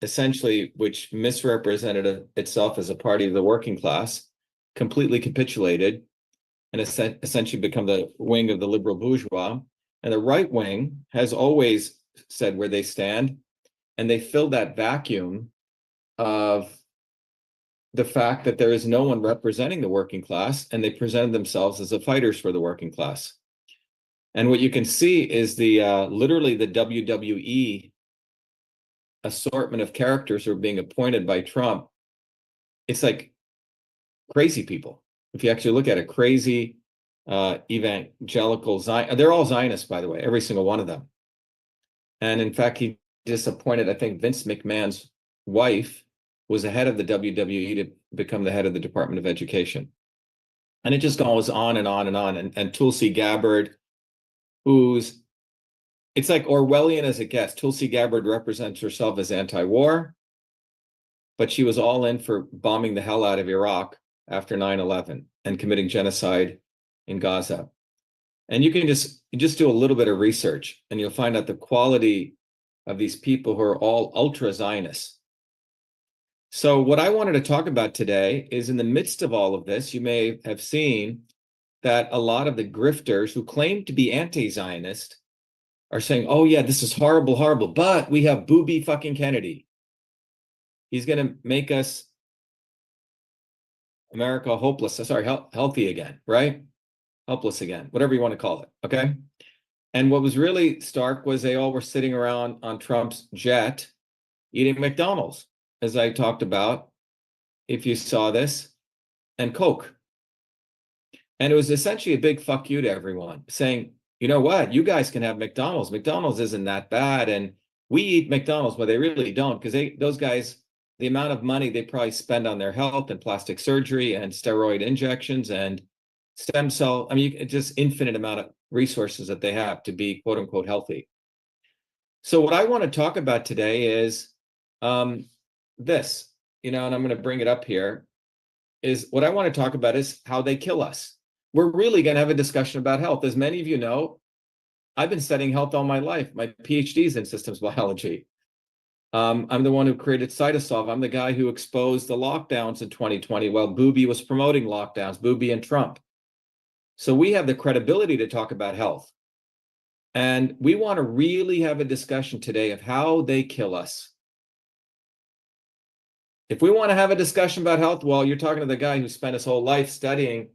essentially, which misrepresented itself as a party of the working class, completely capitulated and essentially become the wing of the liberal bourgeois. And the right wing has always said where they stand, and they filled that vacuum of the fact that there is no one representing the working class, and they presented themselves as the fighters for the working class. And what you can see is the literally the WWE assortment of characters who are being appointed by Trump. It's like crazy people. If you actually look at it, crazy evangelical Zion. They're all Zionists, by the way, every single one of them. And in fact, he just appointed, I think, Vince McMahon's wife was the head of the WWE to become the head of the Department of Education. And it just goes on and on and on. And Tulsi Gabbard, it's like Orwellian as it gets. Tulsi Gabbard represents herself as anti-war, but she was all in for bombing the hell out of Iraq after 9/11 and committing genocide in Gaza. And you can just do a little bit of research and you'll find out the quality of these people who are all ultra Zionists. So what I wanted to talk about today is, in the midst of all of this, you may have seen that a lot of the grifters who claim to be anti-Zionist are saying, oh yeah, this is horrible, horrible, but we have Booby fucking Kennedy. He's going to make us America healthy again, right? Helpless again, whatever you want to call it, okay? And what was really stark was they all were sitting around on Trump's jet eating McDonald's, as I talked about, if you saw this, and Coke. And it was essentially a big fuck you to everyone, saying, you know what, you guys can have McDonald's. McDonald's isn't that bad. And we eat McDonald's, but they really don't, because those guys, the amount of money they probably spend on their health and plastic surgery and steroid injections and stem cell, just infinite amount of resources that they have to be quote unquote healthy. So what I want to talk about today is this, and I'm going to bring it up here, is what I want to talk about is how they kill us. We're really going to have a discussion about health. As many of you know, I've been studying health all my life. My PhD is in systems biology. I'm the one who created Cytosolve. I'm the guy who exposed the lockdowns in 2020 while Booby was promoting lockdowns, Booby and Trump. So we have the credibility to talk about health. And we want to really have a discussion today of how they kill us. If we want to have a discussion about health, well, you're talking to the guy who spent his whole life studying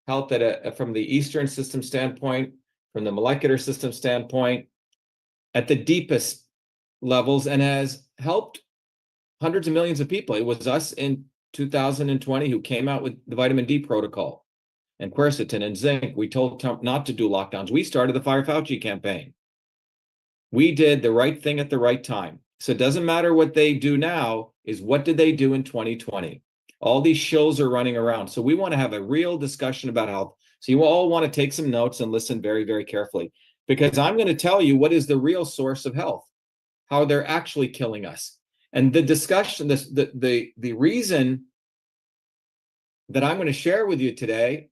health from the Eastern system standpoint, from the molecular system standpoint, at the deepest levels, and has helped hundreds of millions of people. It was us in 2020 who came out with the vitamin D protocol and quercetin and zinc. We told Trump not to do lockdowns. We started the Fire Fauci campaign. We did the right thing at the right time. So it doesn't matter what they do now, is what did they do in 2020? All these shows are running around. So we want to have a real discussion about health. So you all want to take some notes and listen very, very carefully, because I'm going to tell you what is the real source of health, how they're actually killing us. And the discussion, the reason that I'm going to share with you today,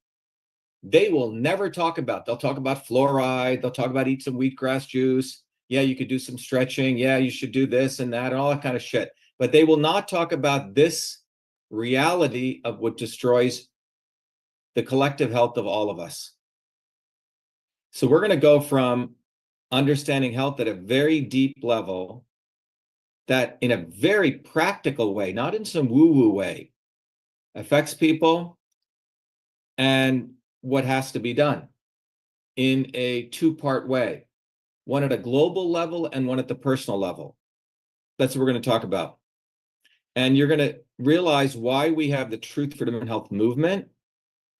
they will never talk about. They'll talk about fluoride. They'll talk about eat some wheatgrass juice. Yeah, you could do some stretching. Yeah, you should do this and that and all that kind of shit. But they will not talk about this reality of what destroys the collective health of all of us. So we're going to go from understanding health at a very deep level, that in a very practical way, not in some woo-woo way, affects people, and what has to be done in a two-part way, one at a global level and one at the personal level. That's what we're going to talk about. And you're going to realize why we have the Truth, Freedom, and Health movement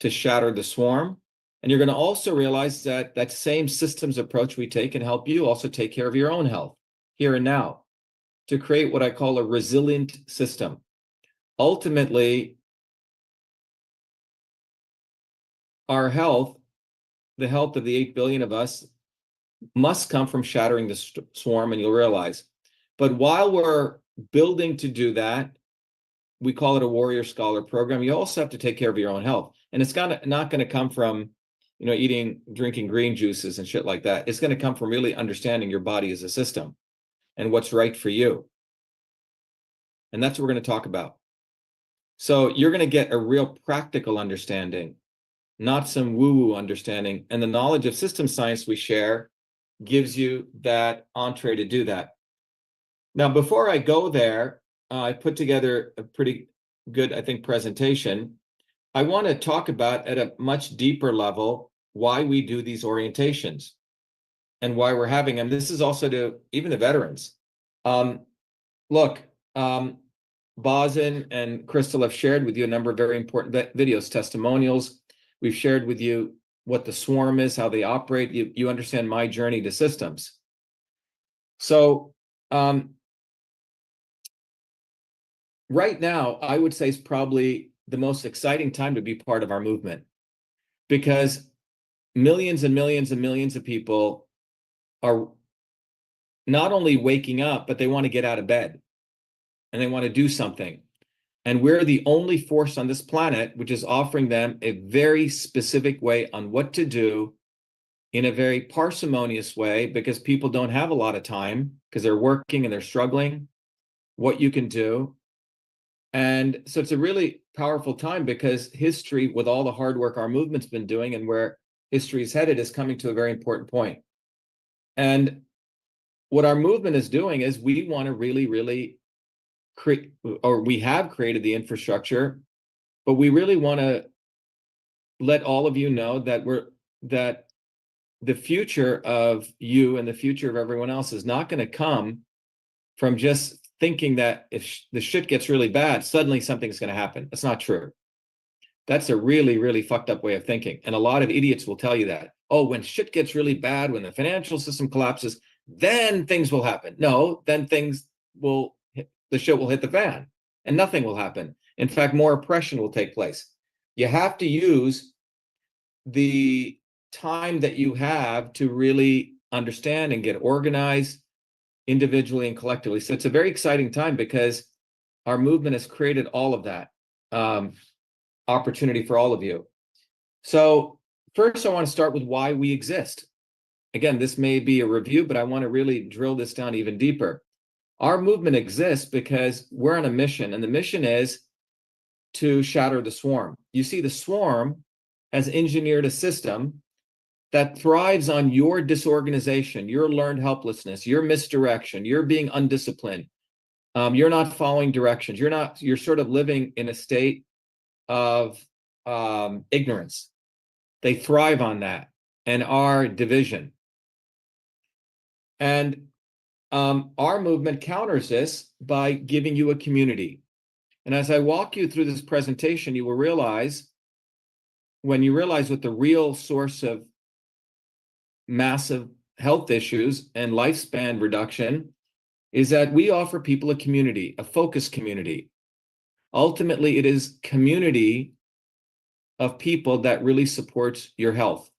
to shatter the swarm. And you're going to also realize that that same systems approach we take can help you also take care of your own health here and now, to create what I call a resilient system. Ultimately, our health, the health of the 8 billion of us, must come from shattering the swarm, and you'll realize. But while we're building to do that, we call it a warrior scholar program. You also have to take care of your own health. And it's not going to come from, drinking green juices and shit like that. It's going to come from really understanding your body as a system and what's right for you. And that's what we're going to talk about. So you're going to get a real practical understanding, not some woo-woo understanding. And the knowledge of system science we share gives you that entree to do that. Now, before I go there, I put together a pretty good, I think, presentation. I want to talk about at a much deeper level why we do these orientations and why we're having them. This is also to even the veterans. Look, Bosin and Crystal have shared with you a number of very important videos, testimonials. We've shared with you what the swarm is, how they operate. You understand my journey to systems. So right now, I would say is probably the most exciting time to be part of our movement, because millions and millions and millions of people are not only waking up, but they want to get out of bed and they want to do something. And we're the only force on this planet which is offering them a very specific way on what to do in a very parsimonious way, because people don't have a lot of time because they're working and they're struggling, what you can do. And so it's a really powerful time, because history, with all the hard work our movement's been doing and where history is headed, is coming to a very important point. And what our movement is doing is we want to really, really create, or we have created the infrastructure, but we really want to let all of you know that that the future of you and the future of everyone else is not going to come from just thinking that if the shit gets really bad, suddenly something's going to happen. That's not true. That's a really, really fucked up way of thinking. And a lot of idiots will tell you that, oh, when shit gets really bad, when the financial system collapses, then things will happen. No, then the shit will hit the fan and nothing will happen. In fact, more oppression will take place. You have to use the time that you have to really understand and get organized individually and collectively. So it's a very exciting time, because our movement has created all of that opportunity for all of you. So first, I want to start with why we exist. Again, this may be a review, but I want to really drill this down even deeper. Our movement exists because we're on a mission, and the mission is to shatter the swarm. You see, the swarm has engineered a system that thrives on your disorganization, your learned helplessness, your misdirection, your being undisciplined. You're not following directions. You're sort of living in a state of ignorance. They thrive on that and our division. And our movement counters this by giving you a community. And as I walk you through this presentation, you will realize, when you realize what the real source of massive health issues and lifespan reduction is, that we offer people a community, a focused community. Ultimately, it is community of people that really supports your health.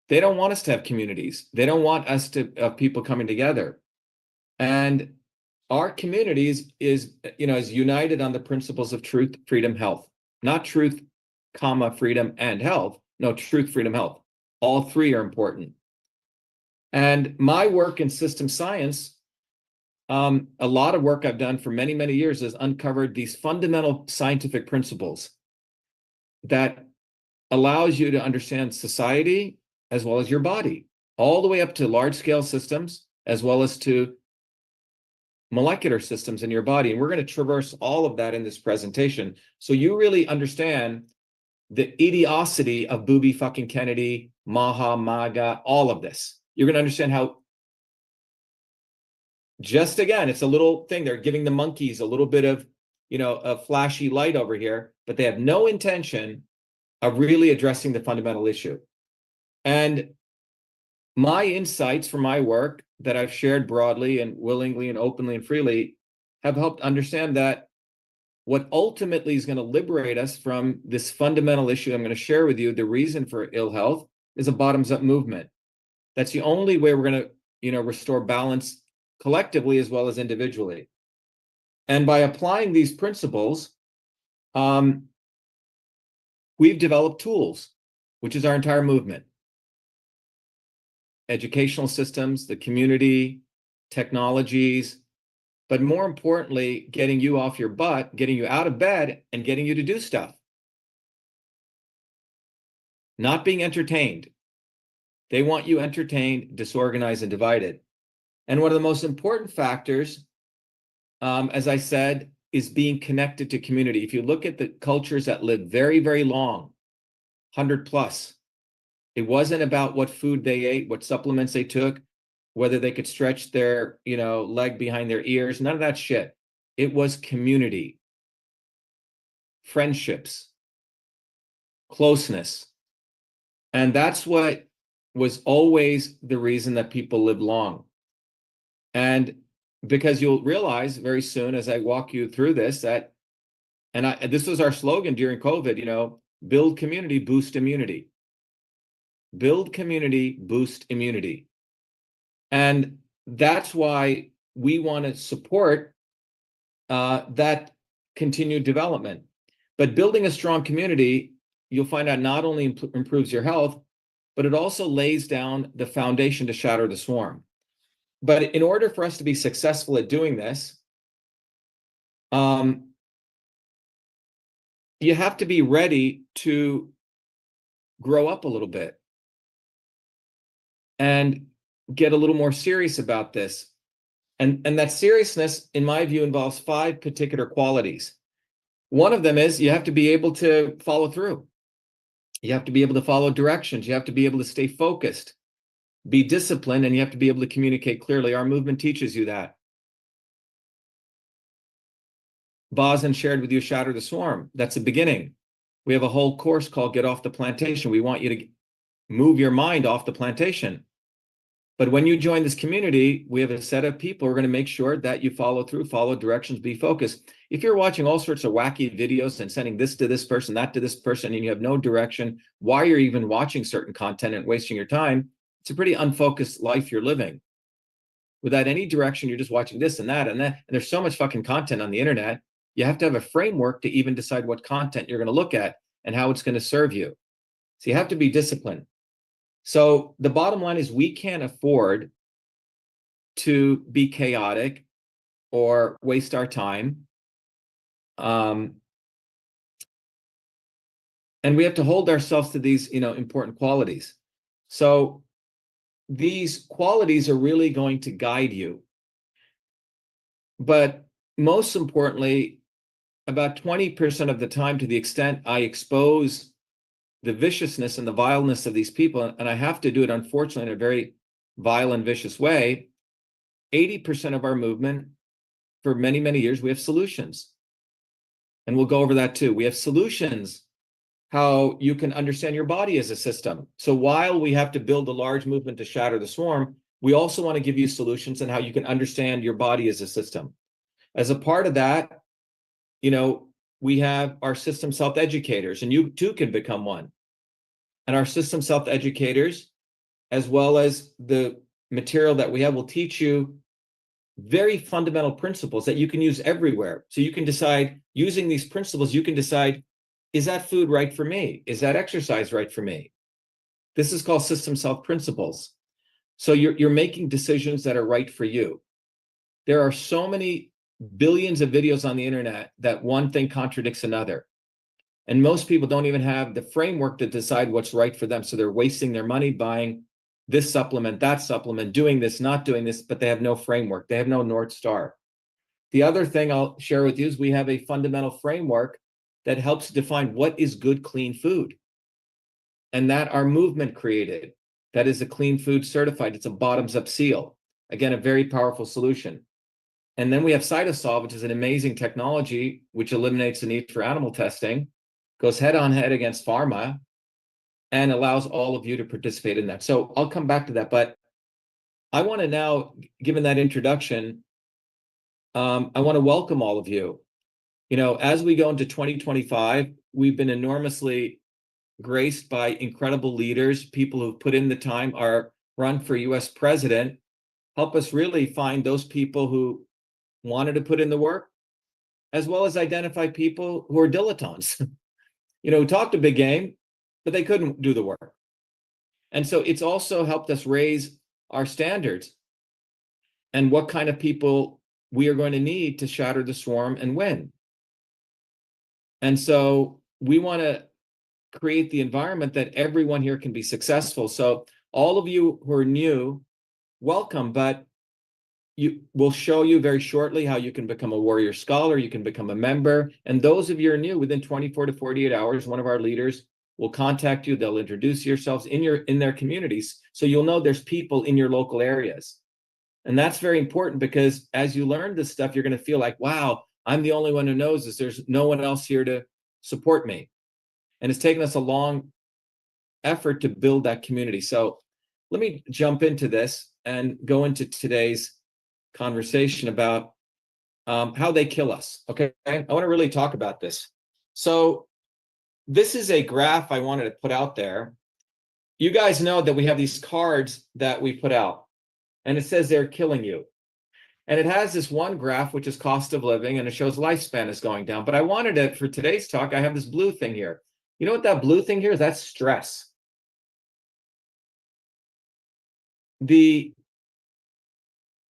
They don't want us to have communities. They don't want us to have people coming together. And our communities is united on the principles of truth, freedom, health. Not truth, comma, freedom, and health. No, truth, freedom, health. All three are important. And my work in system science, a lot of work I've done for many, many years, has uncovered these fundamental scientific principles that allows you to understand society as well as your body, all the way up to large-scale systems, as well as to molecular systems in your body. And we're going to traverse all of that in this presentation, so you really understand the idiocy of Booby fucking Kennedy, Maha, MAGA, all of this. You're going to understand how, just again, it's a little thing. They're giving the monkeys a little bit of, a flashy light over here, but they have no intention of really addressing the fundamental issue. And my insights from my work that I've shared broadly and willingly and openly and freely have helped understand that what ultimately is going to liberate us from this fundamental issue I'm going to share with you, the reason for ill health, is a bottoms-up movement. That's the only way we're going to, restore balance collectively as well as individually. And by applying these principles, we've developed tools, which is our entire movement. Educational systems, the community, technologies, but more importantly, getting you off your butt, getting you out of bed, and getting you to do stuff. Not being entertained. They want you entertained, disorganized, and divided. And one of the most important factors, as I said, is being connected to community. If you look at the cultures that live very, very long, 100 plus, it wasn't about what food they ate, what supplements they took, whether they could stretch their, leg behind their ears, none of that shit. It was community, friendships, closeness. And that's what was always the reason that people live long. And because you'll realize very soon as I walk you through this that, this was our slogan during COVID, build community, boost immunity. Build community, boost immunity. And that's why we want to support that continued development. But building a strong community, you'll find out not only improves your health, but it also lays down the foundation to shatter the swarm. But in order for us to be successful at doing this, you have to be ready to grow up a little bit and get a little more serious about this. And that seriousness, in my view, involves 5 particular qualities. One of them is you have to be able to follow through. You have to be able to follow directions. You have to be able to stay focused, be disciplined, and you have to be able to communicate clearly. Our movement teaches you that. Boson shared with you Shatter the Swarm. That's the beginning. We have a whole course called Get Off the Plantation. We want you to move your mind off the plantation. But when you join this community, we have a set of people who are going to make sure that you follow through, follow directions, be focused. If you're watching all sorts of wacky videos and sending this to this person, that to this person, and you have no direction, why you're even watching certain content and wasting your time, it's a pretty unfocused life you're living. Without any direction, you're just watching this and that and that. And there's so much fucking content on the internet. You have to have a framework to even decide what content you're going to look at and how it's going to serve you. So you have to be disciplined. So the bottom line is we can't afford to be chaotic or waste our time. And we have to hold ourselves to these, important qualities. So these qualities are really going to guide you. But most importantly, about 20% of the time, to the extent I expose the viciousness and the vileness of these people, and I have to do it, unfortunately, in a very vile and vicious way, 80% of our movement, for many, many years, we have solutions. And we'll go over that too. We have solutions, how you can understand your body as a system. So while we have to build a large movement to shatter the swarm, we also want to give you solutions on how you can understand your body as a system. As a part of that, we have our system self-educators, and you too can become one. And our system self-educators, as well as the material that we have, will teach you very fundamental principles that you can use everywhere. So you can decide, using these principles, you can decide, is that food right for me? Is that exercise right for me? This is called system self-principles. So you're making decisions that are right for you. There are so many billions of videos on the internet that one thing contradicts another. And most people don't even have the framework to decide what's right for them. So they're wasting their money buying this supplement, that supplement, doing this, not doing this, but they have no framework. They have no North Star. The other thing I'll share with you is we have a fundamental framework that helps define what is good, clean food. And that our movement created. That is a clean food certified. It's a bottoms-up seal. Again, a very powerful solution. And then we have Cytosolve, which is an amazing technology which eliminates the need for animal testing, goes head-on-head against pharma, and allows all of you to participate in that. So I'll come back to that. But I want to now, given that introduction, I want to welcome all of you. As we go into 2025, we've been enormously graced by incredible leaders, people who've put in the time, are run for US president, help us really find those people who wanted to put in the work, as well as identify people who are dilettantes, who talked a big game, but they couldn't do the work. And so it's also helped us raise our standards and what kind of people we are going to need to shatter the swarm and win. And so we want to create the environment that everyone here can be successful. So all of you who are new, welcome, but we'll show you very shortly how you can become a warrior scholar, you can become a member. And those of you who are new, within 24 to 48 hours, one of our leaders will contact you. They'll introduce yourselves in their communities. So you'll know there's people in your local areas. And that's very important, because as you learn this stuff, you're going to feel like, wow, I'm the only one who knows this. There's no one else here to support me. And it's taken us a long effort to build that community. So let me jump into this and go into today's conversation about how they kill us. Okay, I want to really talk about this. So this is a graph I wanted to put out there. You guys know that we have these cards that we put out, and it says they're killing you. And it has this one graph, which is cost of living, and it shows lifespan is going down. But I wanted to, for today's talk, I have this blue thing here. You know what that blue thing here is? That's stress. The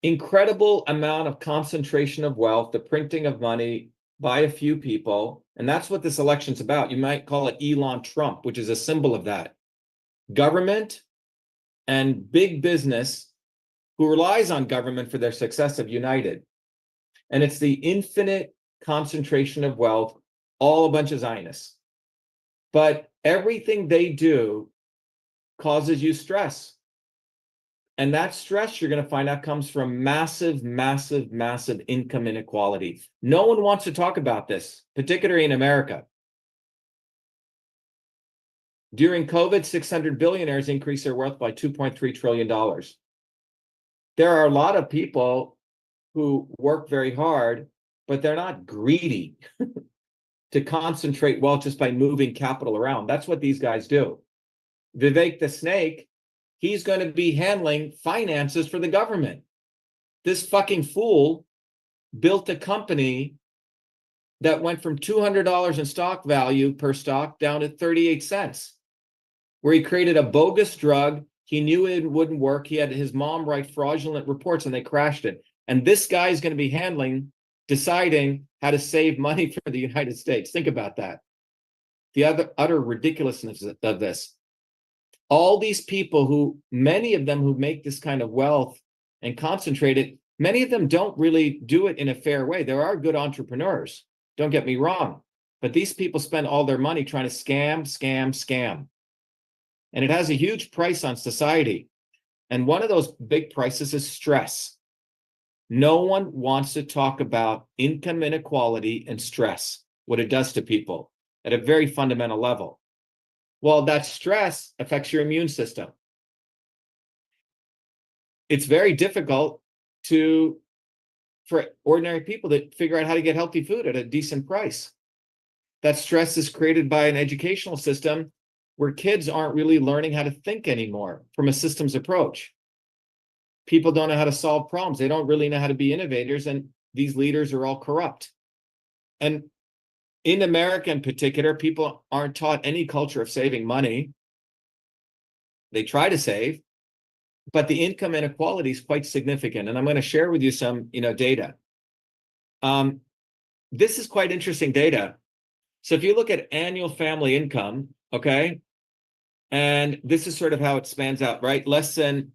incredible amount of concentration of wealth, the printing of money by a few people, and that's what this election's about. You might call it Elon Trump, which is a symbol of that. Government and big business, who relies on government for their success, have united. And it's the infinite concentration of wealth, all a bunch of Zionists. But everything they do causes you stress. And that stress, you're going to find out, comes from massive, massive, massive income inequality. No one wants to talk about this, particularly in America. During COVID, 600 billionaires increased their wealth by $2.3 trillion. There are a lot of people who work very hard, but they're not greedy to concentrate wealth just by moving capital around. That's what these guys do. Vivek the Snake, he's going to be handling finances for the government. This fucking fool built a company that went from $200 in stock value per stock down to 38 cents, where he created a bogus drug. He knew it wouldn't work. He had his mom write fraudulent reports and they crashed it. And this guy is going to be deciding how to save money for the United States. Think about that. The utter ridiculousness of this. All these people who, many of them who make this kind of wealth and concentrate it, many of them don't really do it in a fair way. There are good entrepreneurs, don't get me wrong, but these people spend all their money trying to scam. And it has a huge price on society. And one of those big prices is stress. No one wants to talk about income inequality and stress, what it does to people at a very fundamental level. Well, that stress affects your immune system. It's very difficult for ordinary people to figure out how to get healthy food at a decent price. That stress is created by an educational system where kids aren't really learning how to think anymore from a systems approach. People don't know how to solve problems. They don't really know how to be innovators, and these leaders are all corrupt. And in America in particular, people aren't taught any culture of saving money. They try to save, but the income inequality is quite significant. And I'm going to share with you some, data. This is quite interesting data. So if you look at annual family income, okay, and this is sort of how it spans out, right? Less than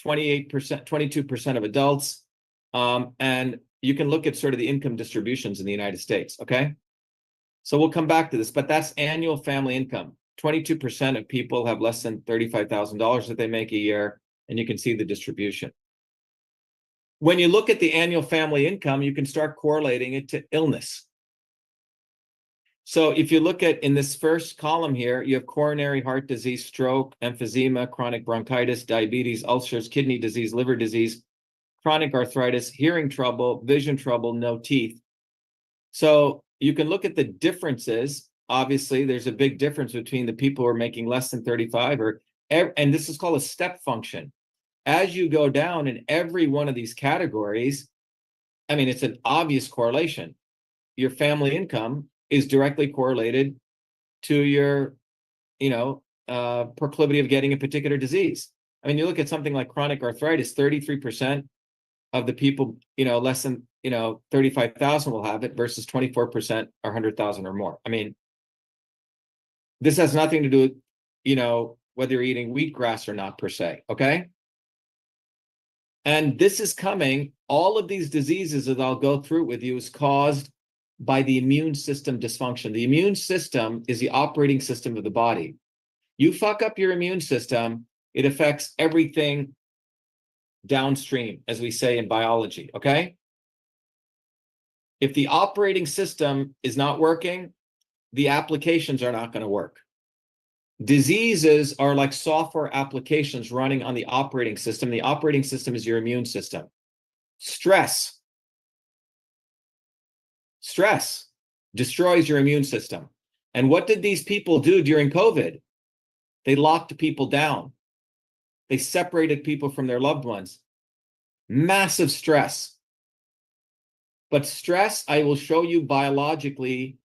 28%, 22% of adults. And you can look at sort of the income distributions in the United States, okay? So we'll come back to this, but that's annual family income. 22% of people have less than $35,000 that they make a year, and you can see the distribution. When you look at the annual family income, you can start correlating it to illness. So if you look at, in this first column here, you have coronary heart disease, stroke, emphysema, chronic bronchitis, diabetes, ulcers, kidney disease, liver disease, chronic arthritis, hearing trouble, vision trouble, no teeth. So you can look at the differences. Obviously, there's a big difference between the people who are making less than 35, and this is called a step function. As you go down in every one of these categories, I mean, it's an obvious correlation. Your family income is directly correlated to your, proclivity of getting a particular disease. I mean, you look at something like chronic arthritis, 33% of the people, less than 35,000 will have it versus 24% or 100,000 or more. I mean, this has nothing to do with, whether you're eating wheatgrass or not per se, okay? And this is coming, all of these diseases that I'll go through with you is caused by the immune system dysfunction. The immune system is the operating system of the body. You fuck up your immune system, it affects everything downstream, as we say in biology, okay? If the operating system is not working, the applications are not going to work. Diseases are like software applications running on the operating system. The operating system is your immune system. Stress destroys your immune system. And what did these people do during COVID? They locked people down. They separated people from their loved ones. Massive stress. But stress, I will show you biologically.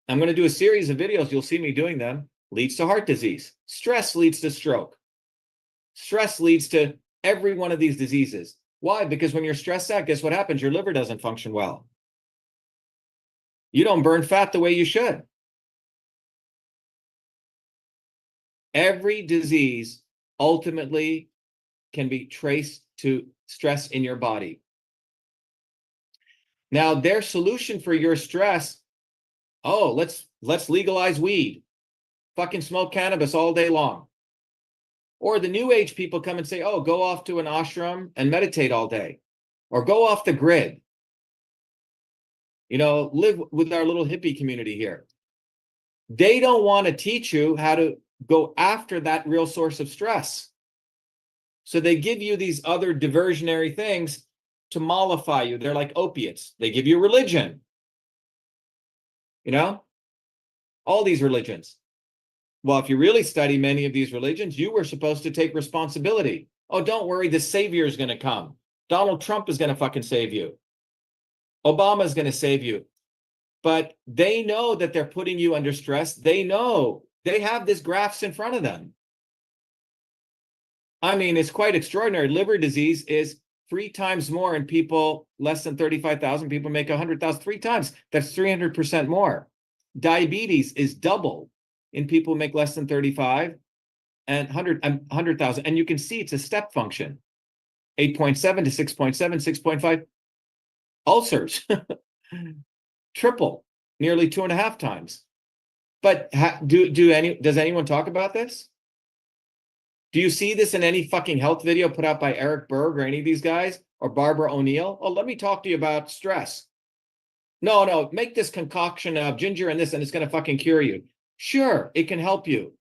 I'm going to do a series of videos. You'll see me doing them. Leads to heart disease. Stress leads to stroke. Stress leads to every one of these diseases. Why? Because when you're stressed out, guess what happens? Your liver doesn't function well. You don't burn fat the way you should. Every disease ultimately can be traced to stress in your body. Now, their solution for your stress, let's legalize weed. Fucking smoke cannabis all day long. Or the new age people come and say, go off to an ashram and meditate all day. Or go off the grid. Live with our little hippie community here. They don't want to teach you how to go after that real source of stress. So they give you these other diversionary things to mollify you. They're like opiates. They give you religion. All these religions. Well, if you really study many of these religions, you were supposed to take responsibility. Oh, don't worry, the savior is going to come. Donald Trump is going to fucking save you. Obama is going to save you. But they know that they're putting you under stress. They know. They have this graphs in front of them. I mean, it's quite extraordinary. Liver disease is 3 times more in people less than 35,000. People make 100,000, 3 times. That's 300% more. Diabetes is double in people who make less than 35 and 100,000. And you can see it's a step function. 8.7 to 6.7, 6.5. Ulcers, triple, nearly 2.5 times. But does anyone talk about this? Do you see this in any fucking health video put out by Eric Berg or any of these guys or Barbara O'Neill? Oh, let me talk to you about stress. No, make this concoction of ginger and this, and it's going to fucking cure you. Sure, it can help you.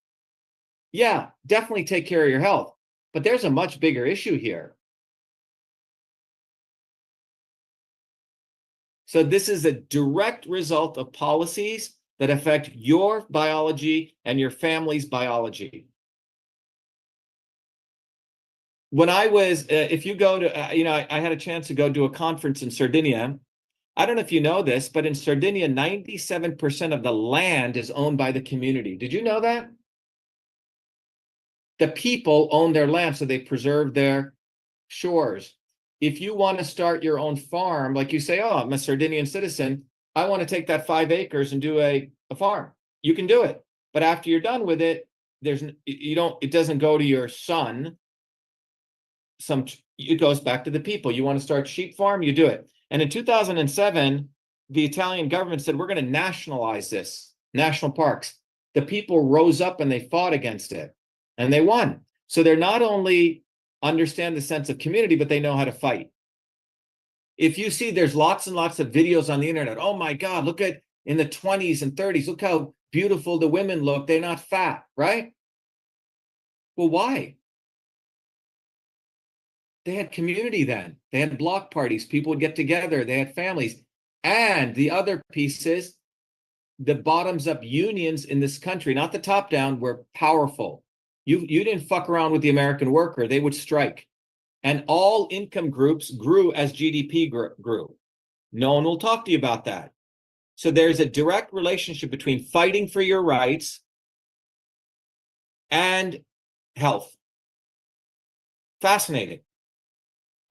Yeah, definitely take care of your health. But there's a much bigger issue here. So this is a direct result of policies that affect your biology and your family's biology. When I was, if you go to, I had a chance to go to a conference in Sardinia. I don't know if you know this, but in Sardinia, 97% of the land is owned by the community. Did you know that? The people own their land, so they preserve their shores. If you want to start your own farm, like you say, I'm a Sardinian citizen, I want to take that 5 acres and do a farm. You can do it. But after you're done with it, it doesn't go to your son. It goes back to the people. You want to start sheep farm, you do it. And in 2007, the Italian government said, we're going to nationalize this, national parks. The people rose up and they fought against it and they won. So they're not only understand the sense of community, but they know how to fight. If you see, there's lots and lots of videos on the internet. Oh my God, look at in the 20s and 30s, look how beautiful the women look. They're not fat, right? Well, why? They had community then. They had block parties. People would get together. They had families. And the other piece is the bottoms up unions in this country, not the top down, were powerful. You didn't fuck around with the American worker. They would strike. And all income groups grew as GDP grew. No one will talk to you about that. So there's a direct relationship between fighting for your rights and health. Fascinating.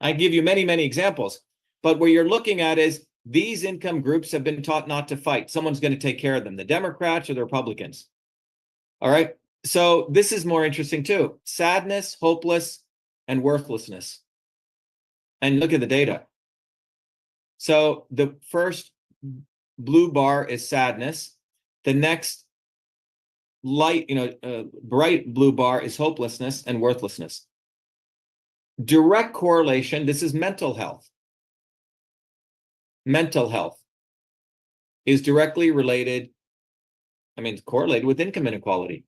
I give you many, many examples. But what you're looking at is these income groups have been taught not to fight. Someone's going to take care of them, the Democrats or the Republicans. All right. So this is more interesting too. Sadness, hopeless, and worthlessness. And look at the data. So the first blue bar is sadness. The next light, bright blue bar is hopelessness and worthlessness. Direct correlation, this is mental health. Mental health is directly related, correlated with income inequality.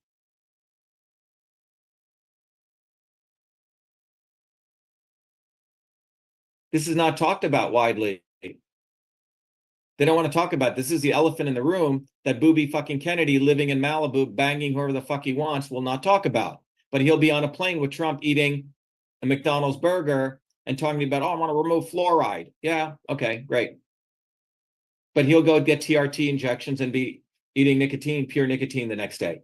This is not talked about widely. They don't want to talk about this. Is the elephant in the room that booby fucking Kennedy living in Malibu, banging whoever the fuck he wants, will not talk about. But he'll be on a plane with Trump eating a McDonald's burger and talking about, oh, I want to remove fluoride. Yeah, okay, great. But he'll go get TRT injections and be eating nicotine, pure nicotine the next day.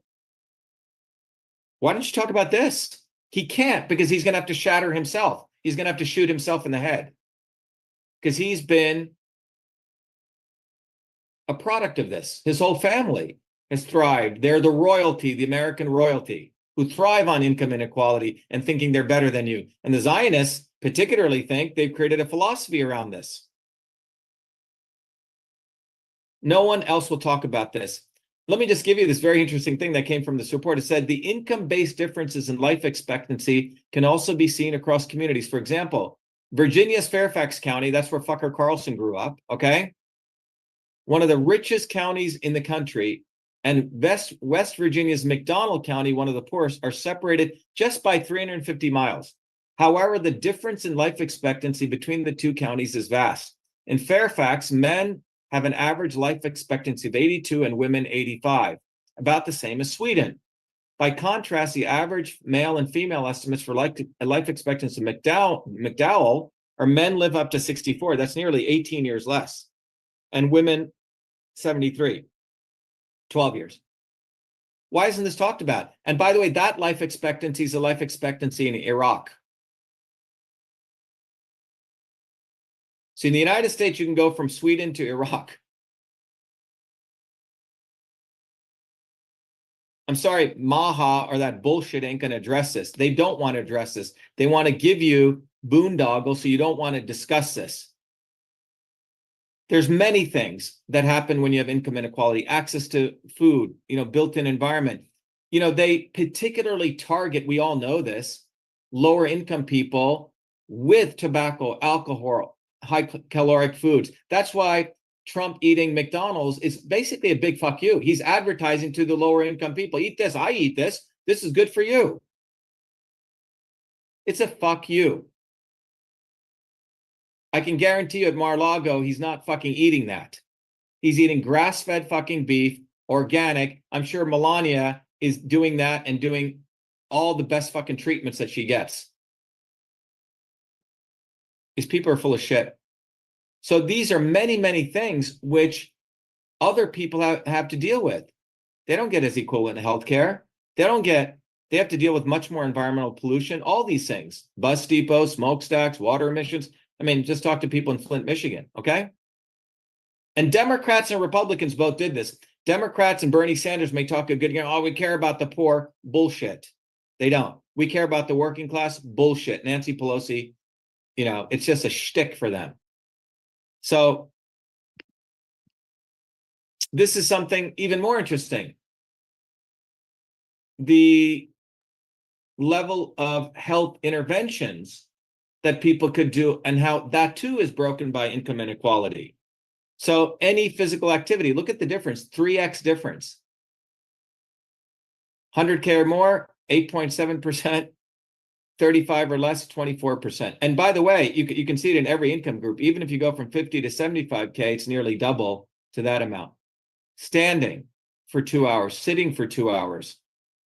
Why don't you talk about this? He can't, because he's going to have to shatter himself. He's going to have to shoot himself in the head. Because he's been a product of this. His whole family has thrived. They're the royalty, the American royalty, who thrive on income inequality and thinking they're better than you. And the Zionists particularly think they've created a philosophy around this. No one else will talk about this. Let me just give you this very interesting thing that came from this report. It said the income-based differences in life expectancy can also be seen across communities. For example, Virginia's Fairfax County, that's where fucker Carlson grew up, okay? One of the richest counties in the country, and West Virginia's McDonald County, one of the poorest, are separated just by 350 miles. However, the difference in life expectancy between the two counties is vast. In Fairfax, men have an average life expectancy of 82 and women 85, about the same as Sweden. By contrast, the average male and female estimates for life expectancy in McDowell are men live up to 64. That's nearly 18 years less. And women 73, 12 years. Why isn't this talked about? And by the way, that life expectancy is a life expectancy in Iraq. So in the United States, you can go from Sweden to Iraq. I'm sorry, Maha or that bullshit ain't going to address this. They don't want to address this. They want to give you boondoggles so you don't want to discuss this. There's many things that happen when you have income inequality, access to food, built-in environment. They particularly target, we all know this, lower income people with tobacco, alcohol, high caloric foods. That's why Trump eating McDonald's is basically a big fuck you. He's advertising to the lower income people. Eat this, I eat this. This is good for you. It's a fuck you. I can guarantee you at Mar-a-Lago, he's not fucking eating that. He's eating grass-fed fucking beef, organic. I'm sure Melania is doing that and doing all the best fucking treatments that she gets. These people are full of shit. So these are many, many things which other people have to deal with. They don't get as equivalent in healthcare. They have to deal with much more environmental pollution, all these things, bus depots, smokestacks, water emissions. Just talk to people in Flint, Michigan, okay? And Democrats and Republicans both did this. Democrats and Bernie Sanders may talk a good game. Oh, we care about the poor. Bullshit. They don't. We care about the working class. Bullshit. Nancy Pelosi, it's just a shtick for them. So this is something even more interesting. The level of health interventions that people could do and how that too is broken by income inequality. So any physical activity, look at the difference, 3x difference. 100K or more, 8.7%, 35 or less, 24%. And by the way, you can see it in every income group. Even if you go from 50 to 75K, it's nearly double to that amount. Standing for 2 hours, sitting for 2 hours,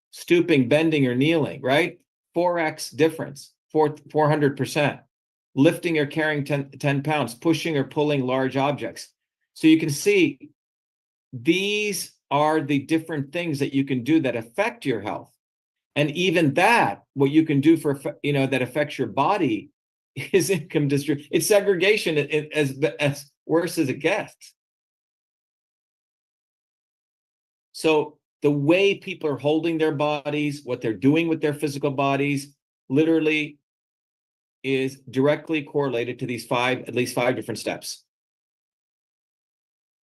stooping, bending, or kneeling, right? 4x difference. 400%, lifting or carrying 10 pounds, pushing or pulling large objects. So you can see these are the different things that you can do that affect your health. And even that, what you can do for, that affects your body is income distribution. It's segregation as worse as it gets. So the way people are holding their bodies, what they're doing with their physical bodies, literally is directly correlated to these at least five different steps.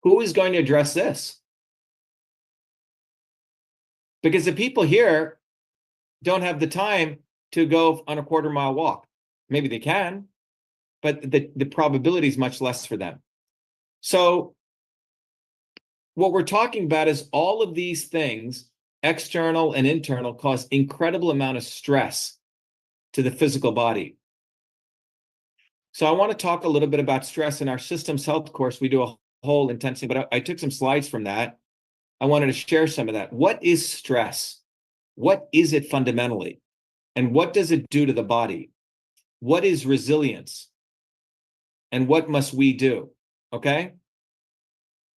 Who is going to address this? Because the people here don't have the time to go on a quarter-mile walk. Maybe they can, but the probability is much less for them. So what we're talking about is all of these things, external and internal, cause incredible amount of stress to the physical body. So I want to talk a little bit about stress. In our systems health course, we do a whole intensity, but I took some slides from that. I wanted to share some of that. What is stress? What is it fundamentally? And what does it do to the body? What is resilience? And what must we do? Okay?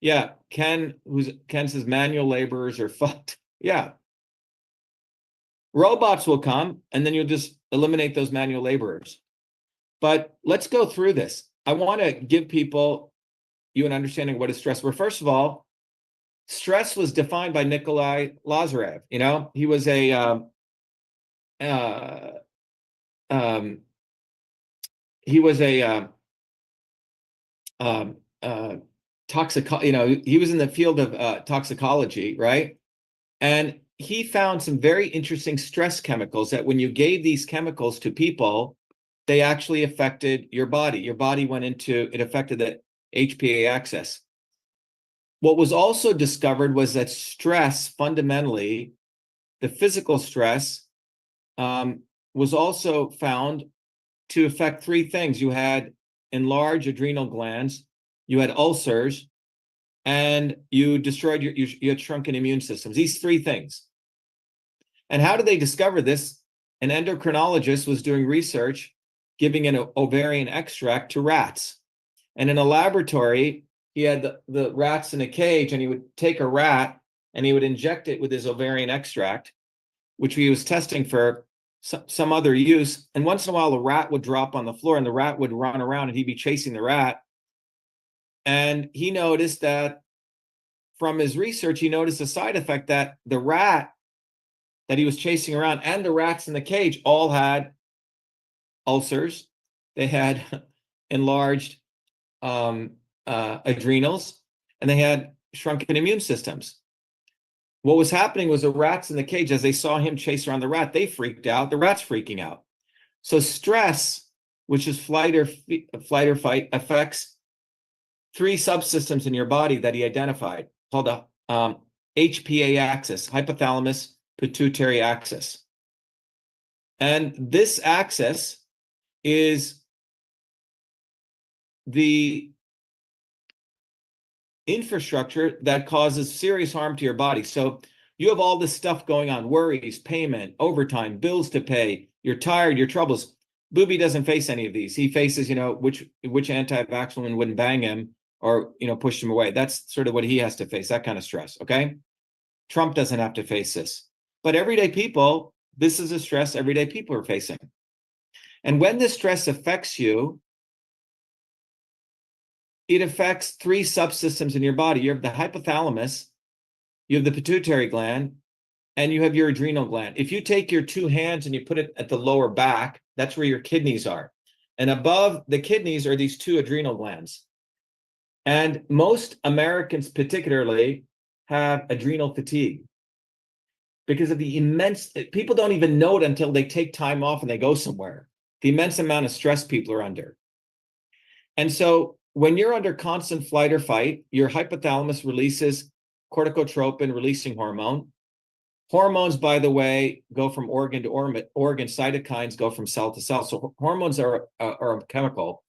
Yeah, Ken says manual laborers are fucked. Yeah. Robots will come, and then you'll just eliminate those manual laborers. But let's go through this. I want to give people an understanding of what is stress. Well, first of all, stress was defined by Nikolai Lazarev. He was a he was in the field of toxicology, right? And he found some very interesting stress chemicals that when you gave these chemicals to people, they actually affected your body. Your body it affected the HPA axis. What was also discovered was that stress, fundamentally, the physical stress, was also found to affect three things. You had enlarged adrenal glands, you had ulcers, and you destroyed you had shrunken immune systems. These three things. And how did they discover this? An endocrinologist was doing research, giving an ovarian extract to rats. And in a laboratory, he had the rats in a cage, and he would take a rat and he would inject it with his ovarian extract, which he was testing for some other use. And once in a while, the rat would drop on the floor and the rat would run around and he'd be chasing the rat. And he noticed that from his research, he noticed a side effect that the rat that he was chasing around and the rats in the cage all had ulcers. They had enlarged adrenals, and they had shrunken immune systems. What was happening was the rats in the cage, as they saw him chase around the rat, they freaked out. The rat's freaking out. So stress, which is flight or fight, affects three subsystems in your body that he identified, called the HPA axis, hypothalamus pituitary axis. And this axis is the infrastructure that causes serious harm to your body. So you have all this stuff going on: worries, payment, overtime, bills to pay, you're tired, your troubles. Booby doesn't face any of these. He faces, which anti-vax woman wouldn't bang him or, push him away. That's sort of what he has to face, that kind of stress, okay? Trump doesn't have to face this. But everyday people, this is a stress everyday people are facing. And when this stress affects you, it affects three subsystems in your body. You have the hypothalamus, you have the pituitary gland, and you have your adrenal gland. If you take your two hands and you put it at the lower back, that's where your kidneys are. And above the kidneys are these two adrenal glands. And most Americans particularly have adrenal fatigue because of the immense, people don't even know it until they take time off and they go somewhere, the immense amount of stress people are under. And so when you're under constant flight or fight, your hypothalamus releases corticotropin releasing hormone. Hormones, by the way, go from organ to organ. Cytokines go from cell to cell. So hormones are a chemical.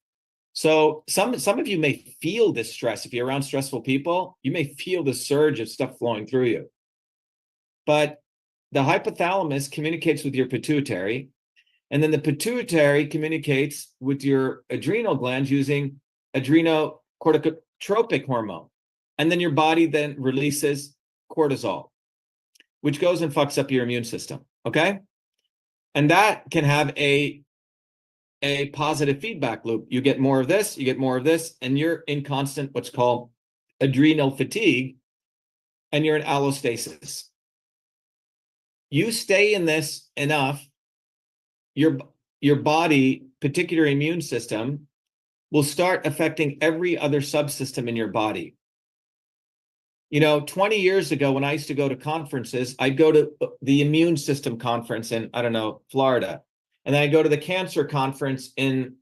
So some of you may feel this stress. If you're around stressful people, you may feel the surge of stuff flowing through you. But the hypothalamus communicates with your pituitary, and then the pituitary communicates with your adrenal glands using adrenocorticotropic hormone. And then your body then releases cortisol, which goes and fucks up your immune system, okay? And that can have a a positive feedback loop. You get more of this, you get more of this, and you're in constant what's called adrenal fatigue, and you're in allostasis. You stay in this enough, your body, particular immune system, will start affecting every other subsystem in your body. 20 years ago, when I used to go to conferences, I'd go to the immune system conference in, I don't know, Florida. And then I go to the cancer conference in,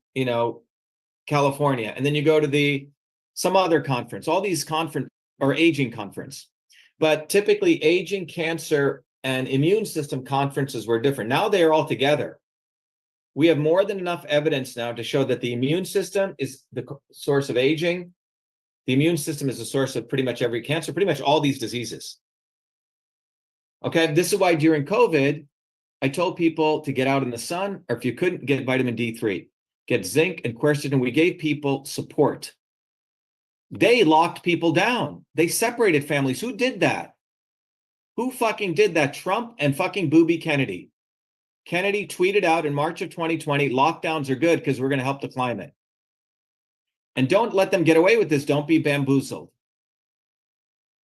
California. And then you go to some other conference, all these conference or aging conference. But typically aging, cancer, and immune system conferences were different. Now they are all together. We have more than enough evidence now to show that the immune system is the source of aging. The immune system is the source of pretty much every cancer, pretty much all these diseases. Okay, this is why during COVID, I told people to get out in the sun, or if you couldn't, get vitamin D3, get zinc and quercetin. We gave people support. They locked people down. They separated families. Who did that? Who fucking did that? Trump and fucking Booby Kennedy. Kennedy tweeted out in March of 2020, lockdowns are good because we're going to help the climate. And don't let them get away with this. Don't be bamboozled.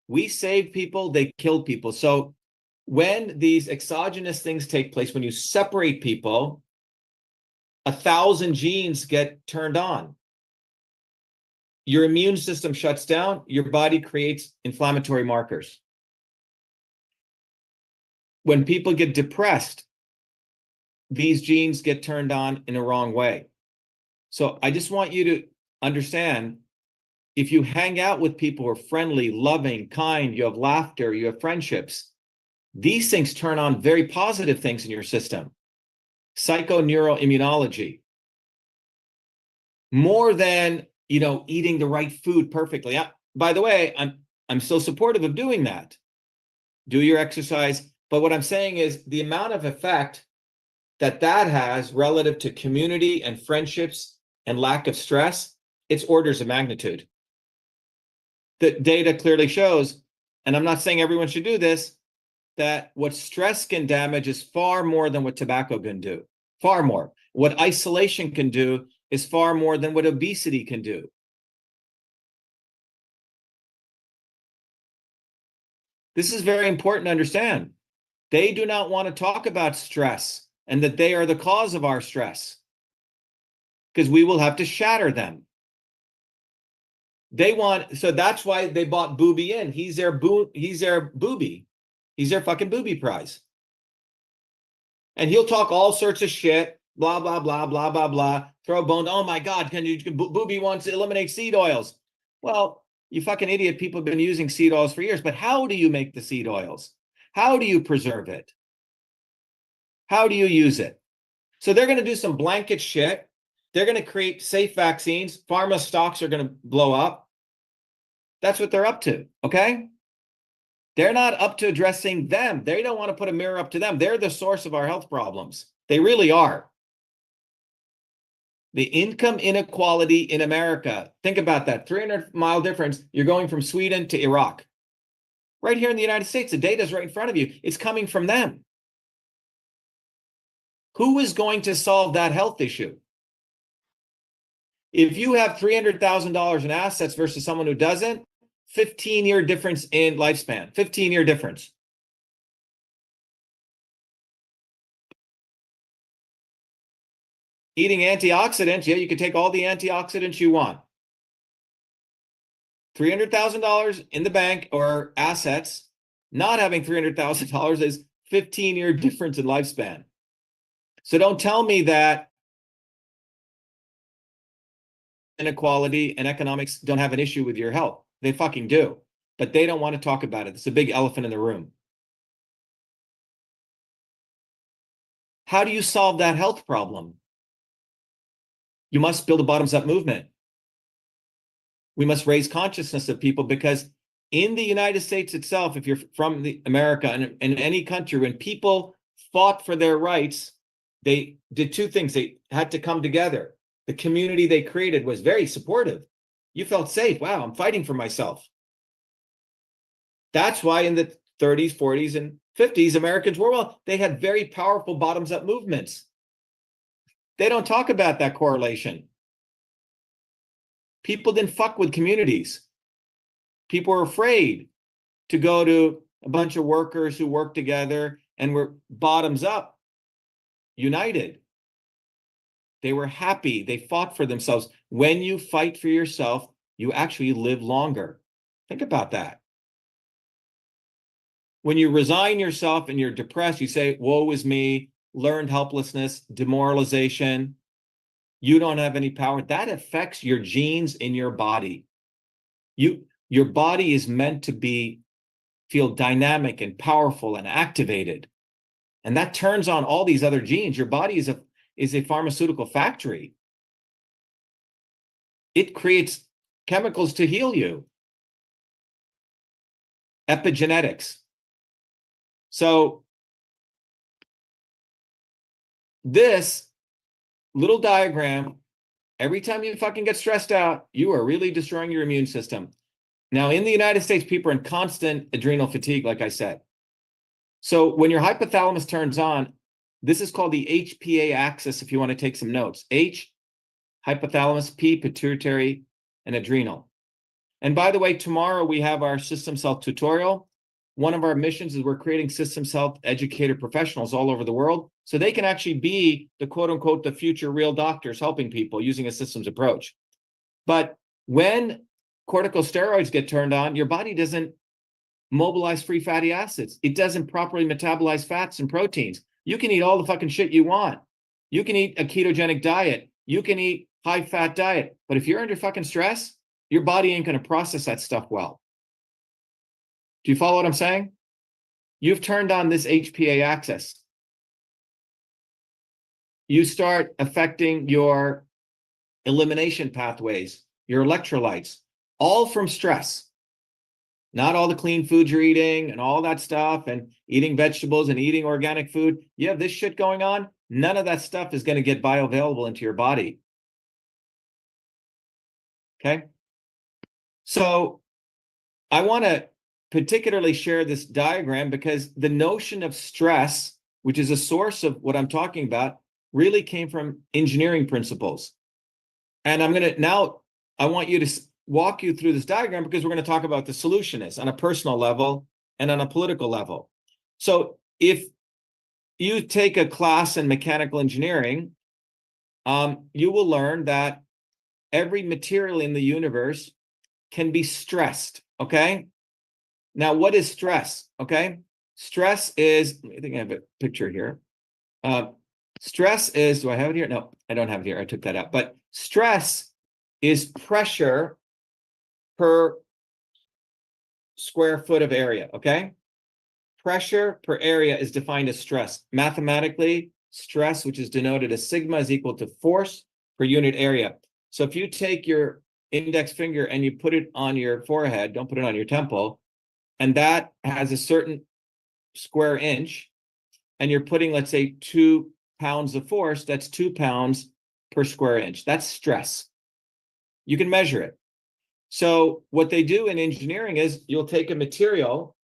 We save people, they kill people. So when these exogenous things take place, when you separate people, 1,000 genes get turned on. Your immune system shuts down, your body creates inflammatory markers. When people get depressed, these genes get turned on in a wrong way. So I just want you to understand, if you hang out with people who are friendly, loving, kind, you have laughter, you have friendships, these things turn on very positive things in your system. Psychoneuroimmunology. More than, eating the right food perfectly. By the way, I'm so supportive of doing that. Do your exercise. But what I'm saying is the amount of effect that has relative to community and friendships and lack of stress, it's orders of magnitude. The data clearly shows, and I'm not saying everyone should do this, that what stress can damage is far more than what tobacco can do. Far more. What isolation can do is far more than what obesity can do. This is very important to understand. They do not want to talk about stress and that they are the cause of our stress, because we will have to shatter them. So that's why they bought Booby in. He's their booby. He's their fucking booby prize. And he'll talk all sorts of shit, blah, blah, blah, blah, blah, blah, throw bones. Oh my God, Booby wants to eliminate seed oils. Well, you fucking idiot, people have been using seed oils for years, but how do you make the seed oils? How do you preserve it? How do you use it? So they're going to do some blanket shit. They're going to create safe vaccines. Pharma stocks are going to blow up. That's what they're up to, okay? They're not up to addressing them. They don't want to put a mirror up to them. They're the source of our health problems. They really are. The income inequality in America, think about that, 300-mile difference. You're going from Sweden to Iraq. Right here in the United States, the data is right in front of you. It's coming from them. Who is going to solve that health issue? If you have $300,000 in assets versus someone who doesn't, 15-year difference in lifespan, 15-year difference. Eating antioxidants, yeah, you can take all the antioxidants you want. $300,000 in the bank or assets, not having $300,000 is 15-year difference in lifespan. So don't tell me that inequality and economics don't have an issue with your health. They fucking do, but they don't want to talk about it. It's a big elephant in the room. How do you solve that health problem? You must build a bottoms-up movement. We must raise consciousness of people, because in the United States itself, if you're from America and in any country, when people fought for their rights, they did two things. They had to come together. The community they created was very supportive. You felt safe. Wow, I'm fighting for myself. That's why in the 30s, 40s, and 50s, Americans were, well, they had very powerful bottoms-up movements. They don't talk about that correlation. People didn't fuck with communities. People were afraid to go to a bunch of workers who worked together and were bottoms up, united. They were happy. They fought for themselves. When you fight for yourself, you actually live longer. Think about that. When you resign yourself and you're depressed, you say, woe is me, learned helplessness, demoralization. You don't have any power. That affects your genes in your body. Your body is meant to feel dynamic and powerful and activated. And that turns on all these other genes. Your body is a pharmaceutical factory. It creates chemicals to heal you. Epigenetics. So this little diagram, every time you fucking get stressed out, you are really destroying your immune system. Now, in the United States, people are in constant adrenal fatigue, like I said. So when your hypothalamus turns on, this is called the HPA axis, if you want to take some notes. H, hypothalamus, P, pituitary, and adrenal. And by the way, tomorrow we have our systems health tutorial. One of our missions is we're creating systems health educator professionals all over the world, so they can actually be the quote unquote, the future real doctors helping people using a systems approach. But when corticosteroids get turned on, your body doesn't mobilize free fatty acids. It doesn't properly metabolize fats and proteins. You can eat all the fucking shit you want. You can eat a ketogenic diet. You can eat high fat diet. But if you're under fucking stress, your body ain't going to process that stuff well. Do you follow what I'm saying? You've turned on this HPA axis. You start affecting your elimination pathways, your electrolytes, all from stress. Not all the clean foods you're eating and all that stuff and eating vegetables and eating organic food. You have this shit going on. None of that stuff is going to get bioavailable into your body. Okay? So I want to particularly share this diagram because the notion of stress, which is a source of what I'm talking about, really came from engineering principles. And I want you to walk you through this diagram because we're going to talk about the solution is on a personal level and on a political level. So if you take a class in mechanical engineering, you will learn that every material in the universe can be stressed, okay? Now, what is stress, okay? Stress is, I think I have a picture here. Stress is, do I have it here? No, I don't have it here. I took that out. But stress is pressure per square foot of area, okay? Pressure per area is defined as stress. Mathematically, stress, which is denoted as sigma, is equal to force per unit area. So if you take your index finger and you put it on your forehead, don't put it on your temple, and that has a certain square inch, and you're putting, let's say, 2 pounds of force, that's 2 pounds per square inch. That's stress. You can measure it. So what they do in engineering is you'll take a material.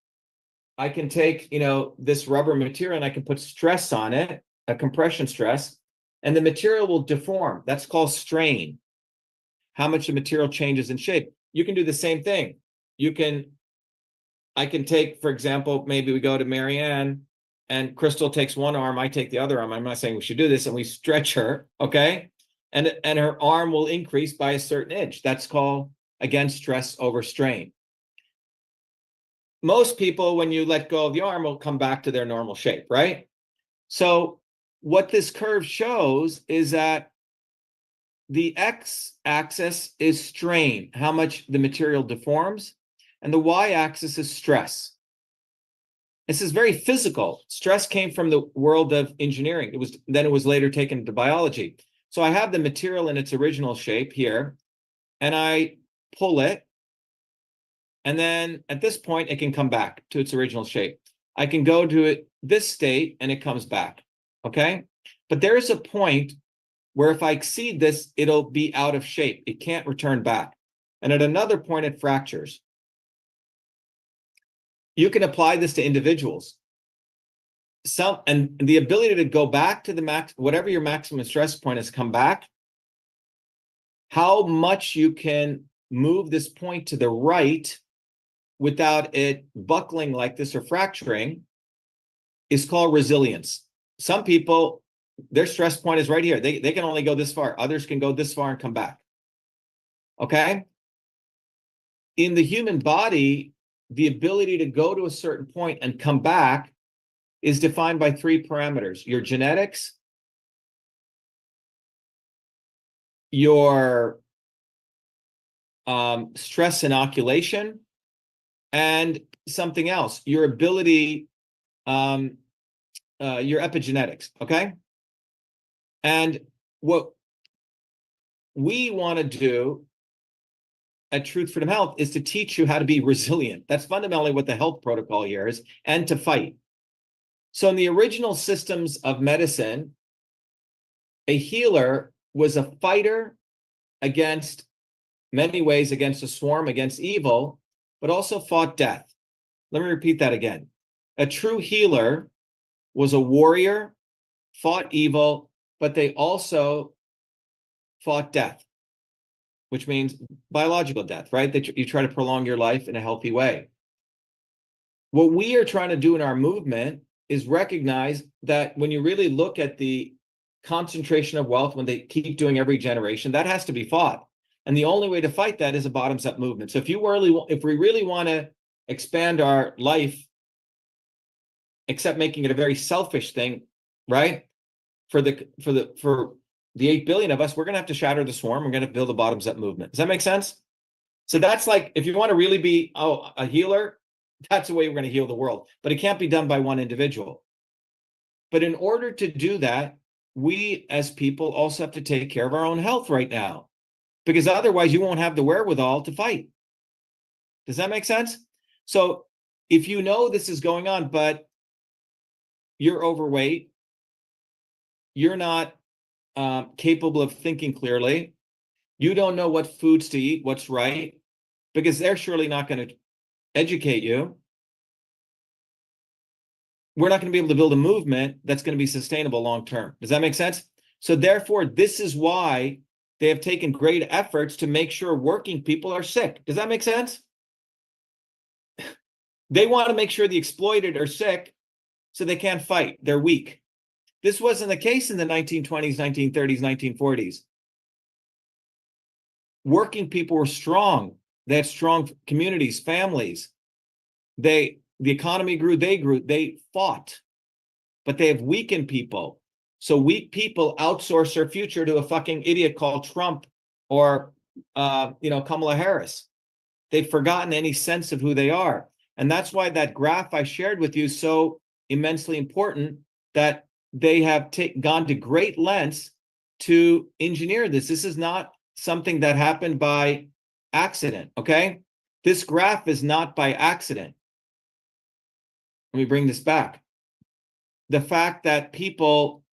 I can take, this rubber material and I can put stress on it, a compression stress, and the material will deform. That's called strain. How much the material changes in shape. You can do the same thing. I can take, for example, maybe we go to Marianne and Crystal takes one arm, I take the other arm. I'm not saying we should do this, and we stretch her, okay? And her arm will increase by a certain inch. That's called, again, stress over strain. Most people, when you let go of the arm, will come back to their normal shape, right? So what this curve shows is that the x-axis is strain, how much the material deforms, and the y-axis is stress. This is very physical. Stress came from the world of engineering. It was later taken to biology. So I have the material in its original shape here, and I pull it, and then at this point, it can come back to its original shape. I can go to this state, and it comes back, okay? But there is a point where if I exceed this, it'll be out of shape. It can't return back. And at another point, it fractures. You can apply this to individuals. and the ability to go back to the whatever your maximum stress point is, come back, how much you can move this point to the right without it buckling like this or fracturing is called resilience. Some people, their stress point is right here. They can only go this far. Others can go this far and come back. Okay? In the human body, the ability to go to a certain point and come back is defined by 3 parameters: your genetics, your stress inoculation, and something else, your ability, your epigenetics, okay? And what we want to do at Truth Freedom Health is to teach you how to be resilient. That's fundamentally what the health protocol here is, and to fight. So in the original systems of medicine, a healer was a fighter against, many ways, against a swarm, against evil, but also fought death. Let me repeat that again. A true healer was a warrior, fought evil, but they also fought death, which means biological death, right? That you try to prolong your life in a healthy way. What we are trying to do in our movement is recognize that when you really look at the concentration of wealth, when they keep doing every generation, that has to be fought. And the only way to fight that is a bottoms-up movement. So if we really want to expand our life, except making it a very selfish thing, right? For the 8 billion of us, we're going to have to shatter the swarm. We're going to build a bottoms-up movement. Does that make sense? So that's like, if you want to really be a healer, that's the way we're going to heal the world. But it can't be done by one individual. But in order to do that, we as people also have to take care of our own health right now, because otherwise you won't have the wherewithal to fight. Does that make sense? So if you know this is going on, but you're overweight, you're not capable of thinking clearly, you don't know what foods to eat, what's right, because they're surely not going to educate you, we're not going to be able to build a movement that's going to be sustainable long term. Does that make sense? So therefore, this is why they have taken great efforts to make sure working people are sick. Does that make sense? They want to make sure the exploited are sick so they can't fight. They're weak. This wasn't the case in the 1920s, 1930s, 1940s. Working people were strong. They had strong communities, families. The economy grew, they fought, but they have weakened people. So weak people outsource their future to a fucking idiot called Trump or Kamala Harris. They've forgotten any sense of who they are. And that's why that graph I shared with you is so immensely important, that they have gone to great lengths to engineer this. This is not something that happened by accident, okay? This graph is not by accident. Let me bring this back. The fact that people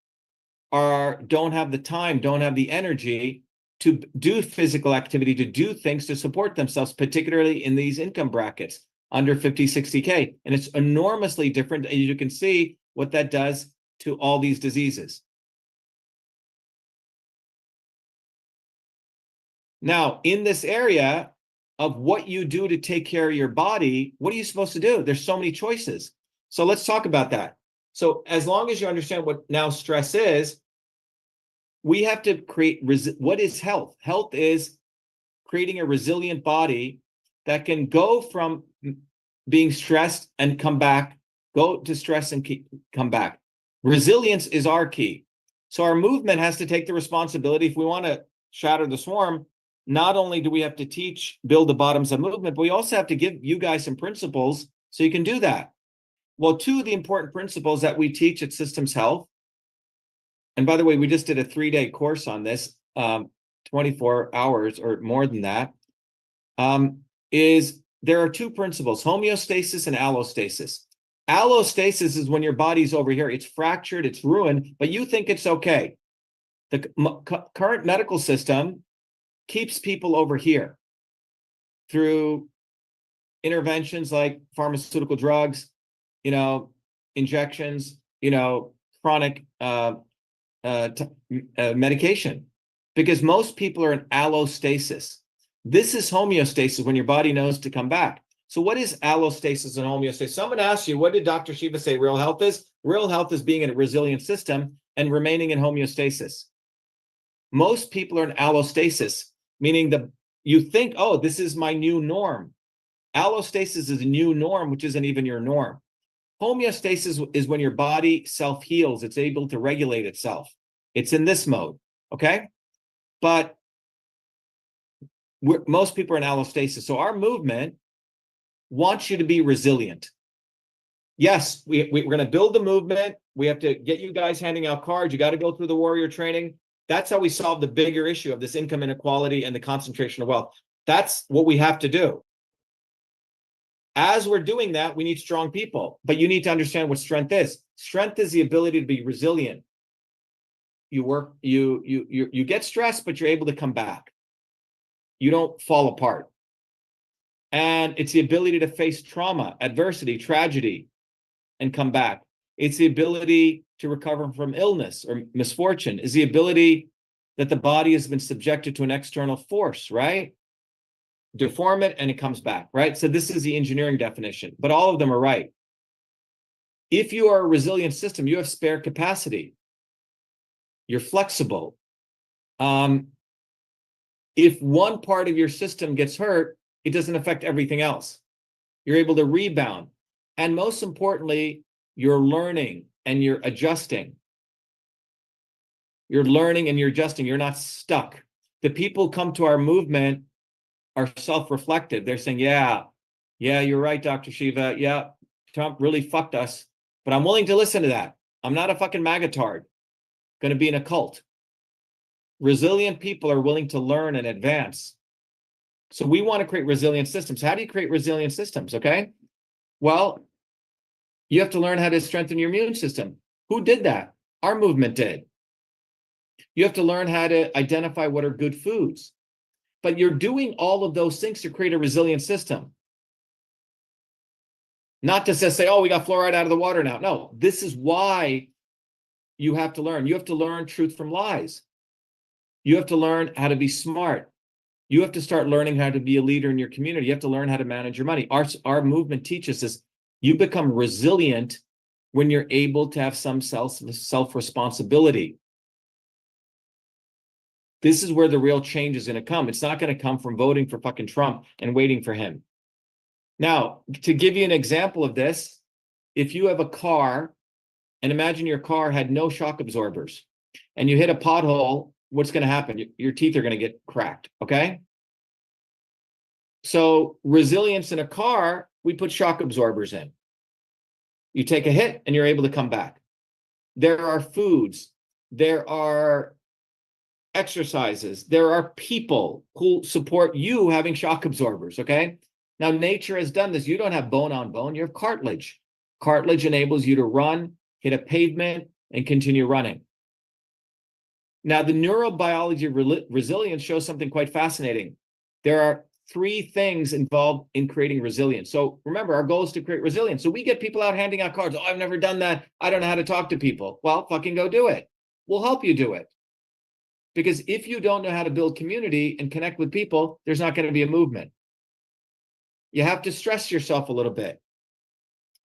don't have the time, don't have the energy to do physical activity, to do things to support themselves, particularly in these income brackets under 50, 60K. And it's enormously different. And you can see what that does to all these diseases. Now, in this area of what you do to take care of your body, what are you supposed to do? There's so many choices. So let's talk about that. So as long as you understand what now stress is, we have to create, what is health? Health is creating a resilient body that can go from being stressed and come back, go to stress and come back. Resilience is our key. So our movement has to take the responsibility. If we want to shatter the swarm, not only do we have to build the bottoms-up movement, but we also have to give you guys some principles so you can do that. Well, 2 of the important principles that we teach at Systems Health, and by the way, we just did a 3-day course on this, 24 hours or more than that, is there are 2 principles, homeostasis and allostasis. Allostasis is when your body's over here, it's fractured, it's ruined, but you think it's okay. The current medical system keeps people over here through interventions like pharmaceutical drugs, injections, chronic medication, because most people are in allostasis. This is homeostasis, when your body knows to come back. So what is allostasis and homeostasis? Someone asked you, what did Dr. Shiva say real health is? Real health is being in a resilient system and remaining in homeostasis. Most people are in allostasis, meaning you think, oh, this is my new norm. Allostasis is a new norm, which isn't even your norm. Homeostasis is when your body self-heals. It's able to regulate itself. It's in this mode, okay? But most people are in allostasis. So our movement wants you to be resilient. Yes, we're going to build the movement. We have to get you guys handing out cards. You got to go through the warrior training. That's how we solve the bigger issue of this income inequality and the concentration of wealth. That's what we have to do. As we're doing that, we need strong people, but you need to understand what strength is. Strength is the ability to be resilient. You get stressed, but you're able to come back. You don't fall apart. And it's the ability to face trauma, adversity, tragedy, and come back. It's the ability to recover from illness or misfortune. Is the ability that the body has been subjected to an external force, right? Deform it and it comes back, right? So this is the engineering definition, but all of them are right. If you are a resilient system, you have spare capacity. You're flexible. If one part of your system gets hurt, it doesn't affect everything else. You're able to rebound. And most importantly, you're learning and you're adjusting. You're learning and you're adjusting. You're not stuck. The people come to our movement are self-reflective. They're saying, yeah, you're right, Dr. Shiva. Yeah, Trump really fucked us, but I'm willing to listen to that. I'm not a fucking magatard going to be in a cult. Resilient people are willing to learn and advance. So we want to create resilient systems. How do you create resilient systems? Okay. Well, you have to learn how to strengthen your immune system. Who did that? Our movement did. You have to learn how to identify what are good foods. But you're doing all of those things to create a resilient system. Not to say, oh, we got fluoride out of the water now. No, this is why you have to learn. You have to learn truth from lies. You have to learn how to be smart. You have to start learning how to be a leader in your community. You have to learn how to manage your money. Our movement teaches us you become resilient when you're able to have some self-responsibility. This is where the real change is going to come. It's not going to come from voting for fucking Trump and waiting for him. Now, to give you an example of this, if you have a car, and imagine your car had no shock absorbers, and you hit a pothole, what's going to happen? Your teeth are going to get cracked, okay? So resilience in a car, we put shock absorbers in. You take a hit and you're able to come back. There are foods, there are exercises, there are people who support you having shock absorbers, okay? Now, nature has done this. You don't have bone on bone, you have cartilage. Cartilage enables you to run, hit a pavement, and continue running. Now, the neurobiology of resilience shows something quite fascinating. There are 3 things involved in creating resilience. So remember, our goal is to create resilience. So we get people out handing out cards. Oh, I've never done that. I don't know how to talk to people. Well, fucking go do it. We'll help you do it. Because if you don't know how to build community and connect with people, there's not going to be a movement. You have to stress yourself a little bit.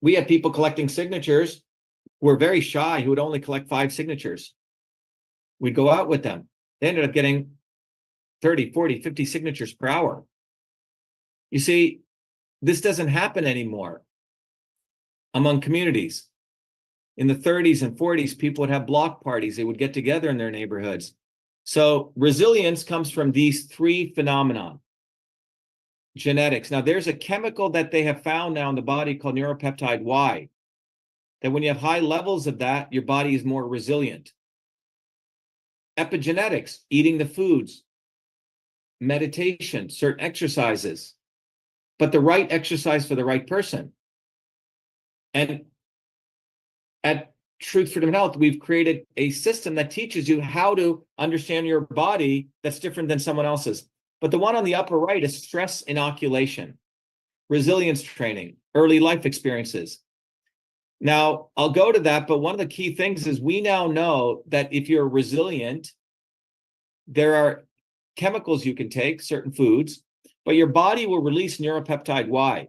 We had people collecting signatures who were very shy, who would only collect 5 signatures. We'd go out with them. They ended up getting 30, 40, 50 signatures per hour. You see, this doesn't happen anymore among communities. In the 30s and 40s, people would have block parties. They would get together in their neighborhoods. So resilience comes from these 3 phenomena. Genetics. Now, there's a chemical that they have found now in the body called neuropeptide Y, that when you have high levels of that, your body is more resilient. Epigenetics, eating the foods, meditation, certain exercises, but the right exercise for the right person. And at Truth, Freedom, and Health, we've created a system that teaches you how to understand your body that's different than someone else's. But the one on the upper right is stress inoculation, resilience training, early life experiences. Now, I'll go to that, but one of the key things is we now know that if you're resilient, there are chemicals you can take, certain foods, but your body will release neuropeptide Y.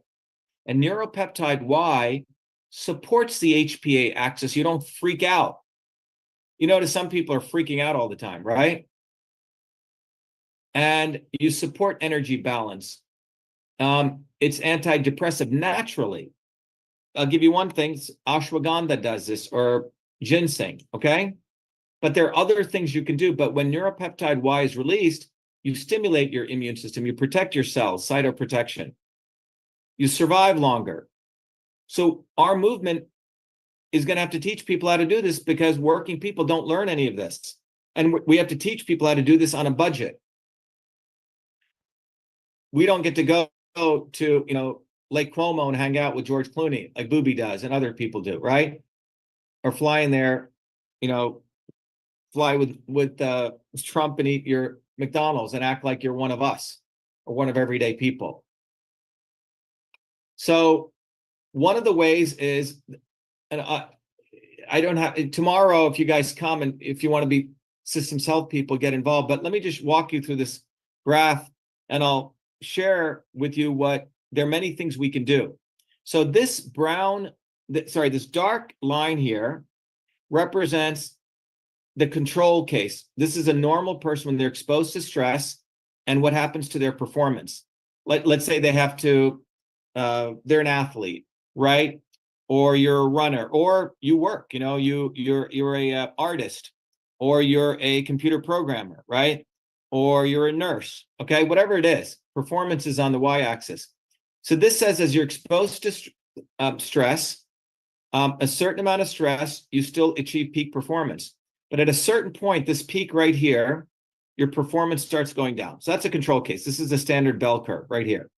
And neuropeptide Y supports the HPA axis. You don't freak out. You notice some people are freaking out all the time, right? And you support energy balance. It's antidepressive naturally. I'll give you one thing, ashwagandha does this, or ginseng, okay? But there are other things you can do. But when neuropeptide Y is released, you stimulate your immune system, you protect your cells, cytoprotection. You survive longer. So our movement is going to have to teach people how to do this, because working people don't learn any of this. And we have to teach people how to do this on a budget. We don't get to go to, Lake Como and hang out with George Clooney like Booby does and other people do, right? Or fly in there, fly with Trump and eat your McDonald's and act like you're one of us or one of everyday people. So one of the ways is, and I don't have tomorrow, if you guys come and if you want to be systems health people, get involved. But let me just walk you through this graph and I'll share with you what there are many things we can do. So this this dark line here represents the control case. This is a normal person when they're exposed to stress and what happens to their performance. Let's say they have to, they're an athlete, right? Or you're a runner, or you work, you're a artist, or you're a computer programmer, right? Or you're a nurse, okay? Whatever it is, performance is on the y-axis. So this says as you're exposed to stress, a certain amount of stress, you still achieve peak performance. But at a certain point, this peak right here, your performance starts going down. So that's a control case. This is a standard bell curve right here.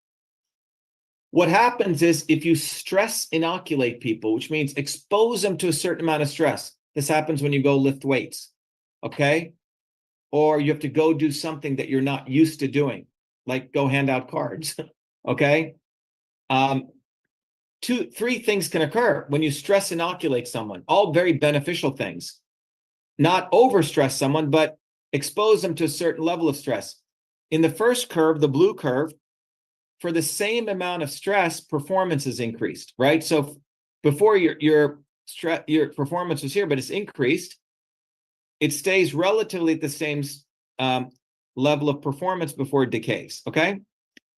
What happens is if you stress inoculate people, which means expose them to a certain amount of stress. This happens when you go lift weights, okay? Or you have to go do something that you're not used to doing, like go hand out cards, okay? Three things can occur when you stress inoculate someone, all very beneficial things. Not overstress someone, but expose them to a certain level of stress. In the first curve, the blue curve, for the same amount of stress, performance is increased, right? So before your performance was here, but it's increased, it stays relatively at the same level of performance before it decays, okay?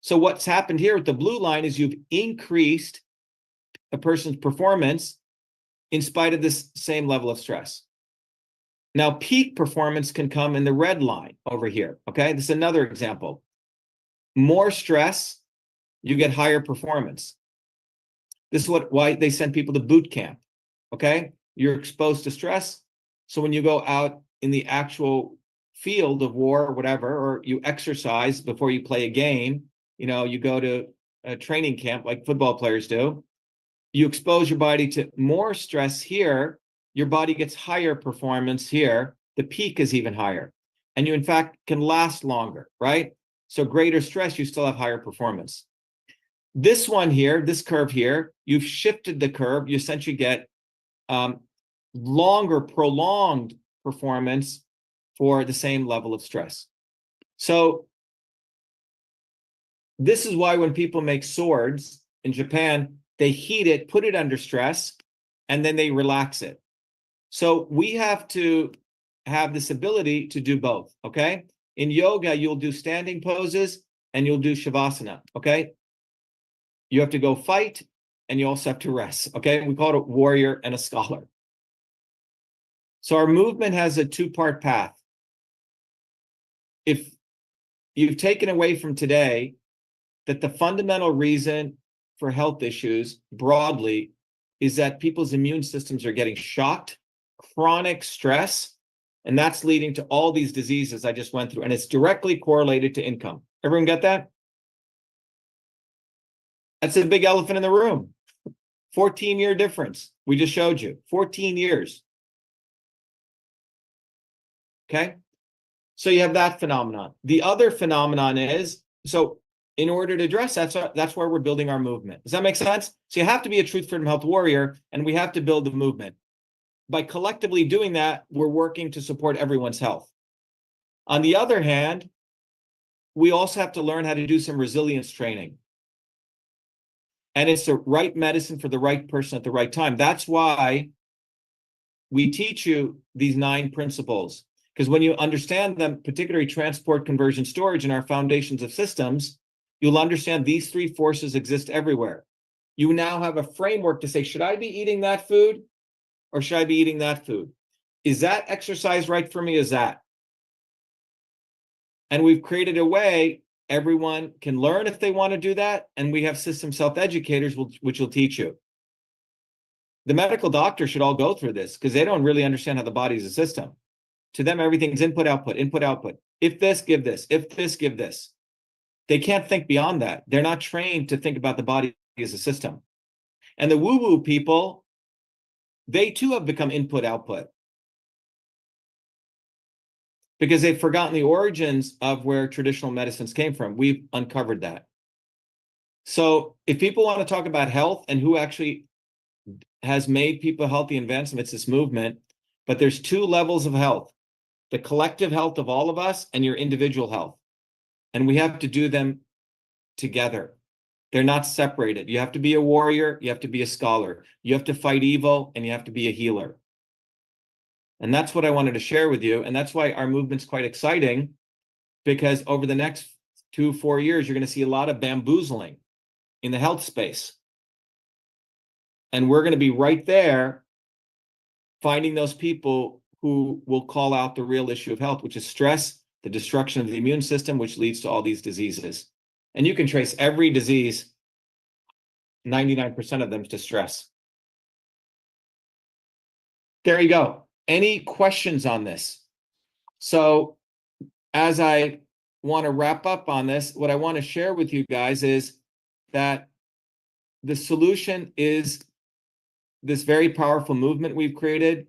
So what's happened here with the blue line is you've increased a person's performance in spite of this same level of stress. Now, peak performance can come in the red line over here, okay? This is another example. More stress, you get higher performance. This is why they send people to boot camp, okay? You're exposed to stress, so when you go out in the actual field of war or whatever, or you exercise before you play a game, you go to a training camp like football players do, you expose your body to more stress here, your body gets higher performance here, the peak is even higher, and you in fact can last longer, right? So greater stress, you still have higher performance. This one here, this curve here, you've shifted the curve, you essentially get longer, prolonged performance for the same level of stress. So this is why when people make swords in Japan, they heat it, put it under stress, and then they relax it. So we have to have this ability to do both, okay? In yoga, you'll do standing poses and you'll do shavasana, okay? You have to go fight and you also have to rest, okay? We call it a warrior and a scholar. So our movement has a two-part path. If you've taken away from today that the fundamental reason for health issues broadly is that people's immune systems are getting shocked, chronic stress, and that's leading to all these diseases I just went through, and it's directly correlated to income. Everyone get that? That's a big elephant in the room. 14-year difference. We just showed you 14 years. Okay. So you have that phenomenon. The other phenomenon is, so in order to address that's where we're building our movement. Does that make sense? So you have to be a truth, freedom, health warrior, and we have to build the movement. By collectively doing that, we're working to support everyone's health. On the other hand, we also have to learn how to do some resilience training. And it's the right medicine for the right person at the right time. That's why we teach you these 9 principles. Because when you understand them, particularly transport, conversion, storage, and our foundations of systems, you'll understand these 3 forces exist everywhere. You now have a framework to say, should I be eating that food or should I be eating that food? Is that exercise right for me? Is that? And we've created a way everyone can learn if they want to do that. And we have system self-educators, which will teach you. The medical doctor should all go through this because they don't really understand how the body is a system. To them, everything's input, output, input, output. If this, give this. If this, give this. They can't think beyond that. They're not trained to think about the body as a system. And the woo-woo people, they too have become input, output. Because they've forgotten the origins of where traditional medicines came from. We've uncovered that. So if people want to talk about health and who actually has made people healthy and advanced them, it's this movement. But there's 2 levels of health: the collective health of all of us and your individual health. And we have to do them together. They're not separated. You have to be a warrior, you have to be a scholar, you have to fight evil, and you have to be a healer. And that's what I wanted to share with you. And that's why our movement's quite exciting, because over the next 2-4 years, you're going to see a lot of bamboozling in the health space. And we're going to be right there finding those people who will call out the real issue of health, which is stress, the destruction of the immune system, which leads to all these diseases. And you can trace every disease, 99% of them, to stress. There you go. Any questions on this? So as I want to wrap up on this, what I want to share with you guys is that the solution is this very powerful movement we've created.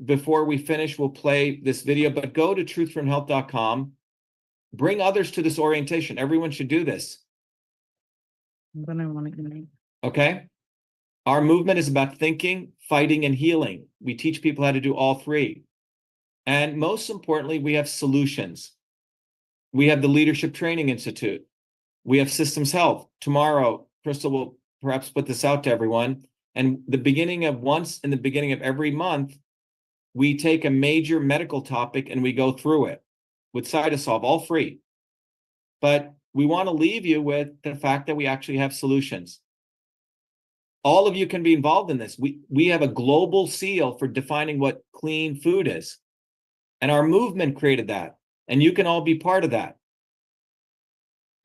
Before we finish, we'll play this video, but go to truthfromhealth.com. Bring others to this orientation. Everyone should do this. Okay? Our movement is about thinking, fighting, and healing. We teach people how to do all 3. And most importantly, we have solutions. We have the Leadership Training Institute. We have Systems Health. Tomorrow, Crystal will perhaps put this out to everyone. And in the beginning of every month, we take a major medical topic and we go through it with Cytosolve, all free. But we want to leave you with the fact that we actually have solutions. All of you can be involved in this. We have a global seal for defining what clean food is. And our movement created that. And you can all be part of that.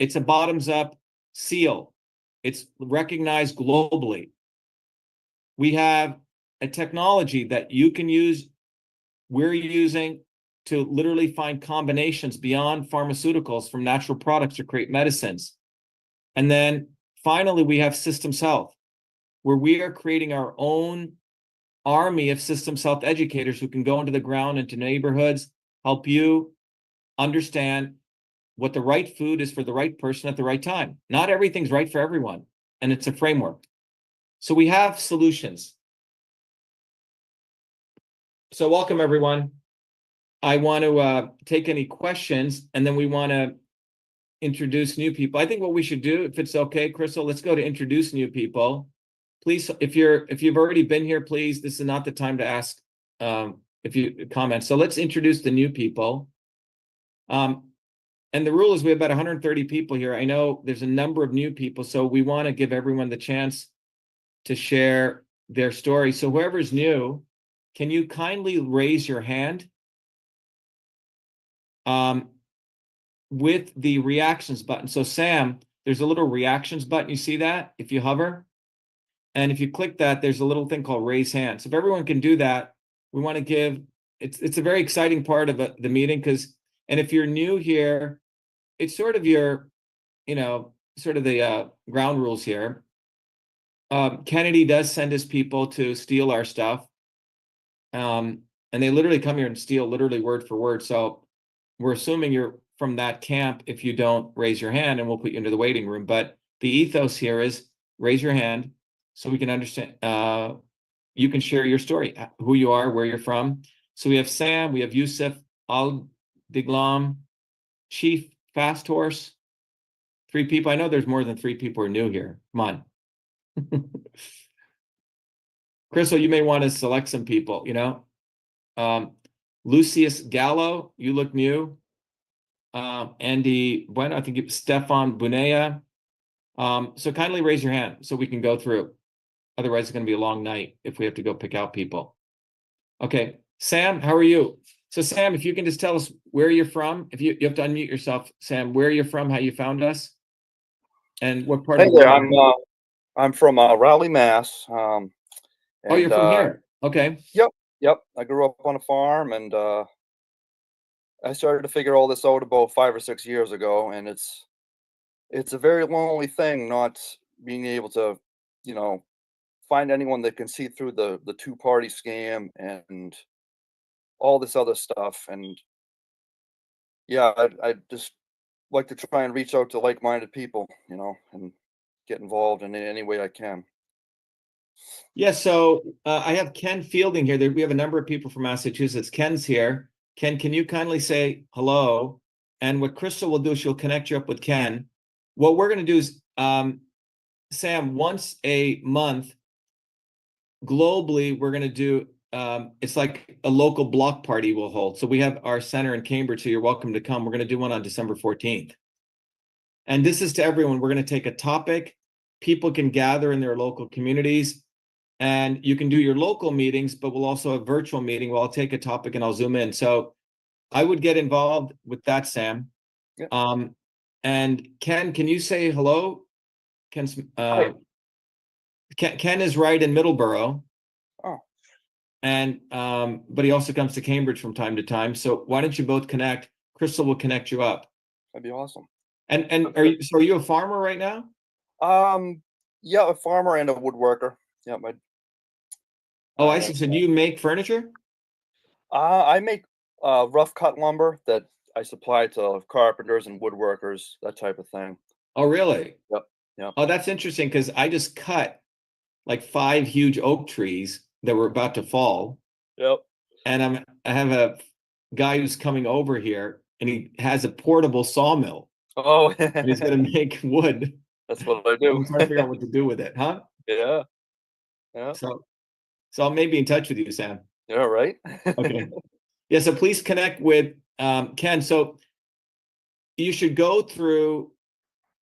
It's a bottoms-up seal. It's recognized globally. We have a technology that you can use, we're using to literally find combinations beyond pharmaceuticals from natural products to create medicines. And then finally, we have Systems Health, where we are creating our own army of systems health educators who can go into the ground, into neighborhoods, help you understand what the right food is for the right person at the right time. Not everything's right for everyone, and it's a framework. So we have solutions. So welcome, everyone. I want to take any questions, and then we want to introduce new people. I think what we should do, if it's okay, Crystal, let's go to introduce new people. Please, if you've already been here, please, this is not the time to ask if you comment. So let's introduce the new people. And the rule is we have about 130 people here. I know there's a number of new people, so we want to give everyone the chance to share their story. So whoever's new, can you kindly raise your hand with the reactions button? So Sam, there's a little reactions button. You see that if you hover? And if you click that, there's a little thing called raise hand. So if everyone can do that, we want to give, it's a very exciting part of the meeting because, and if you're new here, it's sort of your, sort of the ground rules here. Kennedy does send us people to steal our stuff. And they literally come here and steal literally word for word. So we're assuming you're from that camp if you don't raise your hand, and we'll put you into the waiting room. But the ethos here is raise your hand so we can understand. You can share your story, who you are, where you're from. So we have Sam, we have Yusuf, Al Diglam, Chief Fast Horse. 3 people. I know there's more than 3 people who are new here. Come on. Crystal, you may want to select some people, Lucius Gallo, you look new. Andy Bueno, I think it's Stefan Bunea. So kindly raise your hand so we can go through. Otherwise, it's going to be a long night if we have to go pick out people. Okay, Sam, how are you? So Sam, if you can just tell us where you're from. If you have to unmute yourself, Sam, where you're from, how you found us, and what part of the world. I'm from Raleigh, Mass. Oh, you're from here. Okay. Yep. I grew up on a farm, and I started to figure all this out about 5 or 6 years ago, and it's a very lonely thing not being able to, find anyone that can see through the two-party scam and all this other stuff. And yeah, I just like to try and reach out to like-minded people, and get involved in any way I can. Yeah, so I have Ken Fielding here. We have a number of people from Massachusetts. Ken's here. Ken, can you kindly say hello? And what Crystal will do, she'll connect you up with Ken. What we're going to do is, Sam, once a month, globally, we're going to do, it's like a local block party we'll hold. So we have our center in Cambridge, so you're welcome to come. We're going to do one on December 14th. And this is to everyone. We're going to take a topic. People can gather in their local communities. And you can do your local meetings, but we'll also have a virtual meeting where I'll take a topic and I'll zoom in. So I would get involved with that, Sam. Yeah. And Ken, can you say hello? Ken is right in Middleborough. Oh. And but he also comes to Cambridge from time to time. So why don't you both connect? Crystal will connect you up. That'd be awesome. And are you a farmer right now? Yeah, a farmer and a woodworker. Yeah, I see. So do you make furniture? I make rough cut lumber that I supply to carpenters and woodworkers, that type of thing. Oh, really? Yep. Oh, that's interesting, because I just cut like 5 huge oak trees that were about to fall. Yep. And I have a guy who's coming over here, and he has a portable sawmill. Oh. And he's going to make wood. That's what I do. I'm trying to figure out what to do with it, huh? Yeah. So I'll maybe be in touch with you, Sam. Yeah, right. Okay. Yeah, so please connect with Ken. So you should go through,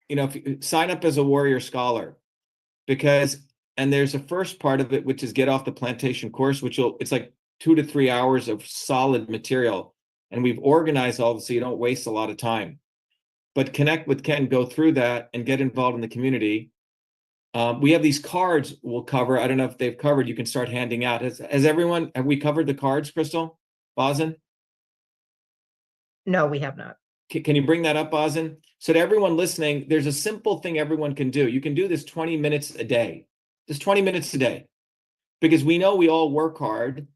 if you sign up as a warrior scholar, and there's a first part of it, which is get off the plantation course, it's like 2 to 3 hours of solid material. And we've organized all this so you don't waste a lot of time. But connect with Ken, go through that, and get involved in the community. We have these cards we'll cover. I don't know if they've covered. You can start handing out. Have we covered the cards, Crystal? Bozen? No, we have not. Can you bring that up, Bozen? So to everyone listening, there's a simple thing everyone can do. You can do this 20 minutes a day. Just 20 minutes a day. Because we know we all work hard.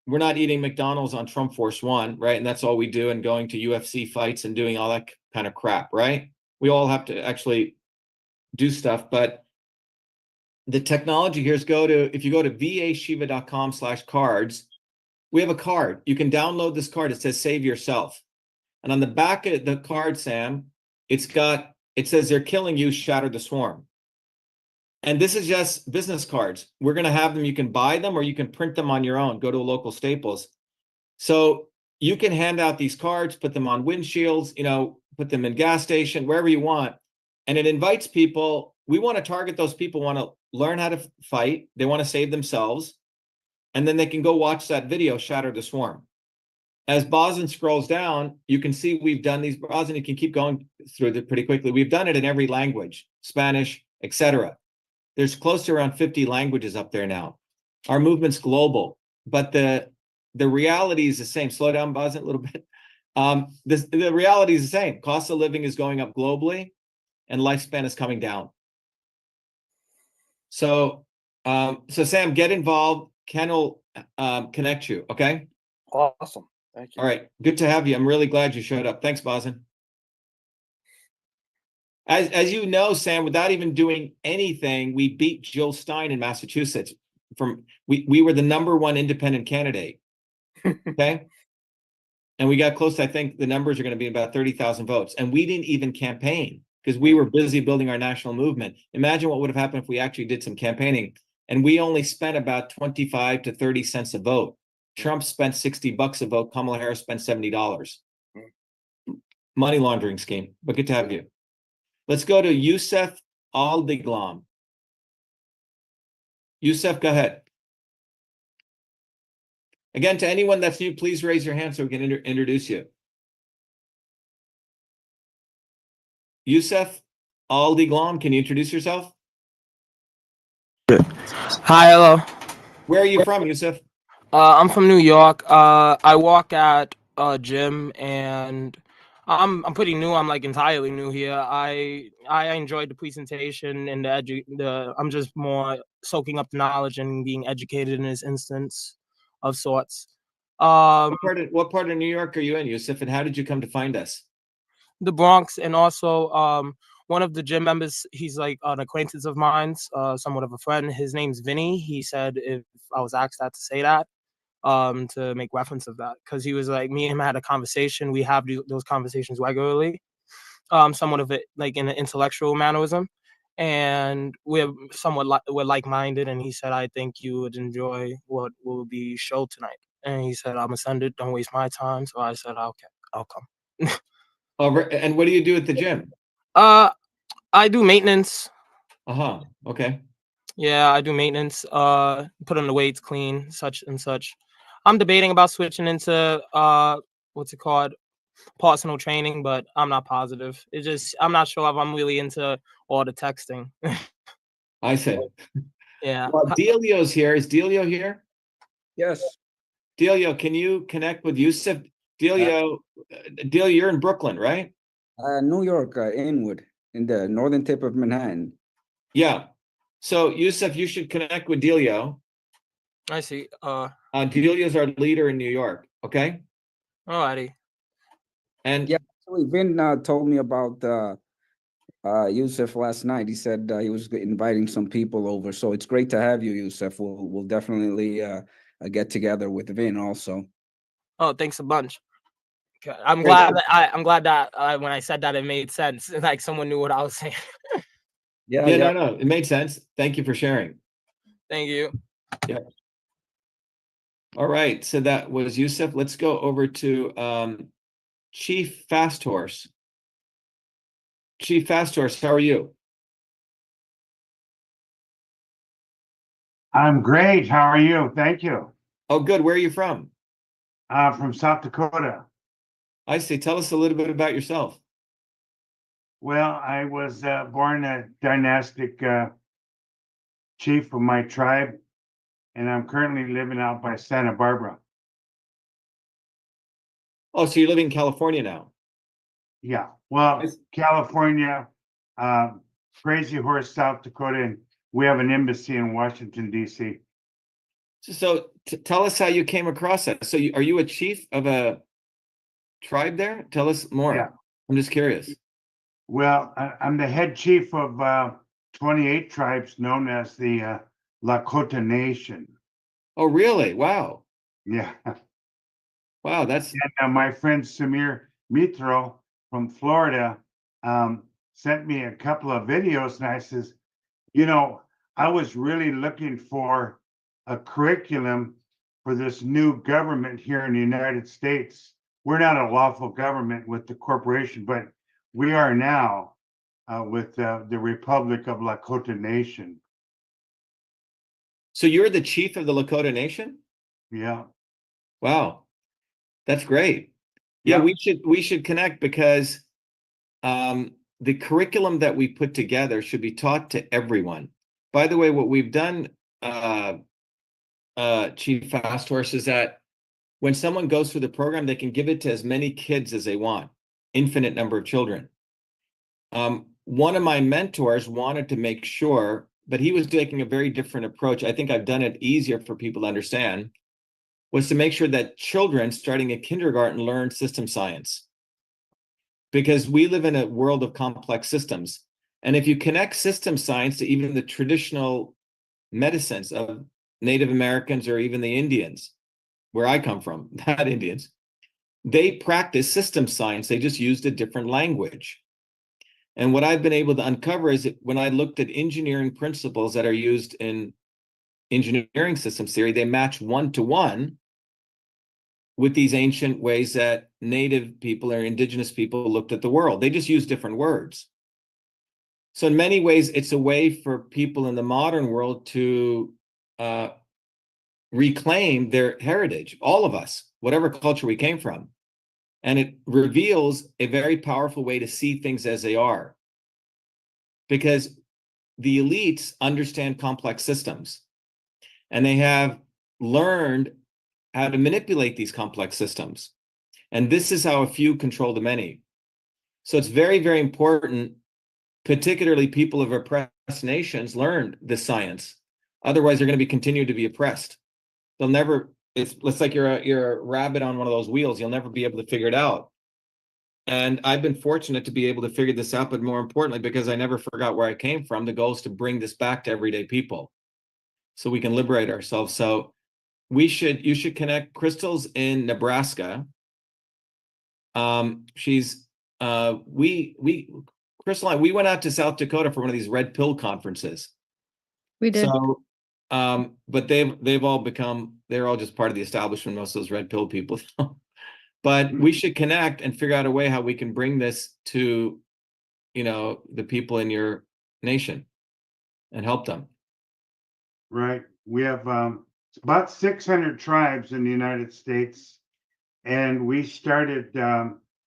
We're not eating McDonald's on Trump Force One, right? And that's all we do, and going to UFC fights and doing all that kind of crap, right? We all have to actually do stuff. But the technology here is if you go to vashiva.com/cards, we have a card. You can download this card. It says Save Yourself. And on the back of the card, Sam, it says they're killing you, Shatter the Swarm. And this is just business cards. We're going to have them. You can buy them or you can print them on your own. Go to a local Staples. So you can hand out these cards, put them on windshields, put them in gas station, wherever you want. And it invites people. We want to target those people who want to learn how to fight. They want to save themselves. And then they can go watch that video, Shatter the Swarm. As Bozen scrolls down, you can see we've done these. Bozen, you can keep going through it pretty quickly. We've done it in every language, Spanish, etc. There's close to around 50 languages up there now. Our movement's global, but the reality is the same. Slow down, Bozen, a little bit. The reality is the same. Cost of living is going up globally, and lifespan is coming down. So Sam, get involved. Ken will connect you. Okay. Awesome. Thank you. All right, good to have you. I'm really glad you showed up. Thanks, Bosin. As you know, Sam, without even doing anything, we beat Jill Stein in Massachusetts. We were the #1 independent candidate. Okay. And we got close. I think the numbers are going to be about 30,000 votes. And we didn't even campaign because we were busy building our national movement. Imagine what would have happened if we actually did some campaigning. And we only spent about 25 to 30 cents a vote. Trump spent $60 a vote. Kamala Harris spent $70. Money laundering scheme. But good to have you. Let's go to Yusuf Aldiglam. Yusuf, go ahead. Again, to anyone that's new, please raise your hand so we can introduce you. Yusuf Aldiglam, can you introduce yourself? Hi, hello. Where are you from, Yusuf? I'm from New York. I walk at a gym, and I'm pretty new. I'm like entirely new here. I enjoyed the presentation and I'm just more soaking up the knowledge and being educated in this instance of sorts. What part of New York are you in, Yusuf, and how did you come to find us? The Bronx, and also one of the gym members, he's like an acquaintance of mine, somewhat of a friend. His name's Vinny. He said if I was asked that to say that, to make reference of that, because he was like, me and him had a conversation. We have those conversations regularly, somewhat of it like in an intellectual mannerism, and we're we're like-minded. And he said, I think you would enjoy what will be showed tonight. And he said, I'm gonna send it. Don't waste my time. So I said, okay, I'll come. Oh, and what do you do at the gym? I do maintenance. Okay. Yeah, I do maintenance. Put on the weights, clean, such and such. I'm debating about switching into what's it called, personal training, but I'm not positive. It's just I'm not sure if I'm really into all the texting. I see. Yeah. Well, Delio's here. Is Delio here? Yes. Delio, can you connect with Yusuf? Delio, you're in Brooklyn, right? New York, Inwood, in the northern tip of Manhattan. Yeah. So Yusuf, you should connect with Delio. I see. Delio's our leader in New York. Okay. Alrighty. And yeah, actually, Vin told me about Yusuf last night. He said he was inviting some people over. So it's great to have you, Yusuf. We'll definitely get together with Vin also. Oh, thanks a bunch. I'm glad that when I said that, it made sense. Like someone knew what I was saying. Yeah. No, it made sense. Thank you for sharing. Thank you. Yeah. All right. So that was Yusuf. Let's go over to Chief Fast Horse. Chief Fast Horse, how are you? I'm great. How are you? Thank you. Oh, good. Where are you from? From South Dakota. I see. Tell us a little bit about yourself. Well, I was born a dynastic chief of my tribe, and I'm currently living out by Santa Barbara. Oh, so you live in California now? Yeah. Well, California, Crazy Horse, South Dakota, and we have an embassy in Washington, D.C. So tell us how you came across that. So are you a chief of a tribe there? Tell us more. Yeah. I'm just curious. Well, I'm the head chief of 28 tribes known as the Lakota Nation. Oh, really? Wow. Yeah. Wow, that's... And my friend Samir Mitro from Florida sent me a couple of videos, and I says, you know, I was really looking for a curriculum for this new government here in the United States. We're not a lawful government with the corporation, but we are now with the Republic of Lakota Nation. So you're the chief of the Lakota Nation? Yeah. Wow, that's great. Yeah, we should connect because the curriculum that we put together should be taught to everyone. By the way, what we've done, Chief Fast Horse, is that when someone goes through the program, they can give it to as many kids as they want, infinite number of children. One of my mentors wanted to make sure, but he was taking a very different approach. I think I've done it easier for people to understand. was to make sure that children starting at kindergarten learn system science. Because we live in a world of complex systems. And if you connect system science to even the traditional medicines of Native Americans or even the Indians, where I come from, not Indians, they practice system science. They just used a different language. And what I've been able to uncover is that when I looked at engineering principles that are used in engineering systems theory, they match 1-to-1 with these ancient ways that native people or indigenous people looked at the world. They just use different words. So in many ways, it's a way for people in the modern world to reclaim their heritage, all of us, whatever culture we came from. And it reveals a very powerful way to see things as they are. Because the elites understand complex systems, and they have learned how to manipulate these complex systems. And this is how a few control the many. So it's very, very important, particularly people of oppressed nations learn this science. Otherwise, they're going to be continued to be oppressed. They'll never, it's like you're a rabbit on one of those wheels. You'll never be able to figure it out. And I've been fortunate to be able to figure this out, but more importantly, because I never forgot where I came from, the goal is to bring this back to everyday people so we can liberate ourselves. So you should connect. Crystal's in Nebraska. She's Crystal and I, we went out to South Dakota for one of these red pill conferences. We did. So but they're all just part of the establishment, most of those red pill people. But we should connect and figure out a way how we can bring this to, the people in your nation and help them. Right. We have about 600 tribes in the United States. And we started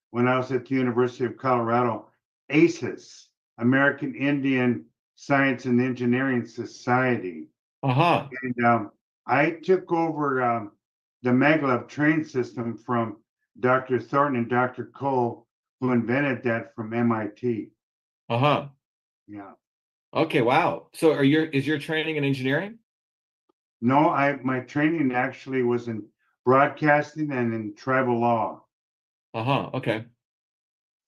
when I was at the University of Colorado, ACES, American Indian Science and Engineering Society. Uh-huh. And I took over the maglev train system from Dr. Thornton and Dr. Cole, who invented that from MIT. Uh-huh. Yeah. Okay, wow. So is your training in engineering? No, my training actually was in broadcasting and in tribal law. Uh-huh. Okay.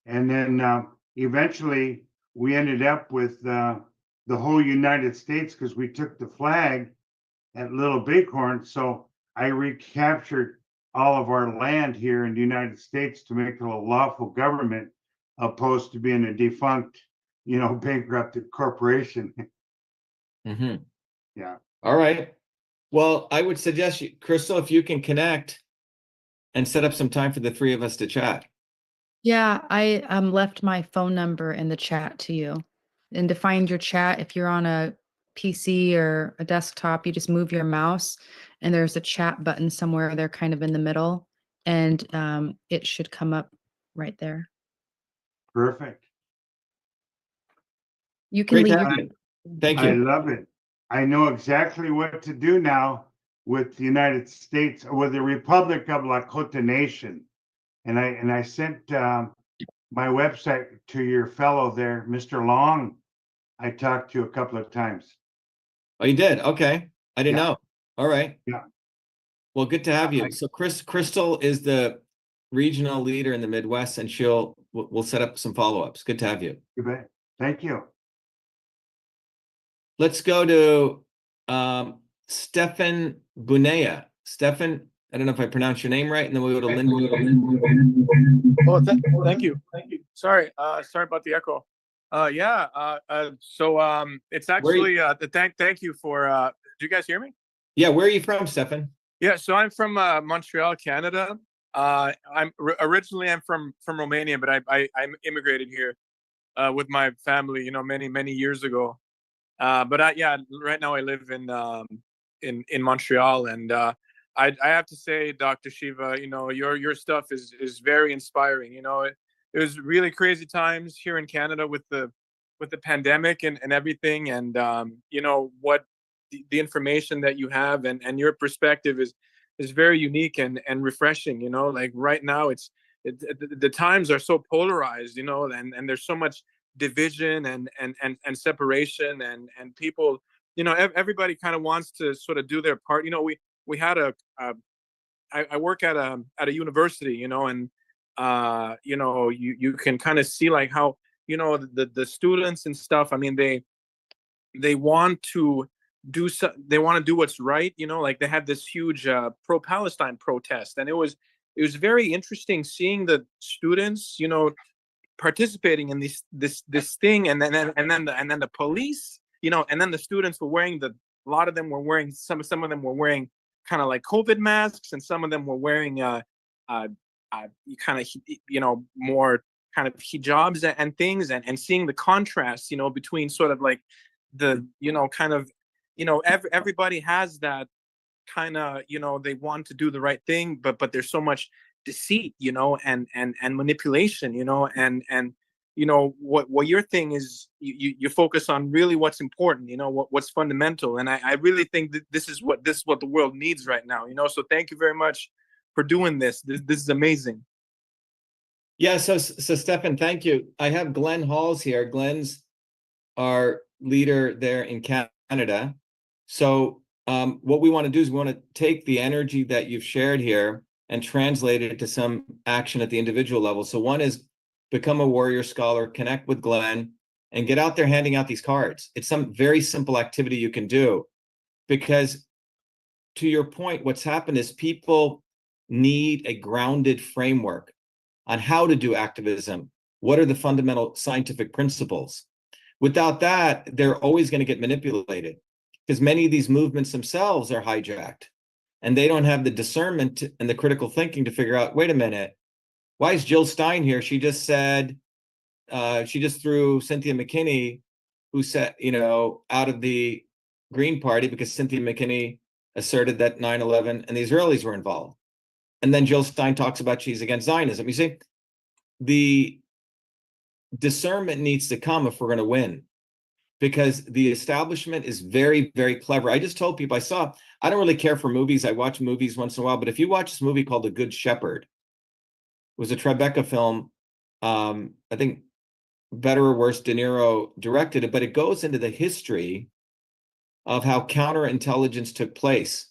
And then eventually we ended up with the whole United States because we took the flag at Little Bighorn. So I recaptured all of our land here in the United States to make it a lawful government, opposed to being a defunct, bankrupted corporation. Mm-hmm. Yeah. All right. Well, I would suggest Crystal, if you can connect and set up some time for the three of us to chat. Yeah, I left my phone number in the chat to you. And to find your chat, if you're on a PC or a desktop, you just move your mouse and there's a chat button somewhere there kind of in the middle, and it should come up right there. Perfect. You can Great to leave. have you. Thank I you. love it. I know exactly what to do now with the United States, or with the Republic of Lakota Nation. And I sent my website to your fellow there, Mr. Long. I talked to a couple of times. Oh, you did? Okay. I didn't Yeah. know. All right. Yeah. Well, good to have you. So Crystal is the regional leader in the Midwest, and we'll set up some follow-ups. Good to have you. You bet. Thank you. Let's go to Stefan Bunea. Stefan, I don't know if I pronounced your name right, and then we'll go to Linda. Oh, thank you. Sorry about the echo. So it's actually thank you for. Do you guys hear me? Yeah, where are you from, Stefan? Yeah, so I'm from Montreal, Canada. Originally I'm from Romania, but I immigrated here with my family, many years ago. But right now I live in Montreal, and I have to say, Dr. Shiva, your stuff is very inspiring. It was really crazy times here in Canada with the pandemic and everything, and what the information that you have and your perspective is very unique and refreshing. Like right now the times are so polarized, and there's so much division and separation, and people, everybody kind of wants to sort of do their part. We had a I work at a university, you know, and you know, you can kind of see like how, you know, the students and stuff. I mean, they want to they want to do what's right, you know, like they had this huge pro-Palestine protest, and it was very interesting seeing the students, you know, participating in this thing, and then the police, you know, and then the students were wearing a lot of them were wearing some of them were wearing kind of like COVID masks, and some of them were wearing kind of, you know, more kind of hijabs and things, and seeing the contrast, you know, between sort of like the, you know, kind of, you know, everybody has that kind of, you know, they want to do the right thing, but there's so much deceit, you know, and manipulation, you know, and you know what your thing is, you focus on really what's important, you know, what's fundamental, and I really think that this is what the world needs right now, you know. So thank you very much for doing this. This is amazing. Yeah, so Stefan, thank you. I have Glenn Halls here. Glenn's our leader there in Canada. So what we want to do is we want to take the energy that you've shared here and translate it to some action at the individual level. So one is become a warrior scholar, connect with Glenn, and get out there handing out these cards. It's some very simple activity you can do, because to your point, what's happened is people need a grounded framework on how to do activism. What are the fundamental scientific principles? Without that, they're always going to get manipulated, because many of these movements themselves are hijacked, and they don't have the discernment and the critical thinking to figure out, wait a minute, why is Jill Stein here? She just said, she just threw Cynthia McKinney, who said, you know, out of the Green Party because Cynthia McKinney asserted that 9/11 and the Israelis were involved. And then Jill Stein talks about she's against Zionism. You see, the discernment needs to come if we're going to win, because the establishment is very, very clever. I just told people, I don't really care for movies. I watch movies once in a while, but if you watch this movie called The Good Shepherd, it was a Tribeca film. I think Better or Worse, De Niro directed it, but it goes into the history of how counterintelligence took place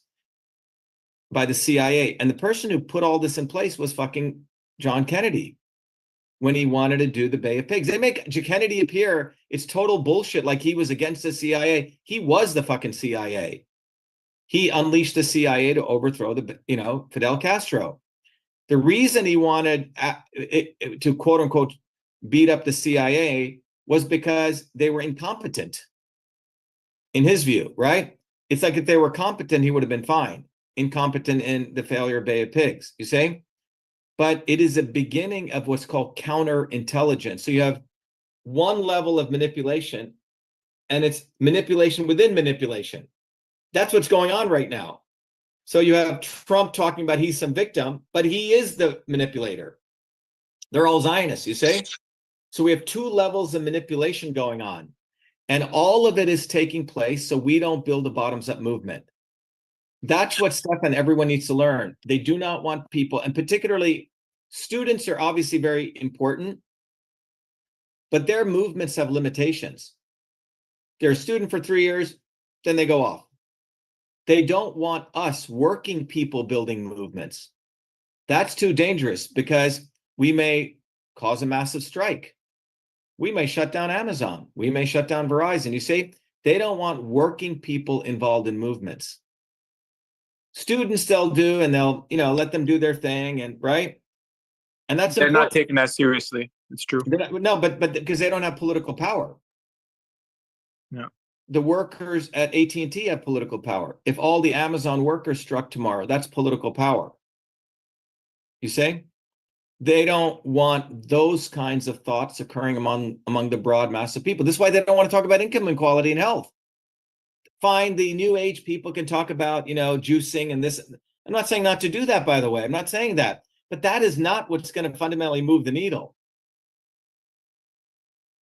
by the CIA. And the person who put all this in place was fucking John Kennedy, when he wanted to do the Bay of Pigs. They make Kennedy appear, it's total bullshit, like he was against the CIA. He was the fucking CIA. He unleashed the CIA to overthrow the, you know, Fidel Castro. The reason he wanted to quote unquote beat up the CIA was because they were incompetent, in his view, right? It's like if they were competent, he would have been fine. Incompetent in the failure of Bay of Pigs, you see? But it is a beginning of what's called counterintelligence. So you have one level of manipulation, and it's manipulation within manipulation. That's what's going on right now. So you have Trump talking about he's some victim, but he is the manipulator. They're all Zionists, you see? So we have two levels of manipulation going on, and all of it is taking place so we don't build a bottoms-up movement. That's what Stefan, everyone needs to learn. They do not want people, and particularly students are obviously very important, but their movements have limitations. They're a student for 3 years, then they go off. They don't want us working people building movements. That's too dangerous, because we may cause a massive strike. We may shut down Amazon. We may shut down Verizon. You see, they don't want working people involved in movements. Students, they'll do, and they'll, you know, let them do their thing, and right. And that's they're important. not taking that seriously. It's true. No, but because they don't have political power. Yeah. The workers at AT&T have political power. If all the Amazon workers struck tomorrow, that's political power. You see? They don't want those kinds of thoughts occurring among the broad mass of people. This is why they don't want to talk about income inequality and health. Fine, the new age people can talk about, you know, juicing and this. I'm not saying not to do that, by the way. I'm not saying that. But that is not what's going to fundamentally move the needle.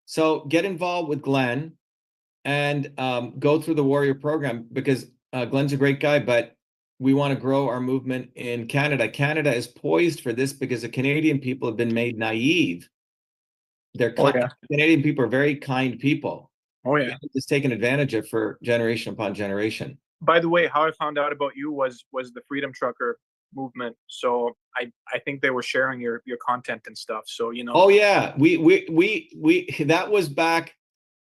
So get involved with Glenn and go through the Warrior program, because Glenn's a great guy, but we want to grow our movement in Canada. Canada is poised for this because the Canadian people have been made naive. Canadian people are very kind people. Oh yeah, it's taken advantage of for generation upon generation. By the way, how I found out about you was the Freedom Trucker movement. So I think they were sharing your content and stuff. So, you know. Oh yeah, we that was back.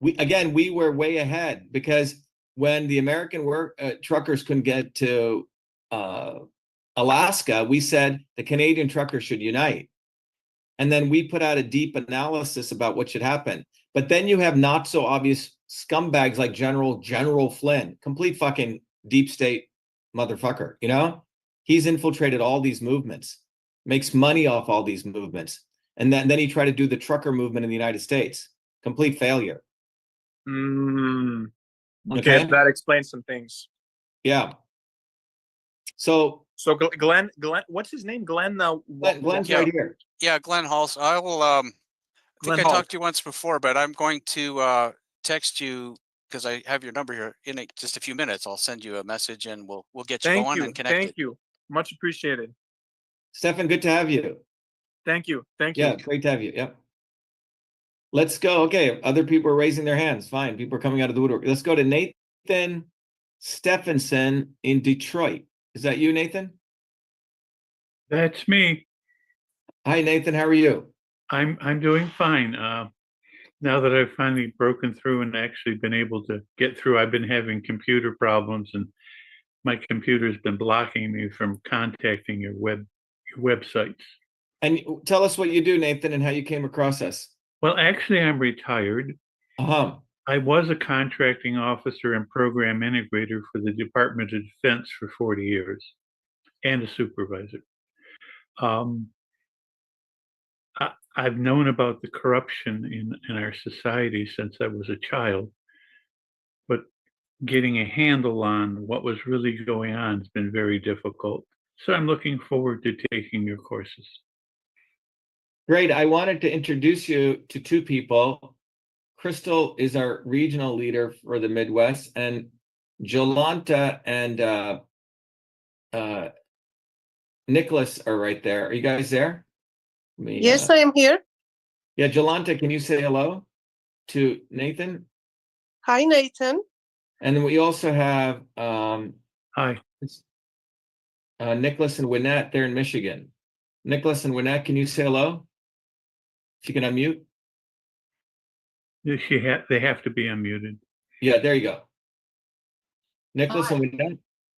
We were way ahead, because when the American truckers couldn't get to Alaska, we said the Canadian truckers should unite. And then we put out a deep analysis about what should happen. But then you have not so obvious scumbags like General Flynn, complete fucking deep state motherfucker, you know? He's infiltrated all these movements, makes money off all these movements. And then he tried to do the trucker movement in the United States. Complete failure. Okay, that explains some things. Yeah. So Glenn, what's his name? Glenn's right here. Yeah, Glenn Halls. I will. I think I Hall. talked to you once before, but I'm going to text you because I have your number here in just a few minutes. I'll send you a message and we'll get you going and connected. Thank you. Much appreciated. Stefan, good to have you. Thank you. Yeah, great to have you. Yep. Let's go. Okay, other people are raising their hands. Fine, people are coming out of the woodwork. Let's go to Nathan Stephenson in Detroit. Is that you, Nathan? That's me. Hi, Nathan. How are you? I'm doing fine. Now that I've finally broken through and actually been able to get through, I've been having computer problems, and my computer's been blocking me from contacting your websites. And tell us what you do, Nathan, and how you came across us. Well, actually, I'm retired. I was a contracting officer and program integrator for the Department of Defense for 40 years and a supervisor. I've known about the corruption in our society since I was a child, but getting a handle on what was really going on has been very difficult. So I'm looking forward to taking your courses. Great. I wanted to introduce you to two people. Crystal is our regional leader for the Midwest, and Jolanta and Nicholas are right there. Are you guys there? Yes, I am here. Yeah, Jolanta, can you say hello to Nathan? Hi, Nathan. And then we also have hi, Nicholas and Wynette. They're in Michigan. Nicholas and Wynette, can you say hello? If you can unmute. They have to be unmuted. Yeah, there you go. Nicholas and Wynette.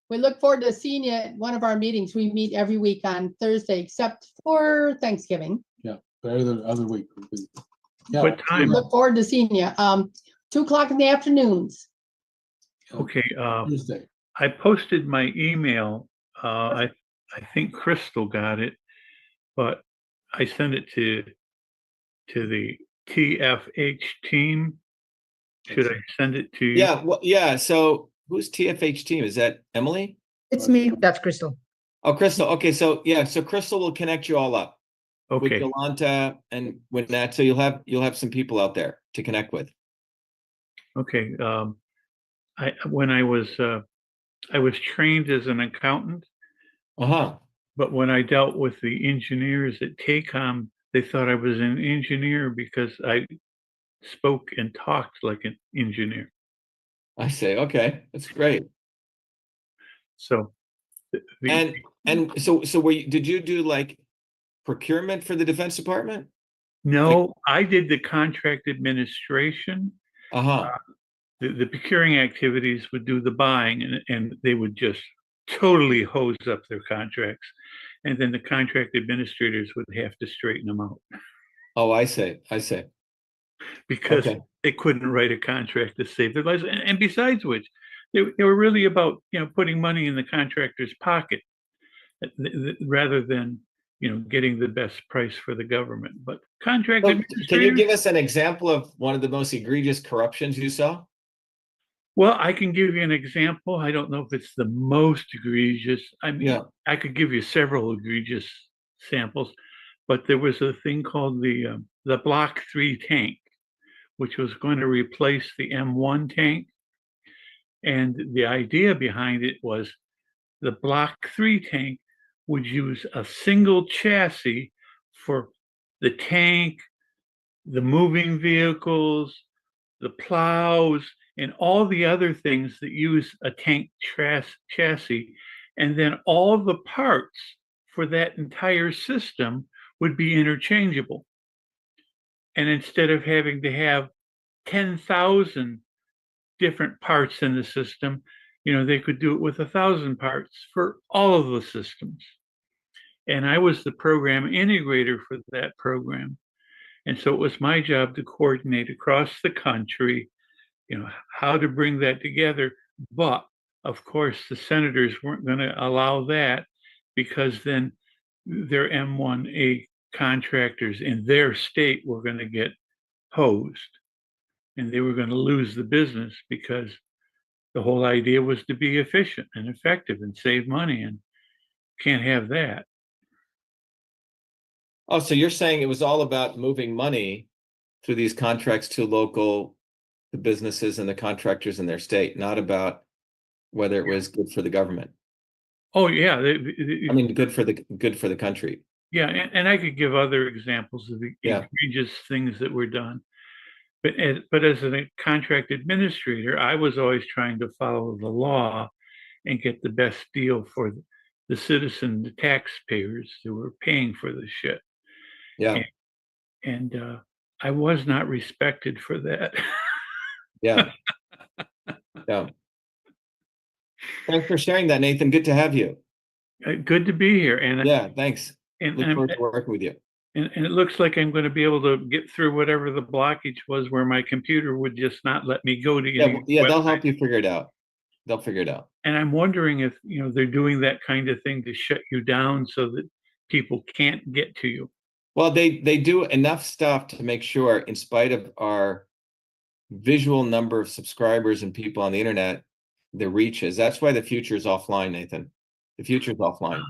We look forward to seeing you at one of our meetings. We meet every week on Thursday, except for Thanksgiving. Yeah, the other week. Yeah, what time? We look forward to seeing you. 2:00 in the afternoons. Okay. Tuesday. I posted my email. I think Crystal got it, but I sent it to the TFH team. Should I send it to you? Yeah, well, yeah. So who's TFH team? Is that Emily? It's me. That's Crystal. Oh, Crystal. Okay, so yeah, so Crystal will connect you all up. Okay. With Jolanta and with that, so you'll have some people out there to connect with. Okay. When I was trained as an accountant. But when I dealt with the engineers at TACOM, they thought I was an engineer because I spoke and talked like an engineer. I say, okay, that's great. So, so did you do like procurement for the Defense Department? No, I did the contract administration. The procuring activities would do the buying, and they would just totally hose up their contracts, and then the contract administrators would have to straighten them out. Oh, I see. Because they couldn't write a contract to save their lives, and besides which, they were really about putting money in the contractor's pocket rather than getting the best price for the government. But contract administrators. Can you give us an example of one of the most egregious corruptions you saw? Well, I can give you an example. I don't know if it's the most egregious. I mean, I could give you several egregious samples, but there was a thing called the Block 3 tank, which was going to replace the M1 tank. And the idea behind it was the Block 3 tank would use a single chassis for the tank, the moving vehicles, the plows, and all the other things that use a tank chassis, And then all of the parts for that entire system would be interchangeable. And instead of having to have 10,000 different parts in the system, they could do it with 1,000 parts for all of the systems. And I was the program integrator for that program. And so it was my job to coordinate across the country, how to bring that together. But of course, the senators weren't going to allow that, because then their M1A contractors in their state were going to get hosed, and they were going to lose the business, because the whole idea was to be efficient and effective and save money, and can't have that. Oh, so you're saying it was all about moving money through these contracts to the businesses and the contractors in their state, not about whether it was good for the government. Oh yeah, I mean, good for the country. Yeah, and I could give other examples of egregious things that were done. But as a contract administrator, I was always trying to follow the law and get the best deal for the citizen, the taxpayers who were paying for the shit. Yeah. And I was not respected for that. Yeah. Yeah. Thanks for sharing that, Nathan. Good to have you. Good to be here. And yeah, thanks. And look forward to working with you. And it looks like I'm going to be able to get through whatever the blockage was, where my computer would just not let me go to yeah, they'll help you figure it out. They'll figure it out. And I'm wondering if they're doing that kind of thing to shut you down so that people can't get to you. Well, they do enough stuff to make sure, in spite of our visual number of subscribers and people on the internet, the reach is. That's why the future is offline, Nathan. The future is offline.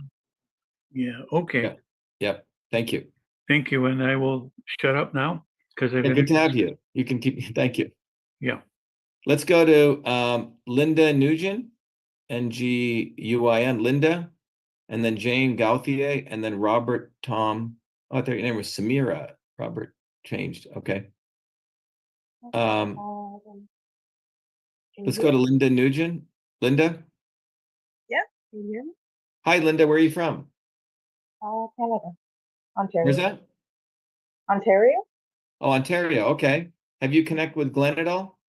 Yeah. Okay. Yeah. Yep. Thank you. Thank you. And I will shut up now, because I've good to have you. You can keep. Thank you. Yeah. Let's go to Linda Nugent, Nguyen, Linda, and then Jane Gauthier, and then Robert Tom. Oh, I thought your name was Samira. Robert changed. Okay. Let's go to Linda Nugent. Linda? Yeah, can you hear me? Hi, Linda. Where are you from? Canada. Ontario. Where's that? Ontario? Oh, Ontario. Okay. Have you connected with Glenn at all?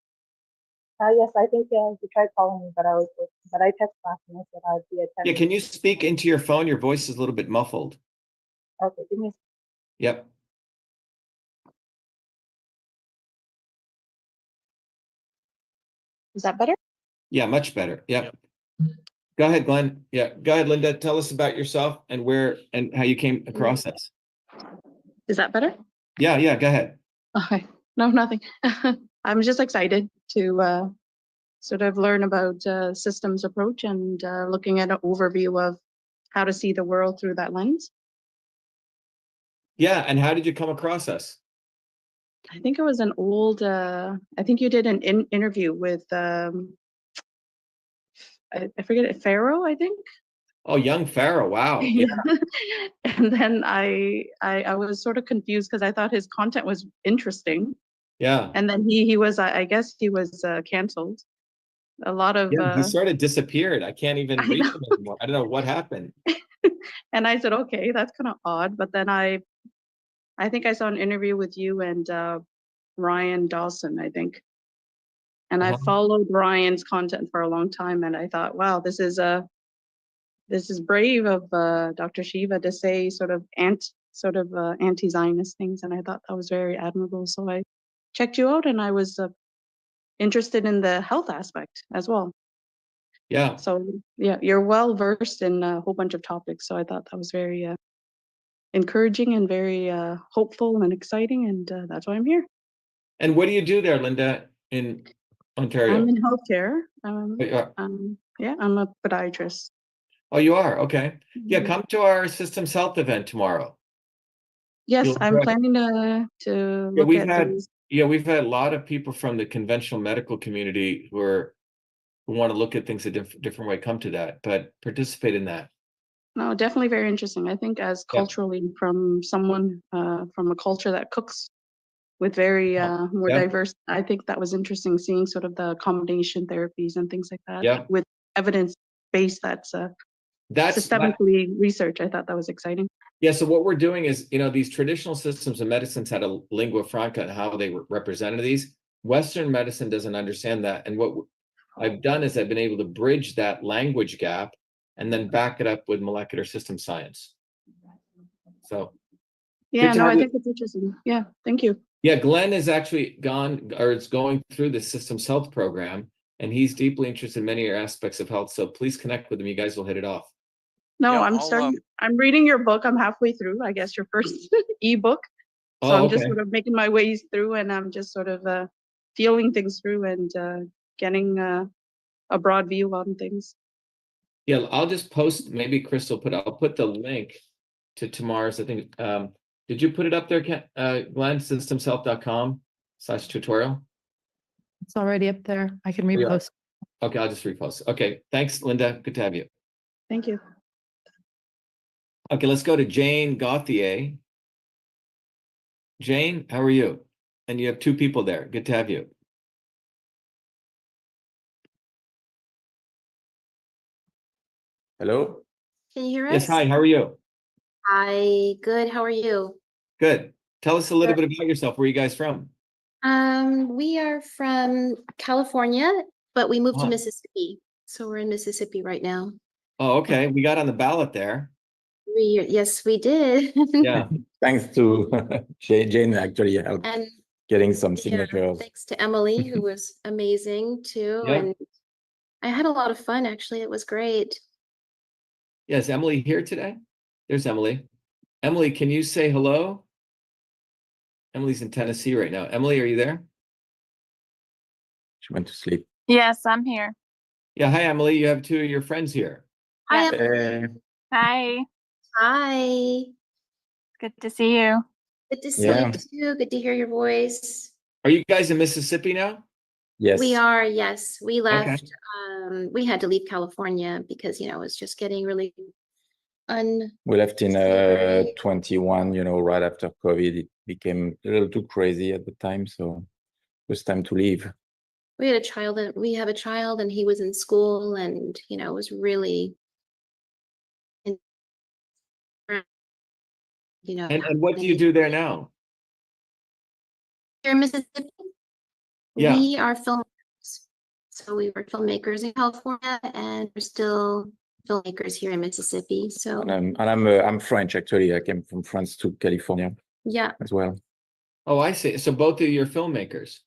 Yes, I think he tried calling me, but I texted back and I said I'd be attending. Yeah, can you speak into your phone? Your voice is a little bit muffled. Okay, give me a second. Yep. Is that better? Yeah, much better. Yep. Go ahead, Glenn. Yeah, go ahead, Linda. Tell us about yourself and where and how you came across us. Is that better? Yeah, go ahead. Okay, no, nothing. I'm just excited to sort of learn about systems approach and looking at an overview of how to see the world through that lens. Yeah, and how did you come across us? I think it was an old, I think you did an interview with, I forget it, Pharaoh, I think. Oh, young Pharaoh, wow. Yeah. And then I was sort of confused because I thought his content was interesting. Yeah. And then he was, I guess he was canceled. A lot of he sort of disappeared. I can't even reach him anymore. I don't know what happened. And I said, okay, that's kind of odd. But then I think I saw an interview with you and Ryan Dawson, I think. And I followed Ryan's content for a long time, and I thought, wow, this is brave of Dr.SHIVA to say sort of anti-Zionist things, and I thought that was very admirable. So I checked you out, and I was interested in the health aspect as well. Yeah. So yeah, you're well versed in a whole bunch of topics. So I thought that was very encouraging and very hopeful and exciting, and that's why I'm here. And what do you do there, Linda, in Ontario? I'm in healthcare. Yeah, I'm a podiatrist. Oh, you are? Okay. Yeah, come to our Systems Health event tomorrow. Yes, I'm planning to look at these. Yeah, we've had a lot of people from the conventional medical community who want to look at things a different way come to that, but participate in that. No, definitely very interesting. I think as culturally from someone from a culture that cooks with very more diverse, I think that was interesting seeing sort of the combination therapies and things like that with evidence base that's systemically research. I thought that was exciting. Yeah, so what we're doing is, these traditional systems of medicines had a lingua franca and how they represented these. Western medicine doesn't understand that. And what I've done is I've been able to bridge that language gap and then back it up with molecular system science. So yeah, no, I think it's interesting. Yeah, thank you. Yeah, Glenn is actually going through the Systems Health program, and he's deeply interested in many aspects of health. So please connect with him. You guys will hit it off. No, Yeah, I'm reading your book. I'm halfway through, I guess, your first ebook. So I'm just sort of making my ways through, and I'm just sort of feeling things through and getting a broad view on things. Yeah, I'll just post, maybe Crystal I'll put the link to tomorrow's, I think, did you put it up there, Glenn, systemshealth.com/tutorial? It's already up there. I can repost. Okay, I'll just repost. Okay, thanks, Linda. Good to have you. Thank you. Okay, let's go to Jane Gauthier. Jane, how are you? And you have two people there. Good to have you. Hello? Can you hear us? Yes, hi, how are you? Hi, good. How are you? Good. Tell us a little bit about yourself. Where are you guys from? We are from California, but we moved to Mississippi. So we're in Mississippi right now. Oh, okay. We got on the ballot there. Yes, we did. Yeah. Thanks to Jane actually helped getting some signatures. Thanks to Emily, who was amazing too. Yeah. And I had a lot of fun, actually. It was great. Yeah, is Emily here today? There's Emily. Emily, can you say hello? Emily's in Tennessee right now. Emily, are you there? She went to sleep. Yes, I'm here. Yeah, hi, Emily. You have two of your friends here. Hi, Emily. Hi. Hi. Good to see you. Good to see you too. Good to hear your voice. Are you guys in Mississippi now? Yes. We are, yes. We left. Okay. We had to leave California because, it was just getting really We left in 21, right after COVID. It became a little too crazy at the time, so it was time to leave. We have a child and he was in school and, it was really, And what do you do there now? Here in Mississippi, Yeah. we are filmmakers. So we were filmmakers in California and we're still filmmakers here in Mississippi. So And I'm French actually. I came from France to California. Yeah. As well. Oh, I see. So both of you are filmmakers.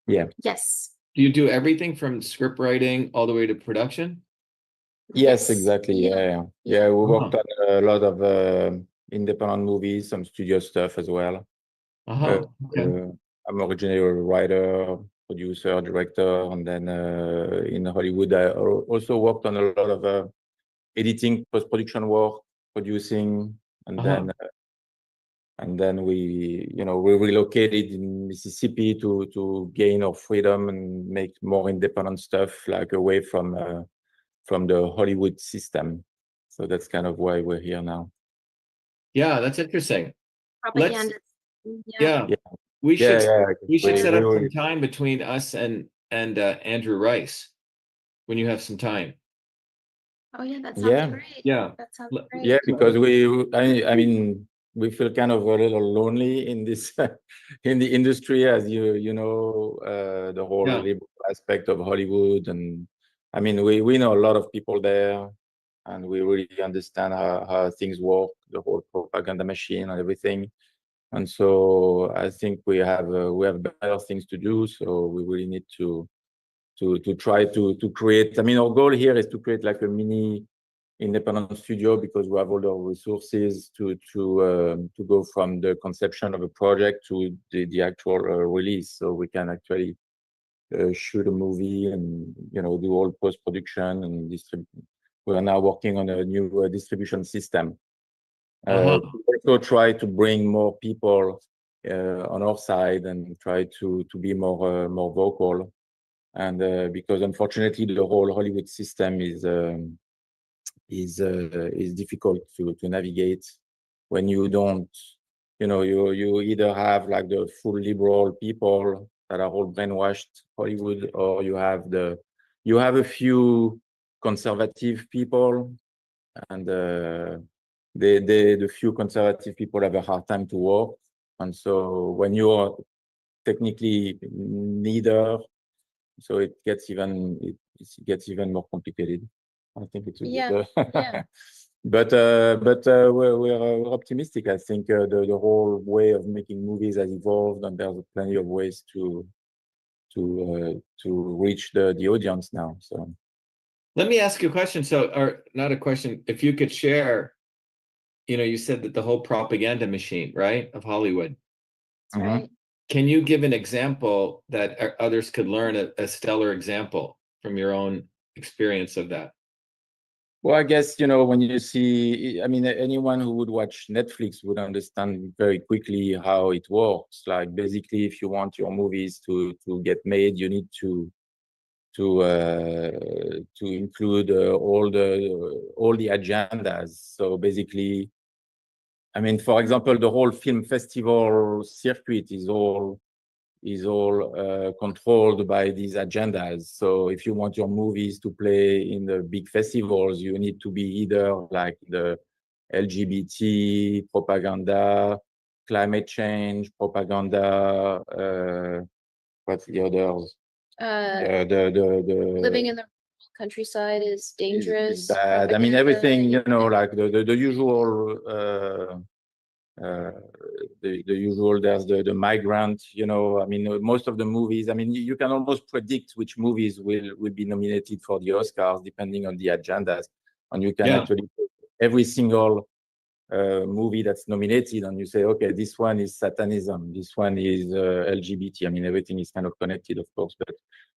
Yeah. Yes. Do you do everything from script writing all the way to production? Yes, exactly. Yeah. We worked on a lot of independent movies, some studio stuff as well. Okay. I'm originally a writer, producer, director, and then in Hollywood, I also worked on a lot of editing, post-production work, producing, and then we relocated in Mississippi to gain our freedom and make more independent stuff, like away from the Hollywood system. So that's kind of why we're here now. Yeah, that's interesting. Propaganda. We should set up some time between us and Andrew Rice when you have some time. Oh yeah, that sounds great. Yeah. That sounds great. Yeah, because I mean, we feel kind of a little lonely in this in the industry, as you know, the whole liberal aspect of Hollywood, and I mean, we know a lot of people there, and we really understand how things work, the whole propaganda machine and everything. And so I think we have better things to do. So we really need to try to create. I mean, our goal here is to create like a mini independent studio, because we have all the resources to go from the conception of a project to the actual release. So we can actually shoot a movie and do all post-production and distribute. We are now working on a new distribution system. Also try to bring more people on our side and try to be more vocal. And because unfortunately the whole Hollywood system is difficult to navigate when you don't, you either have like the full liberal people that are all brainwashed Hollywood, or you have a few conservative people and the few conservative people have a hard time to work. And so when you're technically neither, so it gets even more complicated. I think it's but we're optimistic. I think the whole way of making movies has evolved, and there's plenty of ways to reach the audience now. So let me ask you a question. So, or not a question, if you could share, you said that the whole propaganda machine, right, of Hollywood. That's right. Can you give an example that others could learn, a stellar example from your own experience of that? Well, I guess, when you see, I mean, anyone who would watch Netflix would understand very quickly how it works. Like, basically, if you want your movies to get made, you need to include all the agendas. So basically, I mean, for example, the whole film festival circuit is all controlled by these agendas. So if you want your movies to play in the big festivals, you need to be either like the LGBT propaganda, climate change propaganda, what's the others? Living in the countryside is dangerous. Is bad. I mean, everything, like the usual. The usual, there's the migrant, I mean, most of the movies, I mean, you can almost predict which movies will be nominated for the Oscars depending on the agendas. And you can actually every single movie that's nominated, and you say, okay, this one is satanism, this one is LGBT. I mean, everything is kind of connected, of course, but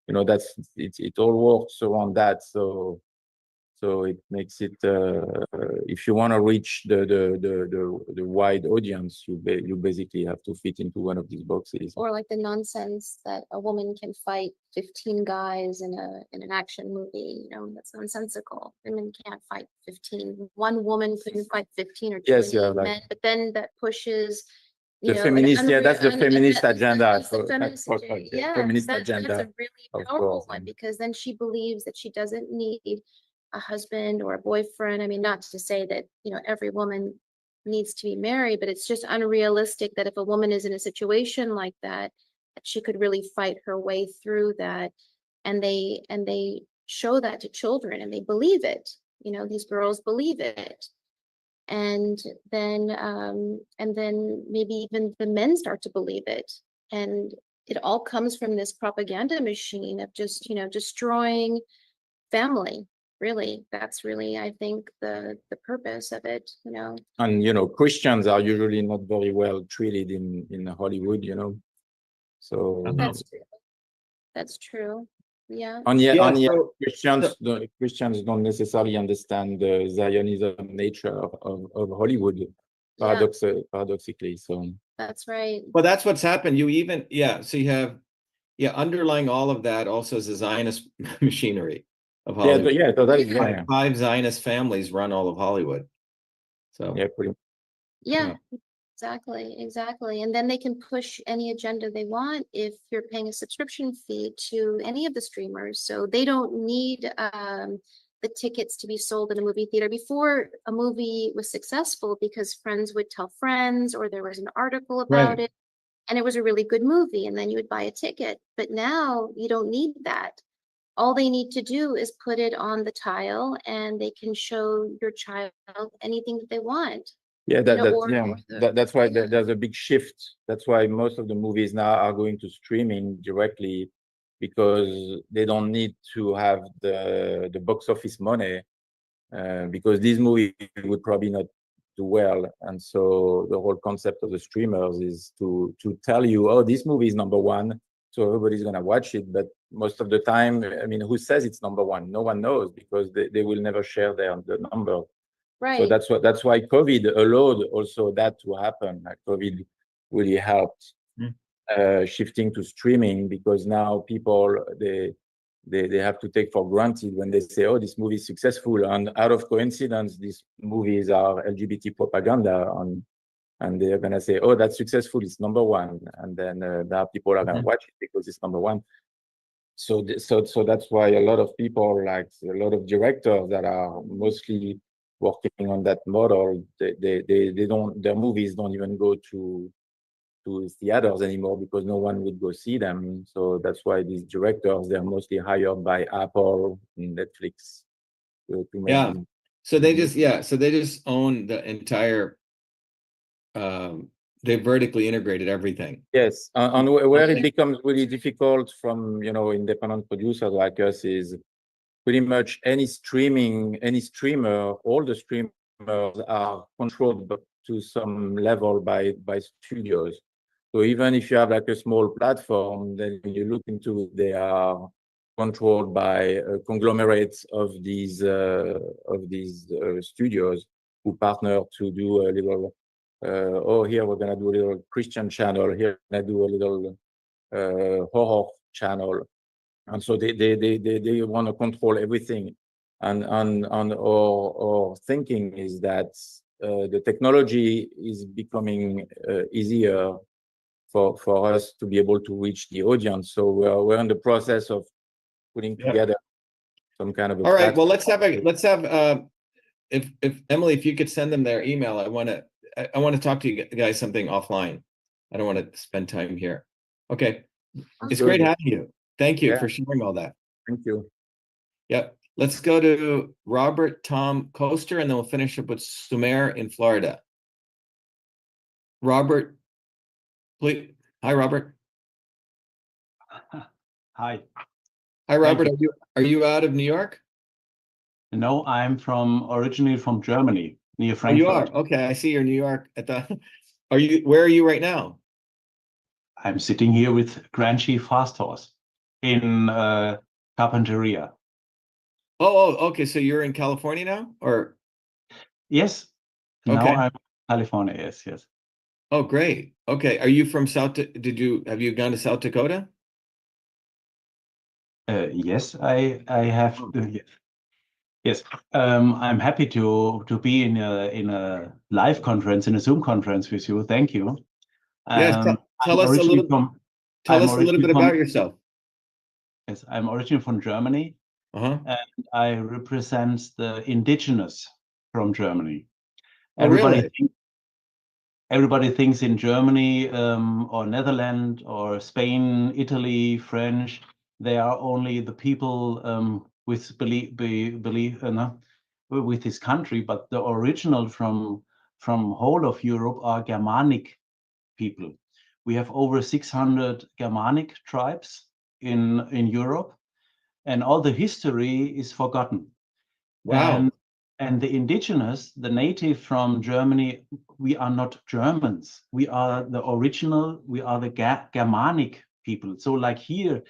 it all works around that. So it makes it, if you want to reach the wide audience, you basically have to fit into one of these boxes. Or like the nonsense that a woman can fight 15 guys in an action movie, that's nonsensical. Women can't fight 15. One woman couldn't fight 15 or 20 men, but then that pushes the feminist, that's the feminist agenda. Feminist agenda. That's a really powerful one, because then she believes that she doesn't need a husband or a boyfriend. I mean, not to say that, every woman needs to be married, but it's just unrealistic that if a woman is in a situation like that she could really fight her way through that. And they show that to children and they believe it. These girls believe it. And then maybe even the men start to believe it. And it all comes from this propaganda machine of just, destroying family. Really, that's really, I think, the purpose of it, And Christians are usually not very well treated in Hollywood, So that's true. Yeah. And Christians don't necessarily understand the Zionism nature of Hollywood, paradoxically. So that's right. Well, that's what's happened. So you have underlying all of that also is the Zionist machinery of Hollywood. Five Zionist families run all of Hollywood. So exactly. And then they can push any agenda they want if you're paying a subscription fee to any of the streamers. So they don't need the tickets to be sold in a movie theater. Before, a movie was successful because friends would tell friends, or there was an article about it, and it was a really good movie, and then you would buy a ticket. But now you don't need that. All they need to do is put it on the tile, and they can show your child anything that they want. That's why there's a big shift. That's why most of the movies now are going to streaming directly, because they don't need to have the box office money, because these movies would probably not do well. And so the whole concept of the streamers is to tell you, oh, this movie is #1, so everybody's going to watch it. But most of the time, I mean, who says it's #1? No one knows, because they will never share the number. Right. So that's why COVID allowed also that to happen. Like, COVID really helped shifting to streaming, because now people they have to take for granted when they say, oh, this movie is successful, and out of coincidence, these movies are LGBT propaganda, and they're gonna say, oh, that's successful, it's #1, and then now people are gonna watch it because it's #1. So that's why a lot of people, like a lot of directors that are mostly working on that model. They don't, their movies don't even go to theaters anymore because no one would go see them. So that's why these directors, they're mostly hired by Apple and Netflix to make these. So they just own the entire, they vertically integrated everything. Yes, and where it becomes really difficult from, you know, independent producers like us is pretty much any streamer, all the streamers are controlled to some level by studios. So even if you have like a small platform, then when you look into, they are controlled by conglomerates of these studios who partner to do a little. Oh, here we're gonna do a little Christian channel. Here we're gonna do a little horror channel, and so they want to control everything. And our thinking is that the technology is becoming easier for us to be able to reach the audience. So we're in the process of putting together some kind of a All right. platform. Well, let's have if Emily, if you could send them their email, I want to talk to you guys something offline. I don't want to spend time here. Okay. It's great having you. Thank you for sharing all that. Thank you. Yep. Let's go to Robert Tom Coaster, and then we'll finish up with Sumer in Florida. Robert, please. Hi, Robert. Hi. Hi, Robert. Are you out of New York? No, I'm originally from Germany, near Frankfurt. You are? Okay, I see you're in New York. Where are you right now? I'm sitting here with Grand Chief Fast Horse in Carpinteria. Oh, okay. So you're in California now, or? Yes. Okay. Now I'm in California. Yes. Oh, great. Okay. Are you from have you gone to South Dakota? Yes, I have. Yes. I'm happy to be in a live conference, in a Zoom conference with you. Thank you. Yes. Tell us a little bit about yourself. Yes, I'm originally from Germany, and I represent the indigenous from Germany. Oh, really? Everybody thinks in Germany or Netherlands or Spain, Italy, French, they are only the people with with this country, but the original from whole of Europe are Germanic people. We have over 600 Germanic tribes in Europe, and all the history is forgotten. Wow. And the indigenous, the native from Germany, we are not Germans. We are the original, we are the Germanic people. So like here,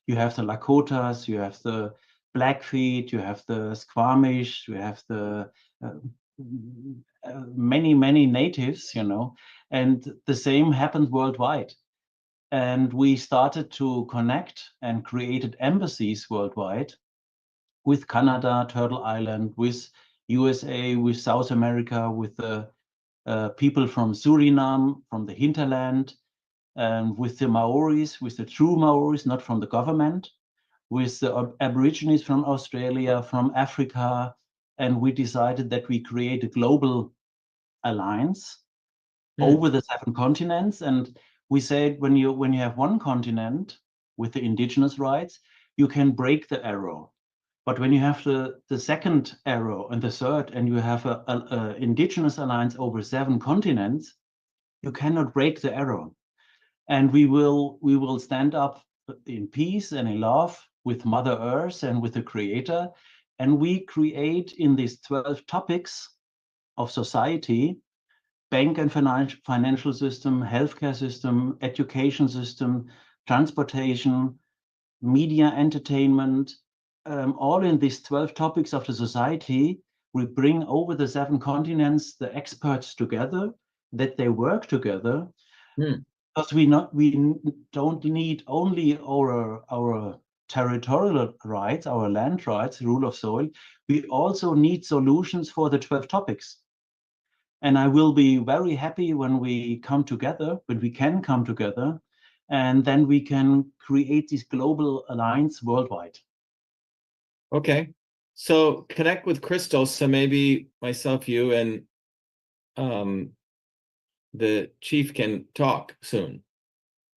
you have the Lakotas, you have the Blackfeet, you have the Squamish, you have the many natives, you know, and the same happened worldwide. And we started to connect and created embassies worldwide with Canada, Turtle Island, with USA, with South America, with the people from Suriname, from the hinterland, with the Maoris, with the true Maoris, not from the government, with the Aborigines from Australia, from Africa, and we decided that we create a global alliance over the 7 continents. And we said, when you have one continent with the indigenous rights, you can break the arrow. But when you have the second arrow and the third, and you have a indigenous alliance over 7 continents, you cannot break the arrow. And we will stand up in peace and in love with Mother Earth and with the Creator. And we create in these 12 topics of society, bank and financial system, healthcare system, education system, transportation, media, entertainment, all in these 12 topics of the society. We bring over the 7 continents the experts together, that they work together, because we don't need only our territorial rights, our land rights, rule of soil. We also need solutions for the 12 topics. And I will be very happy when we come together, when we can come together, and then we can create this global alliance worldwide. Okay. So connect with Crystal. So maybe myself, you, and the chief can talk soon.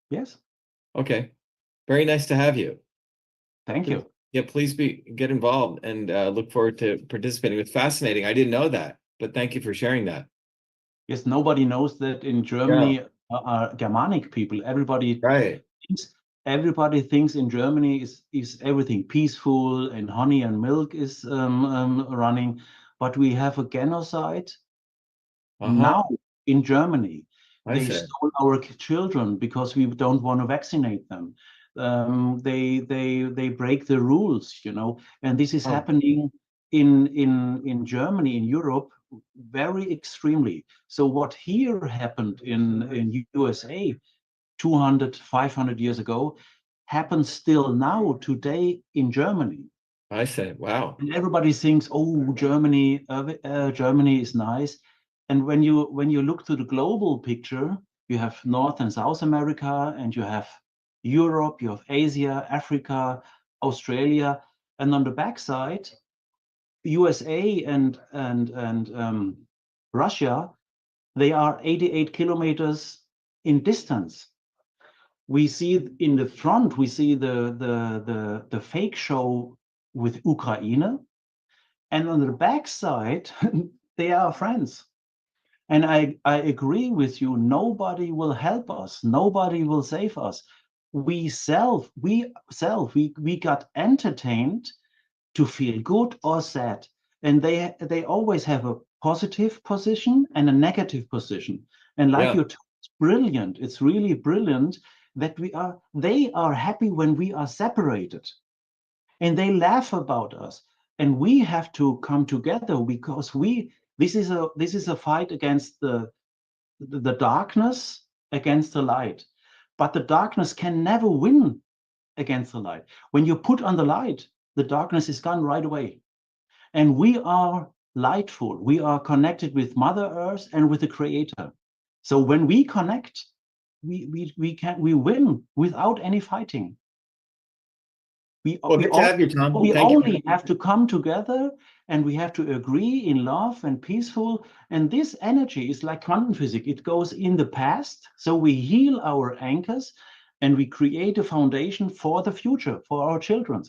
Yes. Okay. Very nice to have you. Thank you. Yeah, please get involved, and look forward to participating. It's fascinating. I didn't know that, but thank you for sharing that. Yes, nobody knows that in Germany are Germanic people. Everybody thinks in Germany is everything peaceful and honey and milk is running, but we have a genocide now in Germany. They stole our children because we don't want to vaccinate them. They break the rules, you know, and this is happening in Germany, in Europe, very extremely. So what here happened in USA 200, 500 years ago happens still now today in Germany. I say, wow. And everybody thinks, oh, Germany is nice. And when you look to the global picture, you have North and South America, and you have Europe, you have Asia, Africa, Australia, and on the backside, USA and Russia, they are 88 kilometers in distance. We see in the front, we see the fake show with Ukraine, and on the backside, they are friends. And I agree with you. Nobody will help us. Nobody will save us. We got entertained to feel good or sad, and they always have a positive position and a negative position. And like you told, it's brilliant. It's really brilliant that they are happy when we are separated, and they laugh about us. And we have to come together because this is a fight against the darkness against the light. But the darkness can never win against the light. When you put on the light, the darkness is gone right away. And we are lightful. We are connected with Mother Earth and with the Creator. So when we connect, we win without any fighting. We only have to come together, and we have to agree in love and peaceful. And this energy is like quantum physics. It goes in the past. So we heal our anchors and we create a foundation for the future, for our children.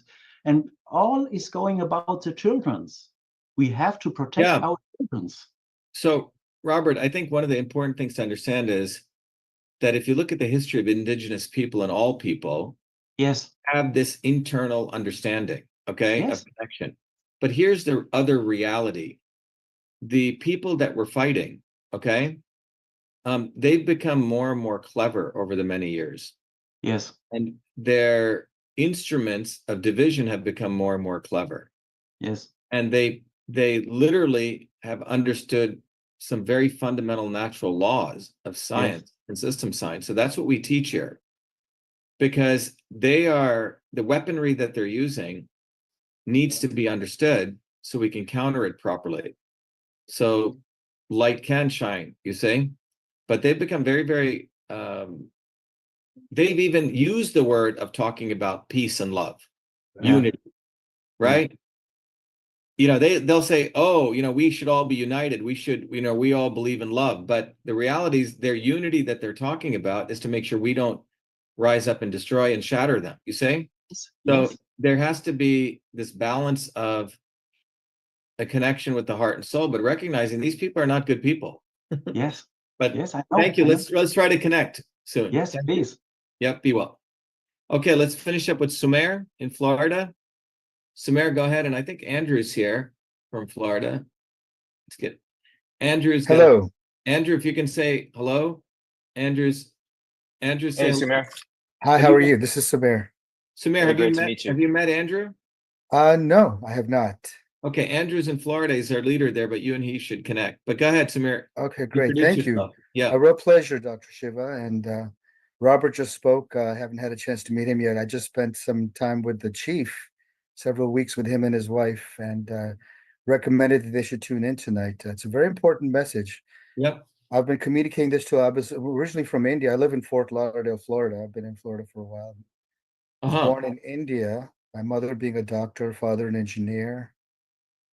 And all is going about the children's. We have to protect our children's. So, Robert, I think one of the important things to understand is that if you look at the history of indigenous people and all people, have this internal understanding, of connection. But here's the other reality. The people that we're fighting, they've become more and more clever over the many years. Yes. And their instruments of division have become more and more clever. Yes. And they literally have understood some very fundamental natural laws of science and system science. So that's what we teach here. Because the weaponry that they're using needs to be understood so we can counter it properly. So light can shine, you see, but they've become very, very, they've even used the word of talking about peace and love, unity, right? You know, they'll say, oh, you know, we should all be united. We should, you know, we all believe in love. But the reality is their unity that they're talking about is to make sure we don't rise up and destroy and shatter them, you see? So there has to be this balance of a connection with the heart and soul, but recognizing these people are not good people. Yes. But I know. Thank you. Let's try to connect soon. Yes, please. Yep, be well. Okay, let's finish up with Sumer in Florida. Sumer, go ahead. And I think Andrew's here from Florida. Let's get Andrew's. Hello. Andrew, if you can say hello. Andrew's Hey, saying, Sumer. Hi, how are you? This is Sumer. Sumer, have you met Andrew? No, I have not. Okay, Andrew's in Florida. He's our leader there, but you and he should connect. But go ahead, Sumer. Okay, great. Introduce Thank yourself. you. Yeah. A real pleasure, Dr. Shiva. And Robert just spoke. I haven't had a chance to meet him yet. I just spent some time with the chief, several weeks with him and his wife, and recommended that they should tune in tonight. It's a very important message. Yep. I've been communicating this to, I was originally from India. I live in Fort Lauderdale, Florida. I've been in Florida for a while. I was born in India, my mother being a doctor, father an engineer.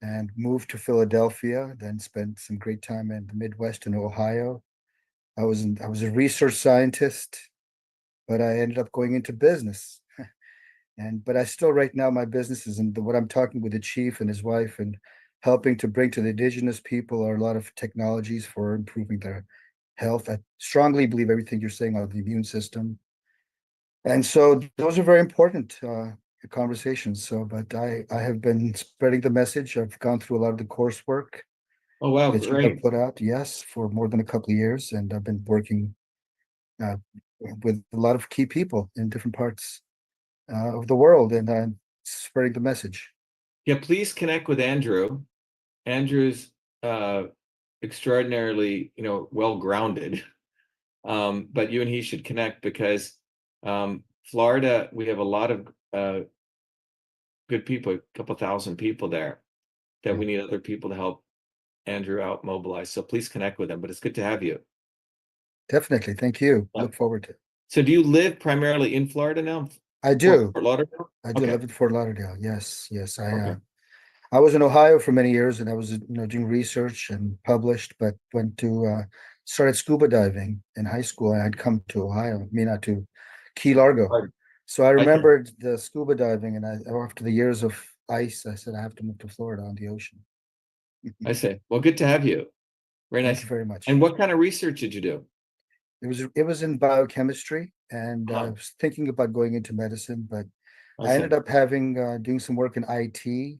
and moved to Philadelphia, then spent some great time in the Midwest in Ohio. I was a research scientist, but I ended up going into business. But I still, right now, my business is in what I'm talking with the chief and his wife and helping to bring to the indigenous people are a lot of technologies for improving their health. I strongly believe everything you're saying on the immune system. And so those are very important conversations. So, but I have been spreading the message. I've gone through a lot of the coursework. Oh, wow, that you great. have put out, yes, for more than a couple of years. And I've been working with a lot of key people in different parts of the world and spreading the message. Yeah, please connect with Andrew. Andrew's extraordinarily, well-grounded. But you and he should connect because Florida, we have a lot of good people, a couple thousand people there that we need other people to help Andrew out mobilize. So please connect with him, but it's good to have you. Definitely. Thank you. Look forward to it. So do you live primarily in Florida now? I do. Fort Lauderdale? I do Okay. live in Fort Lauderdale. Yes. Yes. Okay. I was in Ohio for many years and I was, doing research and published, but went to, started scuba diving in high school. I had come to Ohio, not to Key Largo. Right. So I remembered the scuba diving and after the years of ice, I said, I have to move to Florida on the ocean. I see. Well, good to have you. Very nice. Thank you very much. And what kind of research did you do? It was in biochemistry and I was thinking about going into medicine, but I ended up doing some work in IT.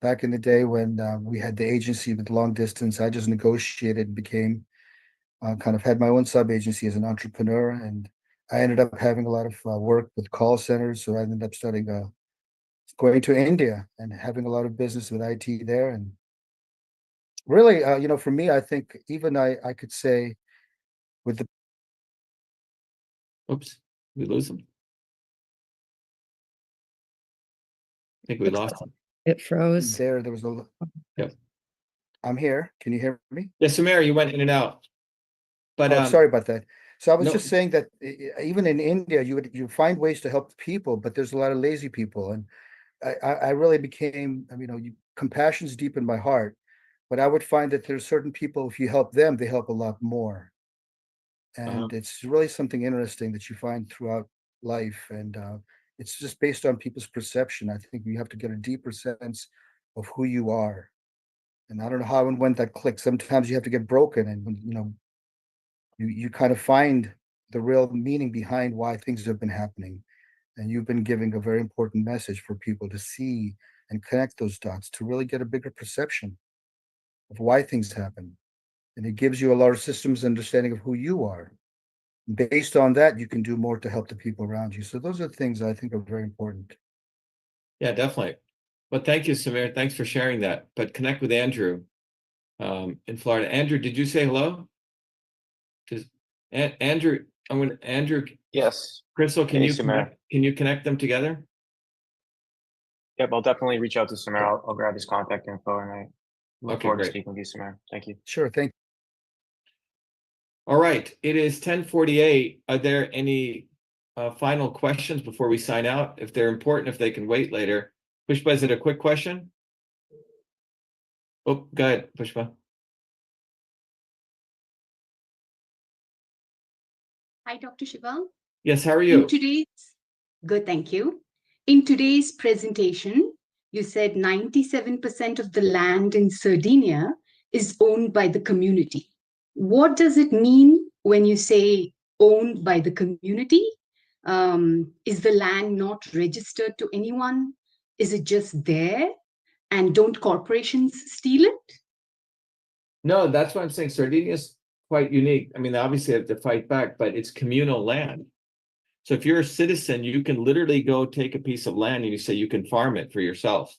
Back in the day when we had the agency with long distance, I just negotiated and became kind of had my own sub agency as an entrepreneur. And I ended up having a lot of work with call centers. So I ended up going to India and having a lot of business with IT there. And really, for me, I think even I could say with the. Oops, we lose him. I think we lost him. It froze. There was a. Yep. I'm here. Can you hear me? Yeah, Samara, you went in and out. But sorry about that. So I was no. just saying that even in India, you find ways to help people, but there's a lot of lazy people, and I really became, compassion's deep in my heart, but I would find that there's certain people, if you help them, they help a lot more, and it's really something interesting that you find throughout life, and it's just based on people's perception. I think you have to get a deeper sense of who you are, and I don't know how and when that clicks. Sometimes you have to get broken, and you kind of find the real meaning behind why things have been happening. And you've been giving a very important message for people to see and connect those dots to really get a bigger perception of why things happen. And it gives you a lot of systems understanding of who you are. Based on that, you can do more to help the people around you. So those are things I think are very important. Yeah, definitely. Well, thank you, Samir. Thanks for sharing that. But connect with Andrew in Florida. Andrew, did you say hello? Andrew, Andrew. Yes. Crystal, can you connect them together? Yep, I'll definitely reach out to Samir. I'll grab his contact info and I look forward to speaking with you, Samir. Thank you. Sure, thank you. All right, it is 10:48. Are there any final questions before we sign out? If they're important, if they can wait later. Pushpa, is it a quick question? Oh, go ahead, Pushpa. Hi, Dr. Shiva. Yes, how are you? Good, thank you. In today's presentation, you said 97% of the land in Sardinia is owned by the community. What does it mean when you say owned by the community? Is the land not registered to anyone? Is it just there? And don't corporations steal it? No, that's what I'm saying. Sardinia is quite unique. I mean, they obviously have to fight back, but it's communal land. So if you're a citizen, you can literally go take a piece of land and you say you can farm it for yourself.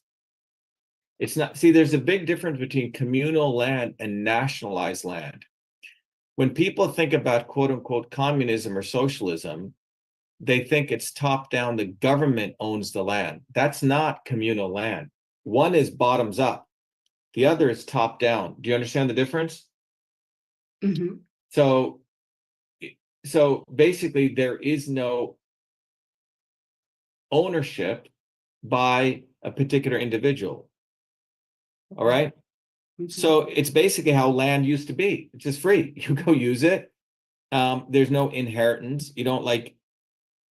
It's not, see, there's a big difference between communal land and nationalized land. When people think about quote unquote communism or socialism, they think it's top down, the government owns the land. That's not communal land. One is bottoms up, the other is top down. Do you understand the difference? Mm-hmm. So basically there is no ownership by a particular individual. All right. So it's basically how land used to be. It's just free. You go use it. There's no inheritance. You don't like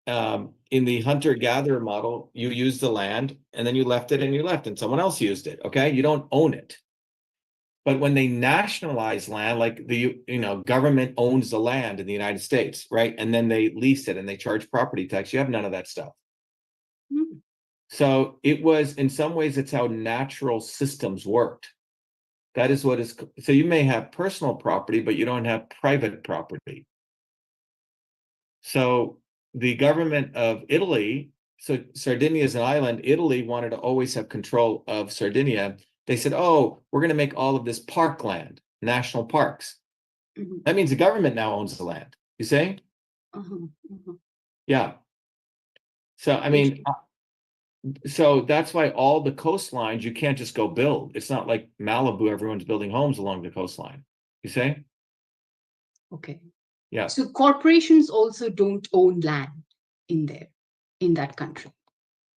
in the hunter-gatherer model, you use the land and then you left it and you left and someone else used it. Okay. You don't own it. But when they nationalize land, like the government owns the land in the United States, right? And then they lease it and they charge property tax. You have none of that stuff. So it was, in some ways, it's how natural systems worked. That is what is, so you may have personal property, but you don't have private property. So the government of Italy, so Sardinia is an island, Italy wanted to always have control of Sardinia. They said, oh, we're going to make all of this parkland, national parks. That means the government now owns the land, you see? Yeah. So, I mean, so that's why all the coastlines, you can't just go build. It's not like Malibu, everyone's building homes along the coastline, you see? Okay. Yeah. So corporations also don't own land in that country.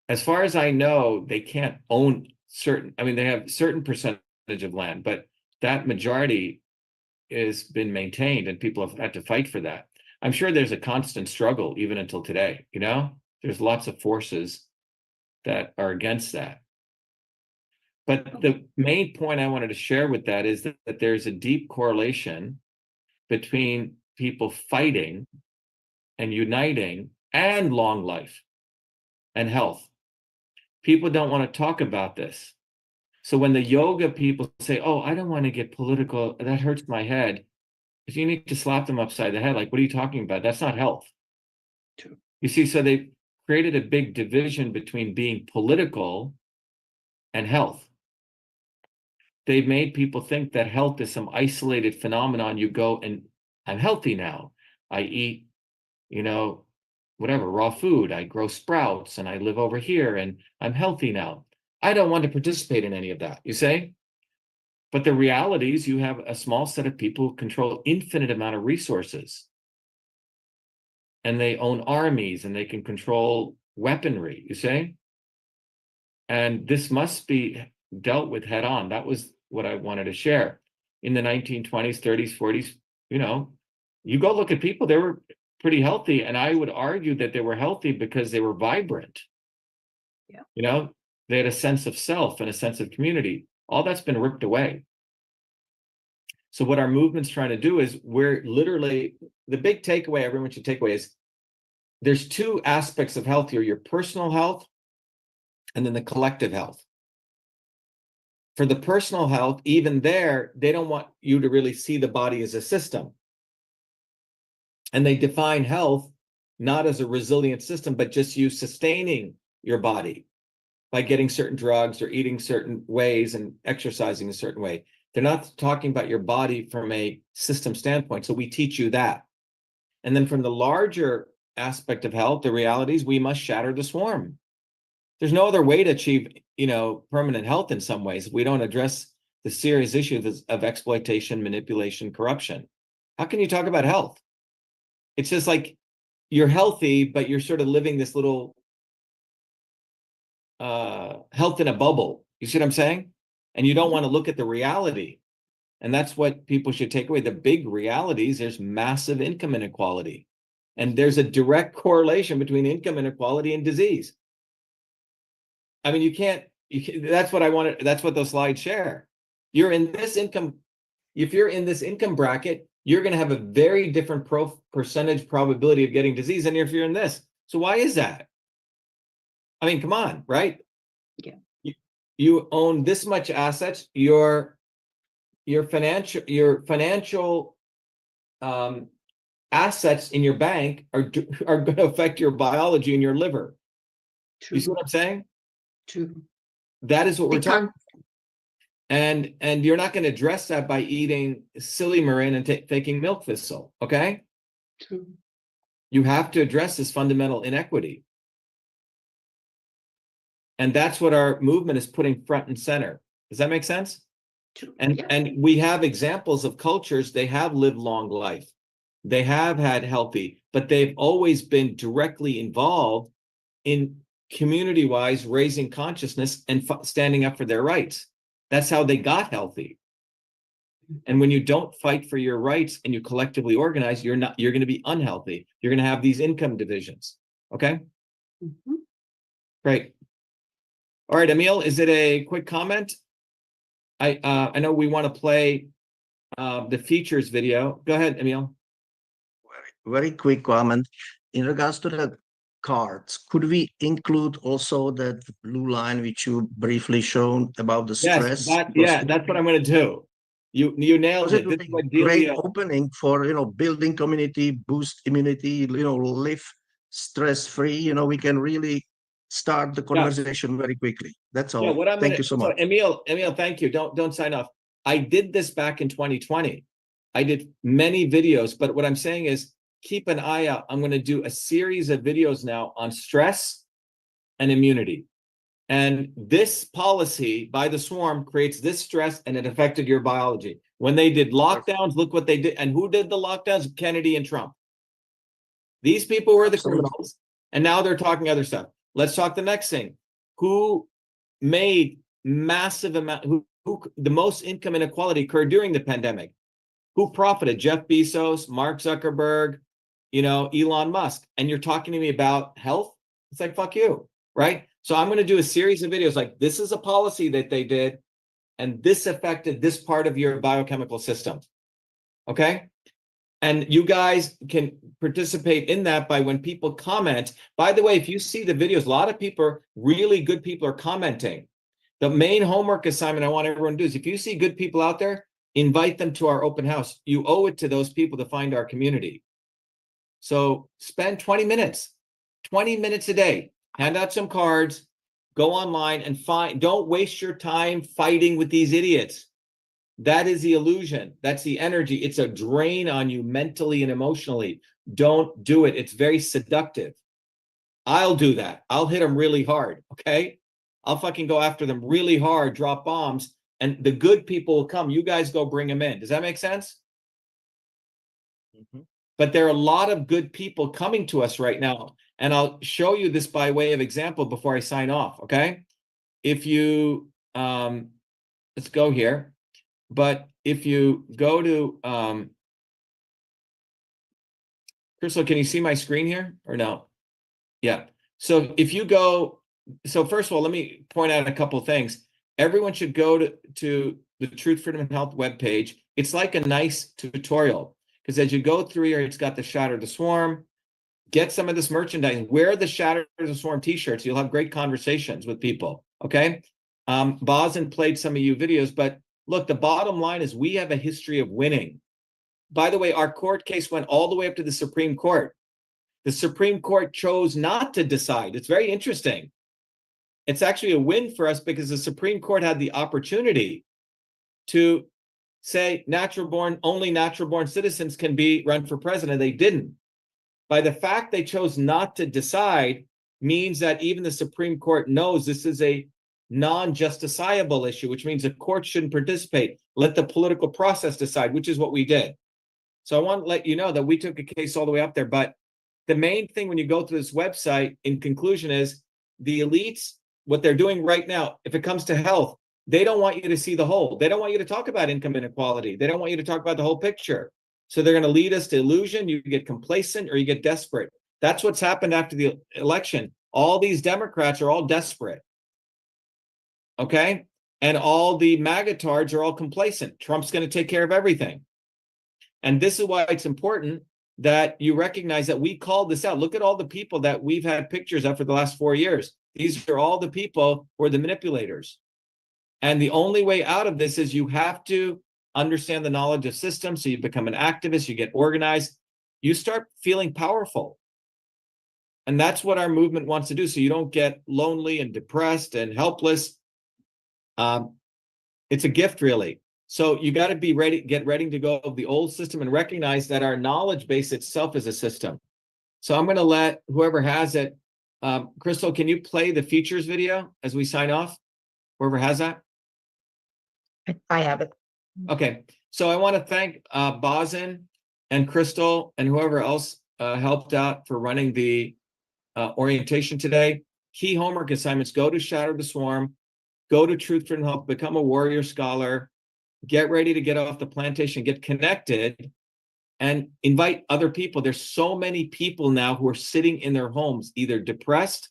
As far as I know, they can't own certain, I mean, they have certain percentage of land, but that majority has been maintained and people have had to fight for that. I'm sure there's a constant struggle even until today, there's lots of forces that are against that. But the main point I wanted to share with that is that there's a deep correlation between people fighting and uniting and long life and health. People don't want to talk about this. So when the yoga people say, oh, I don't want to get political, that hurts my head. If you need to slap them upside the head, like, what are you talking about? That's not health. True. You see, so they created a big division between being political and health. They've made people think that health is some isolated phenomenon. You go and I'm healthy now. I eat, whatever, raw food. I grow sprouts and I live over here and I'm healthy now. I don't want to participate in any of that, you say? But the reality is you have a small set of people who control infinite amount of resources. And they own armies and they can control weaponry, you say? And this must be dealt with head on. That was what I wanted to share. In the 1920s, 30s, 40s, you go look at people, they were pretty healthy. And I would argue that they were healthy because they were vibrant. Yeah. They had a sense of self and a sense of community. All that's been ripped away. So what our movement's trying to do is we're literally, the big takeaway everyone should take away is there's two aspects of health here, your personal health and then the collective health. For the personal health, even there, they don't want you to really see the body as a system. And they define health not as a resilient system, but just you sustaining your body by getting certain drugs or eating certain ways and exercising a certain way. They're not talking about your body from a system standpoint. So we teach you that. And then from the larger aspect of health, the reality is we must shatter the swarm. There's no other way to achieve, permanent health in some ways. We don't address the serious issues of exploitation, manipulation, corruption. How can you talk about health? It's just like you're healthy, but you're sort of living this little health in a bubble. You see what I'm saying? And you don't want to look at the reality. And that's what people should take away. The big realities, there's massive income inequality. And there's a direct correlation between income inequality and disease. I mean, you can't, that's what I wanted. That's what those slides share. You're in this income. If you're in this income bracket, you're going to have a very different percentage probability of getting disease than if you're in this. So why is that? I mean, come on, right? Yeah. You own this much assets. Your financial assets in your bank are going to affect your biology in your liver. True. You see what I'm saying? True. That is what we're talking about. And you're not going to address that by eating silymarin and taking milk thistle, okay? True. You have to address this fundamental inequity. And that's what our movement is putting front and center. Does that make sense? True. And we have examples of cultures, they have lived long life. They have had healthy, but they've always been directly involved in community-wise raising consciousness and standing up for their rights. That's how they got healthy. And when you don't fight for your rights and you collectively organize, you're going to be unhealthy. You're going to have these income divisions. Okay. Great. All right, Emil, is it a quick comment? I know we want to play the features video. Go ahead, Emil. Very quick comment. In regards to the cards, could we include also that blue line which you briefly shown about the stress? Yes, that's what I'm going to do. You nailed it. This is what great Delia... opening for, you know, building community, boost immunity, you know, live stress-free. You know, we can really start the conversation very quickly. That's all. Thank you so much. Emil, thank you. Don't sign off. I did this back in 2020. I did many videos, but what I'm saying is keep an eye out. I'm going to do a series of videos now on stress and immunity. And this policy by the swarm creates this stress, and it affected your biology. When they did lockdowns, look what they did. And who did the lockdowns? Kennedy and Trump. These people were the criminals, and now they're talking other stuff. Let's talk the next thing. Who made massive amount, who the most income inequality occurred during the pandemic? Who profited? Jeff Bezos, Mark Zuckerberg, you know, Elon Musk. And you're talking to me about health? It's like, fuck you, right? So I'm going to do a series of videos like this is a policy that they did, and this affected this part of your biochemical system. Okay? And you guys can participate in that by when people comment. By the way, if you see the videos, a lot of people, really good people are commenting. The main homework assignment I want everyone to do is if you see good people out there, invite them to our open house. You owe it to those people to find our community. So spend 20 minutes a day. Hand out some cards, go online and find, don't waste your time fighting with these idiots. That is the illusion. That's the energy. It's a drain on you mentally and emotionally. Don't do it. It's very seductive. I'll do that. I'll hit them really hard, okay? I'll fucking go after them really hard, drop bombs, and the good people will come. You guys go bring them in. Does that make sense? But there are a lot of good people coming to us right now. And I'll show you this by way of example before I sign off, okay? If you, let's go here. But if you go to, Crystal, can you see my screen here or no? Yeah. So if you go, so first of all, let me point out a couple of things. Everyone should go to the Truth, Freedom, and Health webpage. It's like a nice tutorial because as you go through here, it's got the Shatter the Swarm. Get some of this merchandise. Wear the Shatter the Swarm t-shirts. You'll have great conversations with people, okay? Bosin played some of you videos, but look, the bottom line is we have a history of winning. By the way, our court case went all the way up to the Supreme Court. The Supreme Court chose not to decide. It's very interesting. It's actually a win for us because the Supreme Court had the opportunity to say only natural born citizens can be run for president. They didn't. By the fact they chose not to decide means that even the Supreme Court knows this is a non-justiciable issue, which means the court shouldn't participate. Let the political process decide, which is what we did. So I want to let you know that we took a case all the way up there. But the main thing when you go to this website, in conclusion, is the elites, what they're doing right now, if it comes to health, they don't want you to see the whole. They don't want you to talk about income inequality. They don't want you to talk about the whole picture. So they're going to lead us to illusion. You get complacent or you get desperate. That's what's happened after the election. All these Democrats are all desperate. Okay? And all the MAGA-tards are all complacent. Trump's going to take care of everything. And this is why it's important that you recognize that we called this out. Look at all the people that we've had pictures of for the last 4 years. These are all the people who are the manipulators. And the only way out of this is you have to understand the knowledge of systems. So you become an activist, you get organized, you start feeling powerful. And that's what our movement wants to do. So you don't get lonely and depressed and helpless. It's a gift, really. So you got to be ready, get ready to go of the old system and recognize that our knowledge base itself is a system. So I'm going to let whoever has it, Crystal, can you play the features video as we sign off? Whoever has that? I have it. Okay, so I want to thank Bosin and Crystal and whoever else helped out for running the orientation today. Key homework assignments, go to Shatter the Swarm, go to Truth, Freedom, Health, become a warrior scholar, get ready to get off the plantation, get connected, and invite other people. There's so many people now who are sitting in their homes, either depressed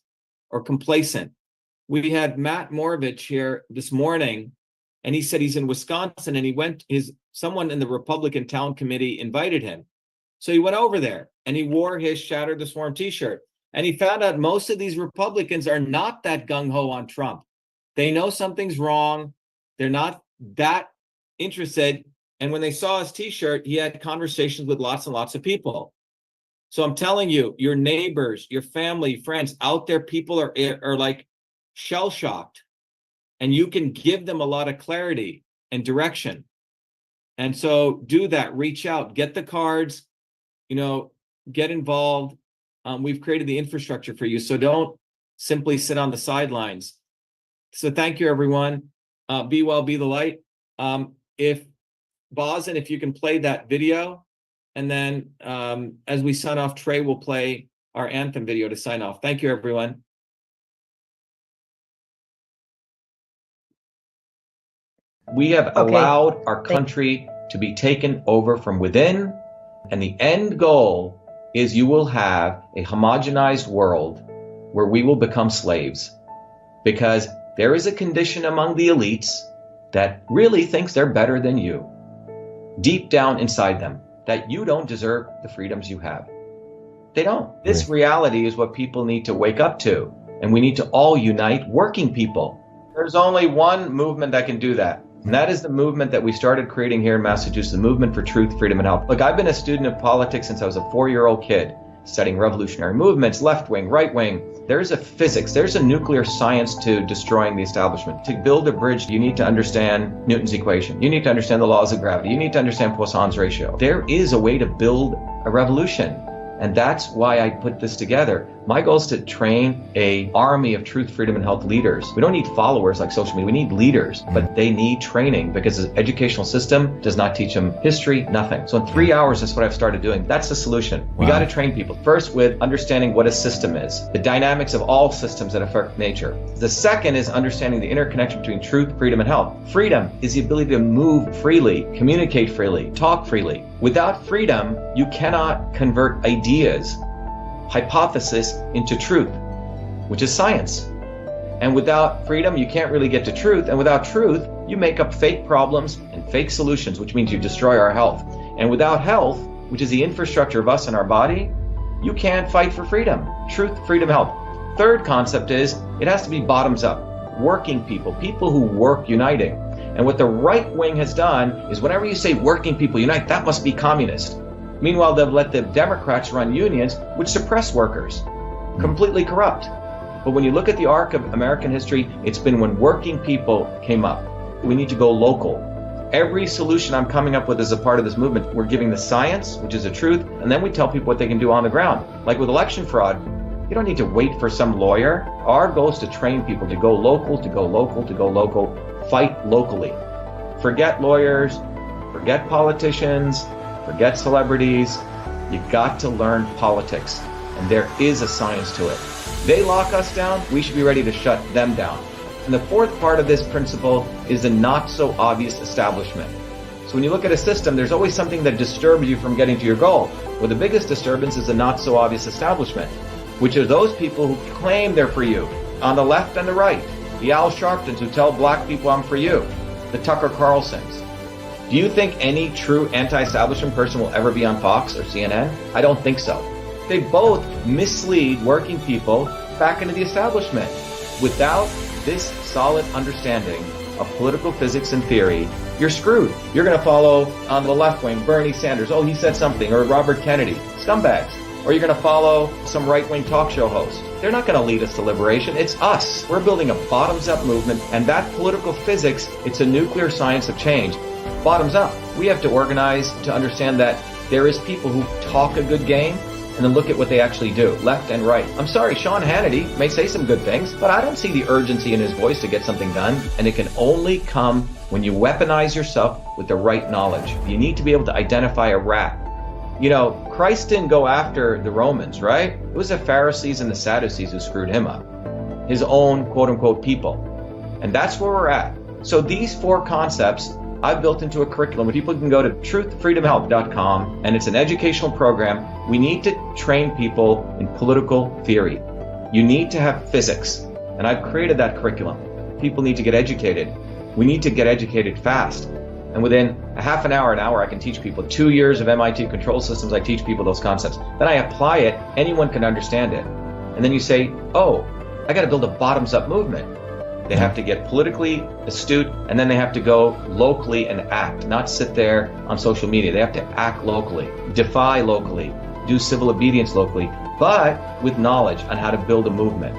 or complacent. We had Matt Moravich here this morning, and he said he's in Wisconsin, and he went, someone in the Republican Town Committee invited him. So he went over there and he wore his Shatter the Swarm t-shirt. And he found out most of these Republicans are not that gung-ho on Trump. They know something's wrong. They're not that interested. And when they saw his t-shirt, he had conversations with lots and lots of people. So I'm telling you, your neighbors, your family, friends out there, people are like shell-shocked. And you can give them a lot of clarity and direction. And so do that, reach out, get the cards, get involved. We've created the infrastructure for you. So don't simply sit on the sidelines. So thank you, everyone. Be well, be the light. If you can play that video, and then as we sign off, Trey will play our anthem video to sign off. Thank you, everyone. We have allowed our country to be taken over from within, and the end goal is you will have a homogenized world where we will become slaves, because there is a condition among the elites that really thinks they're better than you, deep down inside them, that you don't deserve the freedoms you have. They don't. This reality is what people need to wake up to, and we need to all unite working people. There's only one movement that can do that. And that is the movement that we started creating here in Massachusetts, the movement for truth, freedom, and health. Look, I've been a student of politics since I was a 4-year-old kid, studying revolutionary movements, left wing, right wing. There's a physics, there's a nuclear science to destroying the establishment. To build a bridge, you need to understand Newton's equation. You need to understand the laws of gravity. You need to understand Poisson's ratio. There is a way to build a revolution. And that's why I put this together. My goal is to train an army of truth, freedom, and health leaders. We don't need followers like social media. We need leaders, but they need training because the educational system does not teach them history, nothing. So in 3 hours, that's what I've started doing. That's the solution. We got to train people. First, with understanding what a system is, the dynamics of all systems that affect nature. The second is understanding the interconnection between truth, freedom, and health. Freedom is the ability to move freely, communicate freely, talk freely. Without freedom, you cannot convert ideas, hypothesis into truth, which is science. And without freedom, you can't really get to truth. And without truth, you make up fake problems and fake solutions, which means you destroy our health. And without health, which is the infrastructure of us and our body, you can't fight for freedom. Truth, freedom, health. Third concept is it has to be bottoms up. Working people, people who work uniting. And what the right wing has done is whenever you say working people unite, that must be communist. Meanwhile, they've let the Democrats run unions, which suppress workers, completely corrupt. But when you look at the arc of American history, it's been when working people came up. We need to go local. Every solution I'm coming up with as a part of this movement, we're giving the science, which is the truth, and then we tell people what they can do on the ground. Like with election fraud, you don't need to wait for some lawyer. Our goal is to train people to go local, to go local, to go local. Fight locally. Forget lawyers, forget politicians, forget celebrities. You got to learn politics, and there is a science to it. They lock us down, we should be ready to shut them down. And the fourth part of this principle is the not so obvious establishment. So when you look at a system, there's always something that disturbs you from getting to your goal. Well, the biggest disturbance is the not so obvious establishment, which are those people who claim they're for you, on the left and the right. The Al Sharptons who tell black people I'm for you. The Tucker Carlsons. Do you think any true anti-establishment person will ever be on Fox or CNN? I don't think so. They both mislead working people back into the establishment. Without this solid understanding of political physics and theory, you're screwed. You're going to follow on the left wing Bernie Sanders. Oh, he said something. Or Robert Kennedy. Scumbags. Or you're going to follow some right-wing talk show host. They're not going to lead us to liberation. It's us. We're building a bottoms-up movement, and that political physics, it's a nuclear science of change. Bottoms up. We have to organize to understand that there is people who talk a good game, and then look at what they actually do, left and right. I'm sorry, Sean Hannity may say some good things, but I don't see the urgency in his voice to get something done, and it can only come when you weaponize yourself with the right knowledge. You need to be able to identify a rat. You know, Christ didn't go after the Romans, right? It was the Pharisees and the Sadducees who screwed him up. His own quote-unquote people. And that's where we're at. So these 4 concepts I've built into a curriculum where people can go to truthfreedomhealth.com, and it's an educational program. We need to train people in political theory. You need to have physics, and I've created that curriculum. People need to get educated. We need to get educated fast. And within a half an hour, I can teach people. 2 years of MIT control systems, I teach people those concepts. Then I apply it, anyone can understand it. And then you say, oh, I got to build a bottoms-up movement. They have to get politically astute, and then they have to go locally and act, not sit there on social media. They have to act locally, defy locally, do civil obedience locally, but with knowledge on how to build a movement.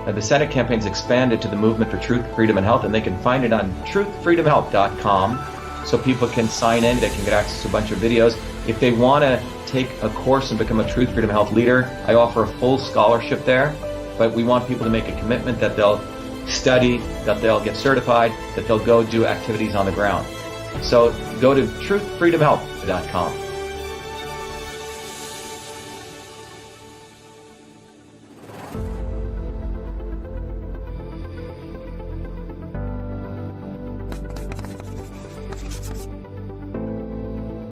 Now, the Senate campaign's expanded to the Movement for Truth, Freedom, and Health, and they can find it on truthfreedomhealth.com, so people can sign in, they can get access to a bunch of videos. If they want to take a course and become a Truth, Freedom, Health leader, I offer a full scholarship there, but we want people to make a commitment that they'll study, that they'll get certified, that they'll go do activities on the ground. So go to truthfreedomhealth.com.